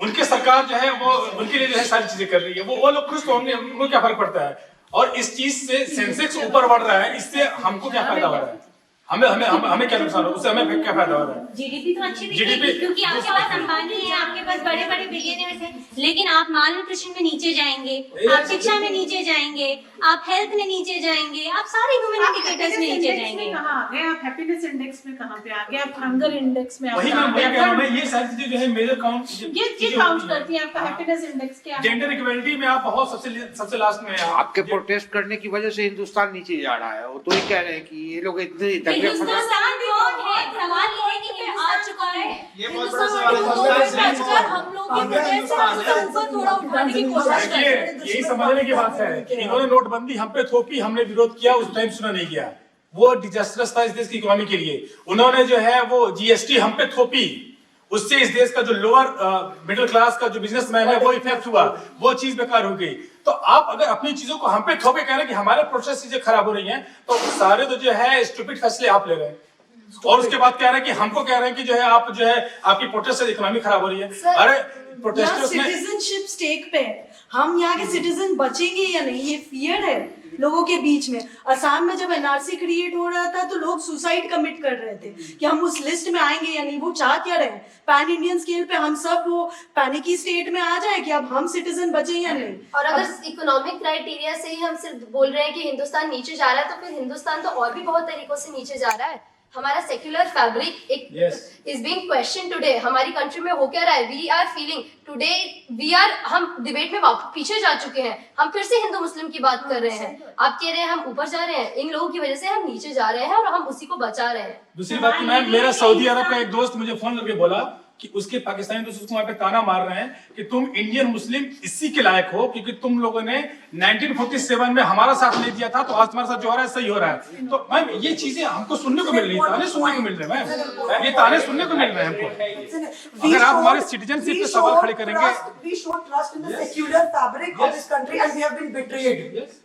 उनके सरकार जो है वो उनके लिए जो है सारी चीजें कर रही है। वो लोग खुश तो होंगे, उनको क्या फर्क पड़ता है? और इस चीज से सेंसेक्स ऊपर बढ़ रहा है, इससे हमको क्या फायदा हो रहा है? हमें क्या नुकसान हो? उससे हमें क्या फायदा हो रहा है? GDP तो अच्छी दिख रही है क्योंकि आपके पास अंबानी है, आपके पास बड़े बड़े बिलियनियर्स हैं, लेकिन आप माल न्यूट्रिशन में नीचे जाएंगे, आप शिक्षा में नीचे जाएंगे, आप हेल्थ में नीचे जाएंगे, आप सारे ह्यूमन इंडिकेटर्स में नीचे जाएंगे। कहां आ गए आप? हैप्पीनेस इंडेक्स में कहां पे आ गए आप? हंगर इंडेक्स में वही मैं कह रहा हूं, ये सारी चीजें जो है मेजर काउंट ये काउंट करती है। आपका हैप्पीनेस इंडेक्स क्या है? जेंडर इक्वलिटी में आप बहुत सबसे लास्ट में हैं। आपके प्रोटेस्ट करने की वजह से हिंदुस्तान नीचे जा रहा है। वो तो ही कह रहे हैं कि ये लोग इतने हिंदुस्तान कौन है? सवाल ये है कि आ चुका है। ये बहुत बड़ा सवाल है। हम लोग की वजह से हम ऊपर थोड़ा उठाने की कोशिश कर रहे हैं। यही समझने की बात है कि इन्होंने नोटबंदी हम पे थोपी, हमने विरोध किया, उस टाइम सुना नहीं गया। वो डिजास्टरस था इस देश की इकोनॉमी के लिए। उन्होंने जो है वो GST हम पे थोपी, उससे इस देश का जो लोअर मिडिल क्लास का जो बिजनेसमैन है वो इफेक्ट हुआ, वो चीज बेकार हो गई। तो आप अगर अपनी चीजों को हम पे थोपे कह रहे हैं कि हमारे प्रोसेस चीजें खराब हो रही हैं, तो सारे तो जो है स्टूपिड फैसले आप ले रहे हैं। और उसके बाद कह रहे हैं कि हमको कह रहे हैं कि जो है आप जो है आपकी प्रोटेस्ट से इकोनॉमी खराब हो रही है। अरे प्रोटेस्टर्स में सिटीजनशिप स्टेक पे है, हम यहाँ के सिटीजन बचेंगे या नहीं, ये फियर है लोगों के बीच में। असम में जब NRC क्रिएट हो रहा था तो लोग सुसाइड कमिट कर रहे थे कि हम उस लिस्ट में आएंगे या नहीं। वो चाह क्या रहे हैं? पैन इंडियन स्केल पे हम सब वो पैनिकी स्टेट में आ जाए कि अब हम सिटीजन बचे या नहीं। और अगर इकोनॉमिक क्राइटेरिया से ही हम सिर्फ बोल रहे हैं कि हिंदुस्तान नीचे जा रहा है, तो फिर हिंदुस्तान तो और भी बहुत तरीकों से नीचे जा रहा है। हमारा secular fabric is being question today. हमारी कंट्री में हो क्या रहा है? वी आर फीलिंग टुडे हम डिबेट में पीछे जा चुके हैं। हम फिर से हिंदू मुस्लिम की बात कर रहे हैं। आप कह रहे हैं हम ऊपर जा रहे हैं, इन लोगों की वजह से हम नीचे जा रहे हैं और हम उसी को बचा रहे हैं। दूसरी बात की मैम, मेरा सऊदी अरब का एक दोस्त मुझे फोन करके बोला कि उसके पाकिस्तानी दोस्त उसको वहां पे ताना मार रहे हैं कि तुम इंडियन मुस्लिम इसी के लायक हो क्योंकि तुम लोगों ने 1947 में हमारा साथ नहीं दिया था, तो आज तुम्हारे साथ जो हो रहा है सही हो रहा है। तो मैम ये चीजें हमको सुनने को मिल रही है, ताने सुनने को मिल रहे हैं मैम, ये ताने सुनने को मिल रहे हैं हमको। अगर आप हमारे सिटीजनशिप पे सवाल खड़े करेंगे, we show trust in the secular fabric of this country and we have been betrayed.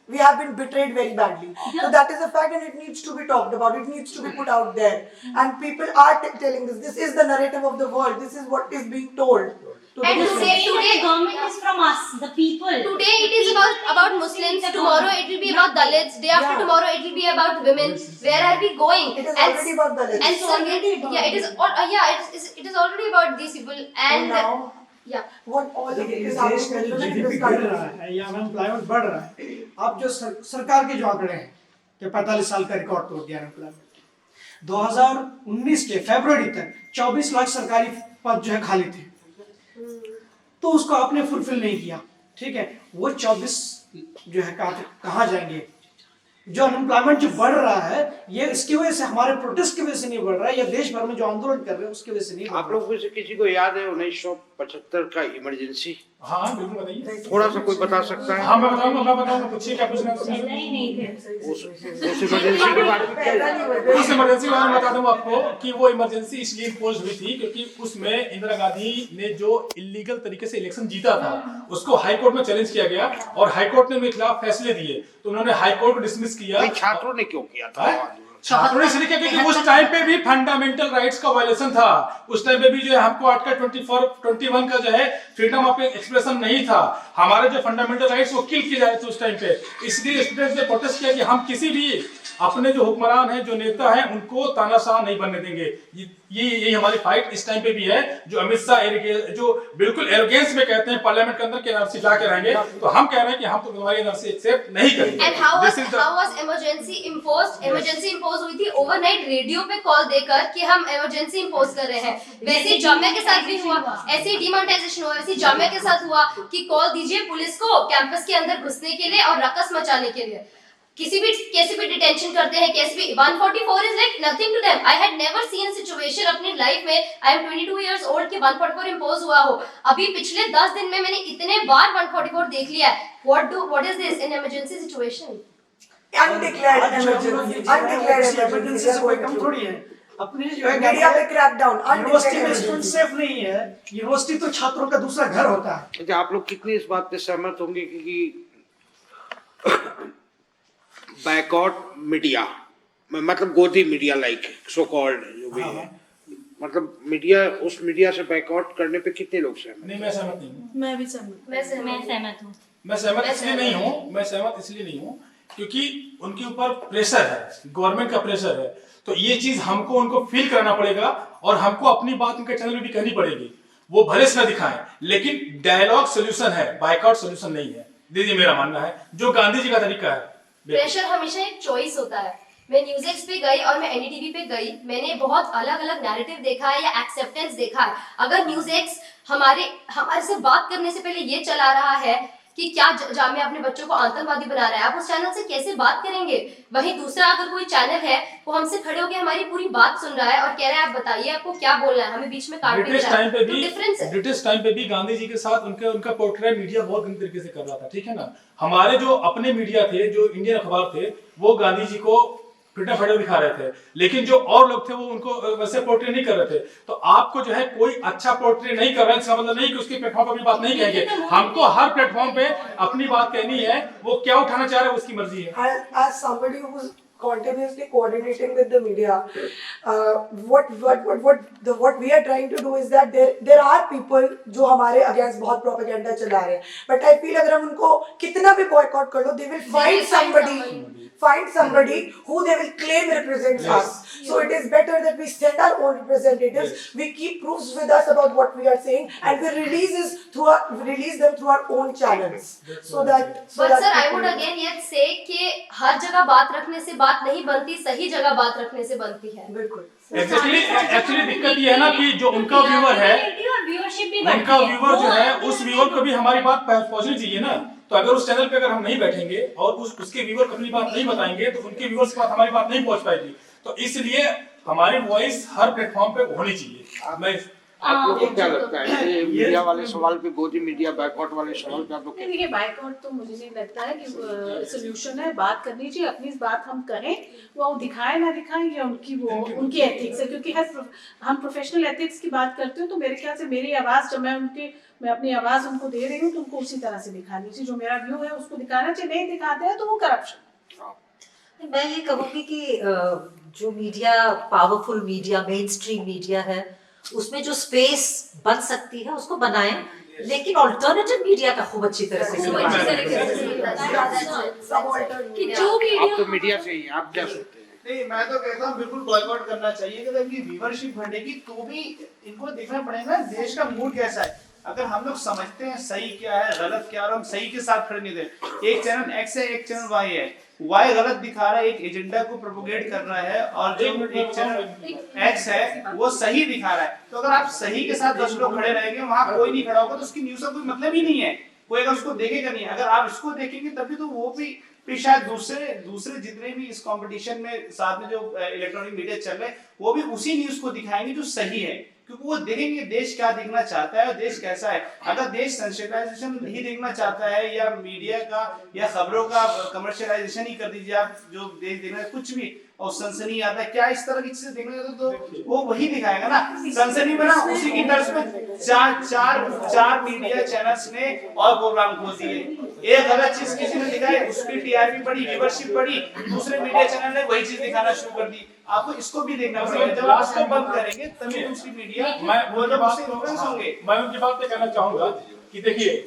We have been betrayed very badly. So that is a fact and it needs to be talked about. It needs to be put out there. And people are telling this. This is the narrative of the world. This is what is being told. And today government is from us, the people. Today it is about Muslims. Tomorrow it will be about Dalits. Day after tomorrow it will be about women. Where are we going? It is already about Dalits. And it is already about these people. And now, what all is happening in this country? या unemployment बढ़ रहा है। अब जो सरकार के जो आंकड़े हैं कि 45 साल का रिकॉर्ड तोड़ दिया अनएम्प्लॉयमेंट, 2019 के फरवरी तक 24 लाख सरकारी पद जो है खाली थे, तो उसको आपने फुलफिल नहीं किया, ठीक है। वो 24 जो है कहाँ जाएंगे? जो अनएम्प्लॉयमेंट जो बढ़ रहा है, ये इसकी वजह से, हमारे प्रोटेस्ट की वजह से नहीं बढ़ रहा है, या देश भर में जो आंदोलन कर रहे हैं उसकी वजह से नहीं। आप लोगों से किसी को याद है 1975 का इमरजेंसी? हाँ बिल्कुल बताइए, थोड़ा सा कोई बता सकता है? हाँ मैं बताऊंगा, पूछिए क्या पूछना है। उस इमरजेंसी के बारे में क्या? उस इमरजेंसी के बारे में बता दूं आपको कि वो इमरजेंसी इसलिए इम्पोज हुई थी क्योंकि उसमें इंदिरा गांधी ने जो इलीगल तरीके से इलेक्शन जीता था उसको हाई कोर्ट में चैलेंज किया गया और हाई कोर्ट ने उनके खिलाफ फैसले दिए, तो उन्होंने हाई कोर्ट को डिसमिस किया। छात्रों ने क्यों किया था? छात्रों ने इसलिए किया क्योंकि उस टाइम पे भी फंडामेंटल राइट्स का वायलेशन था। उस टाइम पे भी जो है हमको आर्टिकल 21 का जो है फ्रीडम ऑफ एक्सप्रेशन नहीं था, हमारे जो फंडामेंटल राइट्स वो किल किए जा रहे थे उस टाइम पे। इसलिए स्टूडेंट्स ने प्रोटेस्ट किया कि हम किसी भी अपने जो हुक्मरान हैं, जो नेता हैं, उनको तानाशाह नहीं बनने देंगे। यही हमारी फाइट इस टाइम पे भी है। जो अमित शाह जो बिल्कुल एरोगेंस में कहते हैं पार्लियामेंट के अंदर के एनआरसी ला के रहेंगे, तो हम कह रहे हैं कि हम तो हमारी एनआरसी एक्सेप्ट नहीं करेंगे। And how was emergency imposed? Emergency imposed हुई थी ओवरनाइट रेडियो पे कॉल देकर कि हम इमरजेंसी इम्पोज कर रहे हैं। वैसे जामिया के साथ भी हुआ, ऐसे डिमोनेटाइजेशन हुआ, वैसे जामिया के साथ हुआ कि कॉल दीजिए पुलिस को कैंपस के अंदर घुसने के लिए और रकस मचाने के लिए। किसी भी डिटेंशन करते हैं, कैसे भी 144 is like nothing to them. I had never seen situation अपनी लाइफ में, आई एम 22 इयर्स ओल्ड कि 144 इंपोज हुआ हो। अभी पिछले 10 दिन में मैंने इतने बार 144 देख लिया है। What is this in emergency situation? Undeclared emergency से कोई कम थोड़ी है। अपने जो है मीडिया पे क्रैकडाउन, यूनिवर्सिटी में स्टूडेंट सेफ नहीं है। यूनिवर्सिटी तो छात्रों का दूसरा घर होता है। अच्छा, आप लोग कितनी इस बात पे सहमत होंगे कि बैकआउट मीडिया, मतलब गोदी मीडिया लाइक सो कॉल्ड जो भी है, मतलब मीडिया, उस मीडिया से बैकआउट करने पे कितने लोग सहमत? नहीं, मैं सहमत नहीं हूँ। मैं भी सहमत हूँ। मैं सहमत इसलिए नहीं हूँ क्योंकि उनके ऊपर प्रेशर है, गवर्नमेंट का प्रेशर है, तो ये चीज हमको उनको फील करना पड़ेगा और हमको अपनी बात उनके चैनल में भी कहनी पड़ेगी। वो भले से न दिखाएं, लेकिन डायलॉग सोल्यूशन है, बाइकआउट सोल्यूशन नहीं है। दीदी मेरा मानना है, जो गांधी जी का तरीका है। प्रेशर हमेशा एक चॉइस होता है। मैं न्यूज़ पे गई और मैं एनडीटीवी पे गई, मैंने बहुत अलग अलग नैरेटिव देखा है या एक्सेप्टेंस देखा है। अगर न्यूज़ हमारे से बात करने से पहले ये चला रहा है कि क्या जामिया अपने बच्चों को आतंकवादी बना रहा है, आप उस चैनल से कैसे बात करेंगे? वहीं दूसरा अगर कोई चैनल है वो हमसे खड़े होकर हमारी पूरी बात सुन रहा है और कह रहा है आप बताइए आपको क्या बोलना है, हमें बीच में काट नहीं रहा है, तो डिफरेंस है। ब्रिटिश टाइम पे भी गांधी जी के साथ उनका पोर्ट्रेट मीडिया बहुत गंदे तरीके से कर रहा था, ठीक है ना। हमारे जो अपने मीडिया थे, जो इंडियन अखबार थे, वो गांधी जी को फ्रीडम दिखा रहे थे, लेकिन जो और लोग थे वो उनको वैसे पोर्ट्रेट नहीं कर रहे थे। तो आपको जो है कोई अच्छा पोर्ट्रेट नहीं कर रहा है, इसका मतलब नहीं कि उसके प्लेटफॉर्म पर अपनी बात नहीं कहेंगे। हमको हर प्लेटफॉर्म पे अपनी बात कहनी है, वो क्या उठाना चाह रहे हैं उसकी मर्जी है। As somebody who's continuously coordinating with the media, what we are trying to do is that there are people जो हमारे against बहुत propaganda चला रहे हैं, but I feel अगर हम उनको कितना भी boycott कर लो, they will find somebody who they will claim represents us. So it is better that we send our own representatives. We keep proofs with us about what we are saying, and we release them through our own channels. But sir, I would again yet say कि हर जगह बात रखने से बात नहीं बनती, सही जगह बात रखने से बनती है। बिल्कुल। एक्चुअली दिक्कत ये है ना कि जो उनका व्यूअर है, उनका व्यूअर जो है, उस व्यूअर को भी हमारी बात पहुंचनी चाहिए ना। तो अगर उस चैनल पे अगर हम नहीं बैठेंगे और उसके व्यूअर को अपनी बात नहीं बताएंगे, तो उनके व्यूअर्स के पास हमारी बात नहीं पहुंच पाएगी। तो इसलिए हमारी वॉइस हर प्लेटफॉर्म पे होनी चाहिए। आप लोगों को क्या लगता है ये मीडिया वाले सवाल पे, गोदी मीडिया बैकआउट वाले सवाल पे आप लोग? देखिए, बैकआउट तो मुझे नहीं लगता है कि सोल्यूशन है। बात करनी चाहिए, अपनी बात हम करें, वो दिखाएं ना दिखाएं, या उनकी एथिक्स है। क्योंकि हम प्रोफेशनल एथिक्स की बात करते हैं, तो मेरे ख्याल से मेरी आवाज़ जब मैं अपनी आवाज़ उनको दे रही हूँ, तो उनको उसी तरह से दिखानी चाहिए। जो मेरा व्यू है उसको दिखाना चाहिए, नहीं दिखाते हैं तो वो करप्शन। मैं ये कहूँगी कि जो media, powerful media, main stream media है, उसमें जो स्पेस बन सकती है उसको बनाएं, लेकिन ऑल्टरनेटिव मीडिया का खूब अच्छी तरह से आप तो मीडिया से ही, आप क्या सोचते हैं? नहीं, मैं तो कहता हूँ बिल्कुल बॉयकॉट करना चाहिए। अगर इनकी व्यूअरशिप बढ़ेगी तो भी इनको देखना पड़ेगा देश का मूड कैसा है। अगर हम लोग समझते हैं सही क्या है गलत क्या है और हम सही के साथ खड़े नहीं थे, एक चैनल एक्स है एक चैनल वाई है, वाई गलत दिखा रहा है, एक एजेंडा को प्रोपोगेट कर रहा है, और जो एक चैनल एक्स है वो सही दिखा रहा है। तो अगर आप सही के साथ 10 लोग खड़े रहेंगे, वहां कोई नहीं खड़ा होगा, तो उसकी न्यूज का कोई मतलब ही नहीं है, कोई अगर उसको देखेगा नहीं। अगर आप इसको देखेंगे तभी तो वो भी शायद दूसरे जितने भी इस कंपटीशन में साथ में जो इलेक्ट्रॉनिक मीडिया चल रहे हैं वो भी उसी न्यूज को दिखाएंगे जो सही है, क्योंकि वो देखेंगे देश क्या देखना चाहता है और देश कैसा है। अगर देश सेंसिटाइजेशन नहीं देखना चाहता है, या मीडिया का या खबरों का कमर्शियलाइजेशन ही कर दीजिए आप, जो देश देखना है कुछ भी और सनसनी आता है, क्या इस तरह की चीजें देखना चाहते तो वो वही दिखाएगा ना। सनसनी में ना उसी की तर्ज पे चार मीडिया चैनल्स ने और प्रोग्राम खोल दिए, एक गलत चीज किसी ने दिखाई, उसकी टीआरपी बढ़ी, व्यूअरशिप बढ़ी, दूसरे मीडिया चैनल ने वही चीज दिखाना शुरू कर दी। आपको इसको भी देखना पड़ेगा, जब आप इसको बंद करेंगे तभी दूसरी मीडिया वो लोग उससे इन्फ्लुएंस होंगे। मैं उनकी बात पे कहना चाहूंगा कि देखिए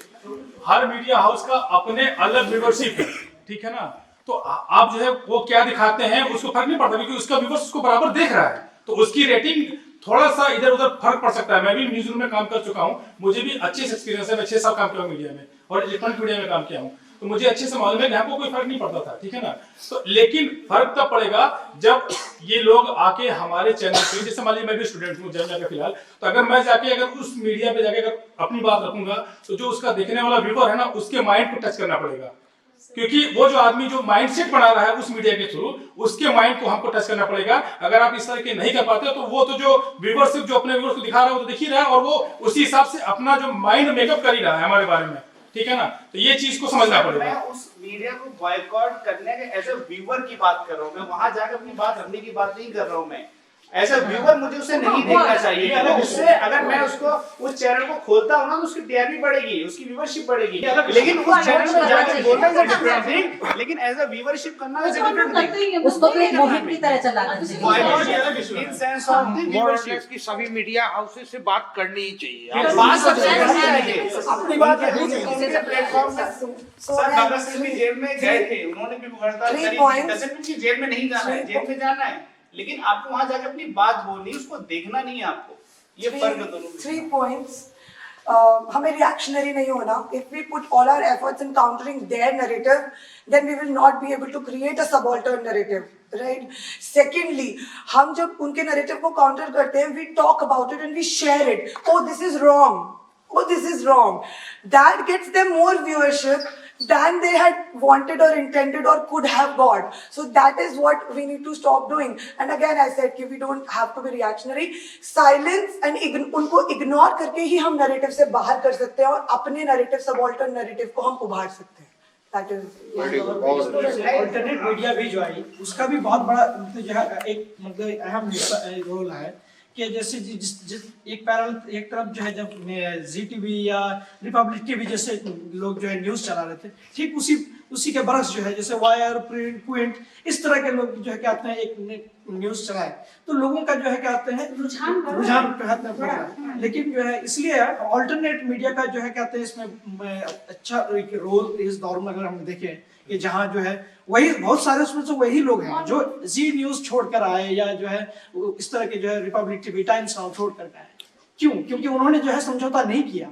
हर मीडिया हाउस का अपने अलग व्यूअरशिप है, ठीक है ना। तो आप जो है वो क्या दिखाते हैं उसको फर्क नहीं पड़ता, क्योंकि उसका व्यूअर्स उसको बराबर देख रहा है, तो उसकी रेटिंग थोड़ा सा इधर उधर फर्क पड़ सकता है। मैं भी न्यूज रूम में काम कर चुका हूँ, मुझे भी अच्छे से एक्सपीरियंस है, मैं 6 साल काम किया हूँ मीडिया में और इलेक्ट्रॉनिक मीडिया में काम किया हूँ, तो मुझे अच्छे से मालूम है यहाँ को कोई फर्क नहीं पड़ता था, ठीक है ना। तो लेकिन फर्क तब पड़ेगा जब ये लोग आके हमारे चैनल पे, जैसे मान लीजिए मैं भी स्टूडेंट हूँ जामिया का फिलहाल, तो अगर मैं जाके अगर उस मीडिया पे जाके अगर अपनी बात रखूंगा तो जो उसका देखने वाला व्यूअर है ना उसके माइंड को टच करना पड़ेगा, क्योंकि वो जो आदमी जो माइंडसेट बना रहा है उस मीडिया के थ्रू उसके माइंड को हमको टच करना पड़ेगा। अगर आप इस तरह के नहीं कर पाते तो वो तो जो व्यूअरशिप जो अपने व्यूअर्स को दिखा रहा है वो तो दिख ही रहा है, और वो उसी हिसाब से अपना जो माइंड मेकअप कर ही रहा है हमारे बारे में, ठीक है ना। तो ये चीज को समझना पड़ेगा। मैं उस मीडिया को बॉयकॉट करने के एज ए व्यूअर की बात कर रहा हूँ, मैं वहां जाकर अपनी बात रखने की बात नहीं कर रहा हूँ। मैं एज ए व्यूअर मुझे उसे नहीं देखना चाहिए। उससे अगर मैं उसको उस चैनल को खोलता हूँ ना तो उसकी टीआरपी बढ़ेगी, उसकी व्यूअरशिप बढ़ेगी, लेकिन उस चैनल में जाकर बोलना इज अ डिफरेंट थिंग, लेकिन एज अ व्यूअरशिप करना इज अ डिफरेंट थिंग। उसको तो एक मुहिम की तरह चलाना चाहिए। In sense of the viewership की सभी मीडिया हाउसेस से बात करनी ही चाहिए। बात सबसे अपनी बात है प्लेटफॉर्म सर भगत सिंह भी जेल में गए थे, उन्होंने भी हड़ताल करी थी, डजंट मीन कि जेल में नहीं जाना है, जेल में जाना है, लेकिन आपको वहां जाकर अपनी बात बोलनी, उसको देखना नहीं है आपको। ये फर्क है दोनों में। 3 points. हमें रिएक्शनरी नहीं होना. If we put all our efforts in countering their narrative, then we will not be able to create a subaltern narrative, right? Secondly, हम जब उनके narrative को counter करते हैं, we talk about it and we share it. Oh, this is wrong. Oh, this is wrong. That gets them more viewership than they had wanted or intended or could have got. So that is what we need to stop doing. And again, I said कि we don't have to be reactionary. Silence and उनको ignore करके ही हम narrative से बाहर कर सकते हैं और अपने narrative subaltern narrative को हम उभार सकते हैं. That is अल्टरनेट मीडिया भी जो आई उसका भी बहुत बड़ा जो है एक मतलब अहम रोल है कि जैसे एक तरफ जो है जब ZTV या रिपब्लिक टीवी जैसे लोग जो है न्यूज़ चला रहे थे, ठीक उसी के बरस जो है जैसे वायर, प्रिंट, क्विंट इस तरह के लोग जो है क्या आते हैं एक न्यूज़ चलाए तो लोगों का जो है क्या आते हैं रुझान लेकिन जो है इसलिए ऑल्टरनेट मीडिया का जो है क्या आते हैं इसमें अच्छा रोल इस दौर में अगर हम देखें कि जहाँ जो है वही बहुत सारे उसमें से वही लोग हैं जो जी न्यूज़ छोड़कर आए या जो है इस तरह के जो है रिपब्लिक टीवी, टाइम्स नाउ छोड़कर आए। क्यों? क्योंकि उन्होंने जो है समझौता नहीं किया।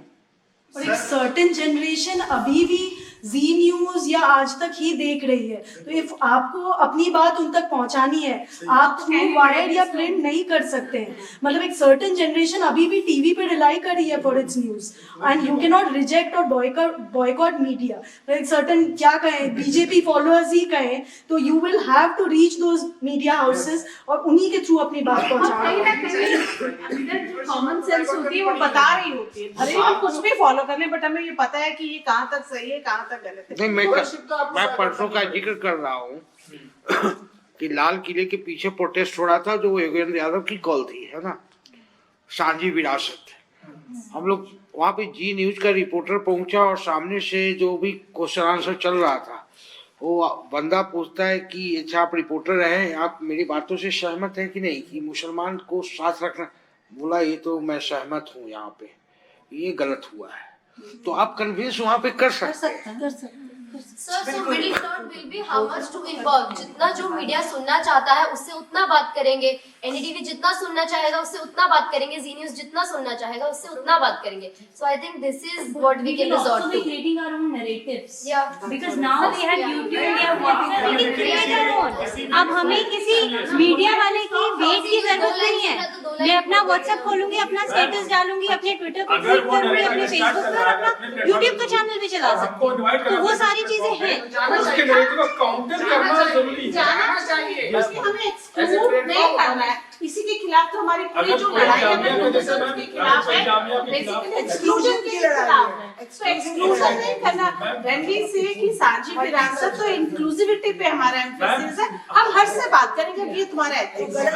और एक सर्टेन जनरेशन अभी भी जी न्यूज या आज तक ही देख रही है, तो इफ आपको अपनी बात उन तक पहुंचानी है आप थ्रू वायर या प्रिंट नहीं कर सकते हैं। मतलब एक सर्टेन जनरेशन अभी भी टीवी पे रिलाई कर रही है for its news and you can not reject और बॉयकॉट मीडिया। एक सर्टेन क्या कहें बीजेपी फॉलोअर्स ही कहें तो you will have to reach those media houses और उन्हीं के थ्रू अपनी बात पहुंचाना। कॉमन सेंस होती है वो बता रही होती है, भले हम कुछ भी फॉलो कर लें बट हमें ये पता है कि ये कहाँ तक सही है कहाँ तक गलत है। नहीं मैं परसों का जिक्र कर रहा हूँ कि लाल किले के पीछे प्रोटेस्ट हो रहा था जो योगेंद्र यादव की कॉल थी, है ना, साझी विरासत। हम लोग वहाँ पे जी न्यूज का रिपोर्टर पहुंचा और सामने से जो भी क्वेश्चन आंसर चल रहा था वो बंदा पूछता है कि अच्छा आप रिपोर्टर हैं, आप मेरी बातों से सहमत हैं कि नहीं कि मुसलमान को साथ रखना। बोला ये तो मैं सहमत हूँ, यहाँ पे ये गलत हुआ है। तो आप कन्विंस वहाँ पे कर सकते हैं। Sir, so middle thought will be how much to involve. जितना जो मीडिया सुनना चाहता है उससे उतना बात करेंगे, NDTV जितना सुनना चाहेगा उससे उतना बात करेंगे, Zee News जितना सुनना चाहेगा उससे उतना बात करेंगे. So I think this is what we can resort also to. be creating our own narratives. Yeah. Because now we have YouTube, we have WhatsApp, we can create our own. अब हमें किसी मीडिया वाले की wait की जरूरत नहीं है. मैं अपना WhatsApp खोलूंगी, अपना स्टेटस डालूंगी, अपने ट्विटर पर ट्वीट करूंगी, अपने फेसबुक पर अपना YouTube का चैनल भी चला सकती हूँ. तो वो सारी चीजें हैं. उसके नैरेटिव को काउंटर करना जरूरी है. जाना चाहिए, इसलिए हमें एक्सक्लूड नहीं करना है. इसी के खिलाफ तो हमारी पूरी जो लड़ाई है उसके खिलाफ है, बेसिकली एक्सक्लूजन के खिलाफ है. तो एक्सक्लूजन नहीं करना. When we say कि साझी विरासत, तो इंक्लूसिविटी पे हमारा एम्फेसिस है. हम हर से बात करेंगे कि ये तुम्हारा एथिक्स है.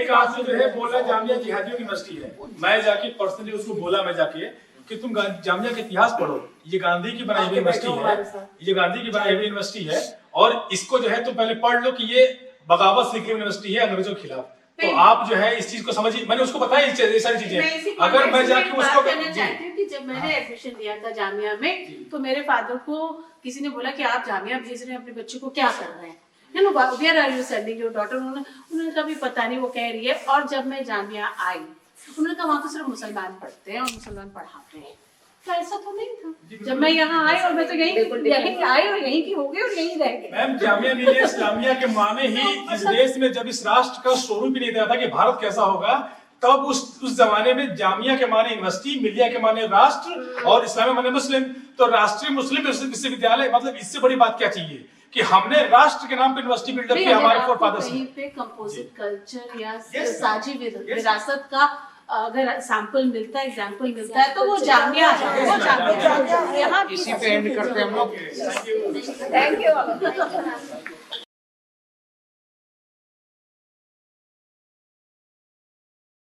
एक आदमी जो है बोला जामिया जिहादियों की यूनिवर्सिटी है. मैं जाके पर्सनली उसको बोला, मैं जाके कि तुम जामिया का इतिहास पढ़ो, ये गांधी की बनाई हुई यूनिवर्सिटी है, ये गांधी की बनाई हुई यूनिवर्सिटी है, और इसको जो है तुम पहले पढ़ लो कि ये बगावत से की यूनिवर्सिटी है अंग्रेजों के खिलाफ. तो आप जो है इस चीज को समझिए. मैंने उसको बताया ये सारी चीजें. अगर मैं जाके उसको कहना चाहती हूँ कि जब मैंने एडमिशन लिया था जामिया में, तो मेरे फादर को किसी ने बोला कि आप जामिया भेज रहे हैं अपने बच्चे को, क्या कर रहे हैं, where are you sending your daughter. उन्होंने कभी पता नहीं वो कह रही है. और जब मैं जामिया आई, उन्होंने कहा वहाँ तो सिर्फ मुसलमान पढ़ते हैं और मुसलमान पढ़ाते हैं. तो ऐसा तो नहीं था. जब मैं यहाँ आई और मैं तो यहीं आई और यहीं की हो गई और यहीं रह गई. मैम जामिया मिलिया इस्लामिया के माने ही इस देश में जब इस राष्ट्र का स्वरूप ही नहीं दिया था कि भारत कैसा होगा, तब उस जमाने में जामिया के माने यूनिवर्सिटी, मिलिया के माने राष्ट्र और इस्लामिया माने मुस्लिम. तो राष्ट्रीय मुस्लिम विश्वविद्यालय, मतलब इससे बड़ी बात क्या चाहिए कि हमने राष्ट्र के नाम पे यूनिवर्सिटी बिल्डअप किया हमारे फोरफादर्स ने. कहीं पे कंपोजिट कल्चर या साझी विरासत का अगर सैंपल मिलता है, एग्जांपल मिलता है, तो वो जामिया है. वो जामिया यहाँ इसी पे एंड करते हैं हम लोग. Thank you.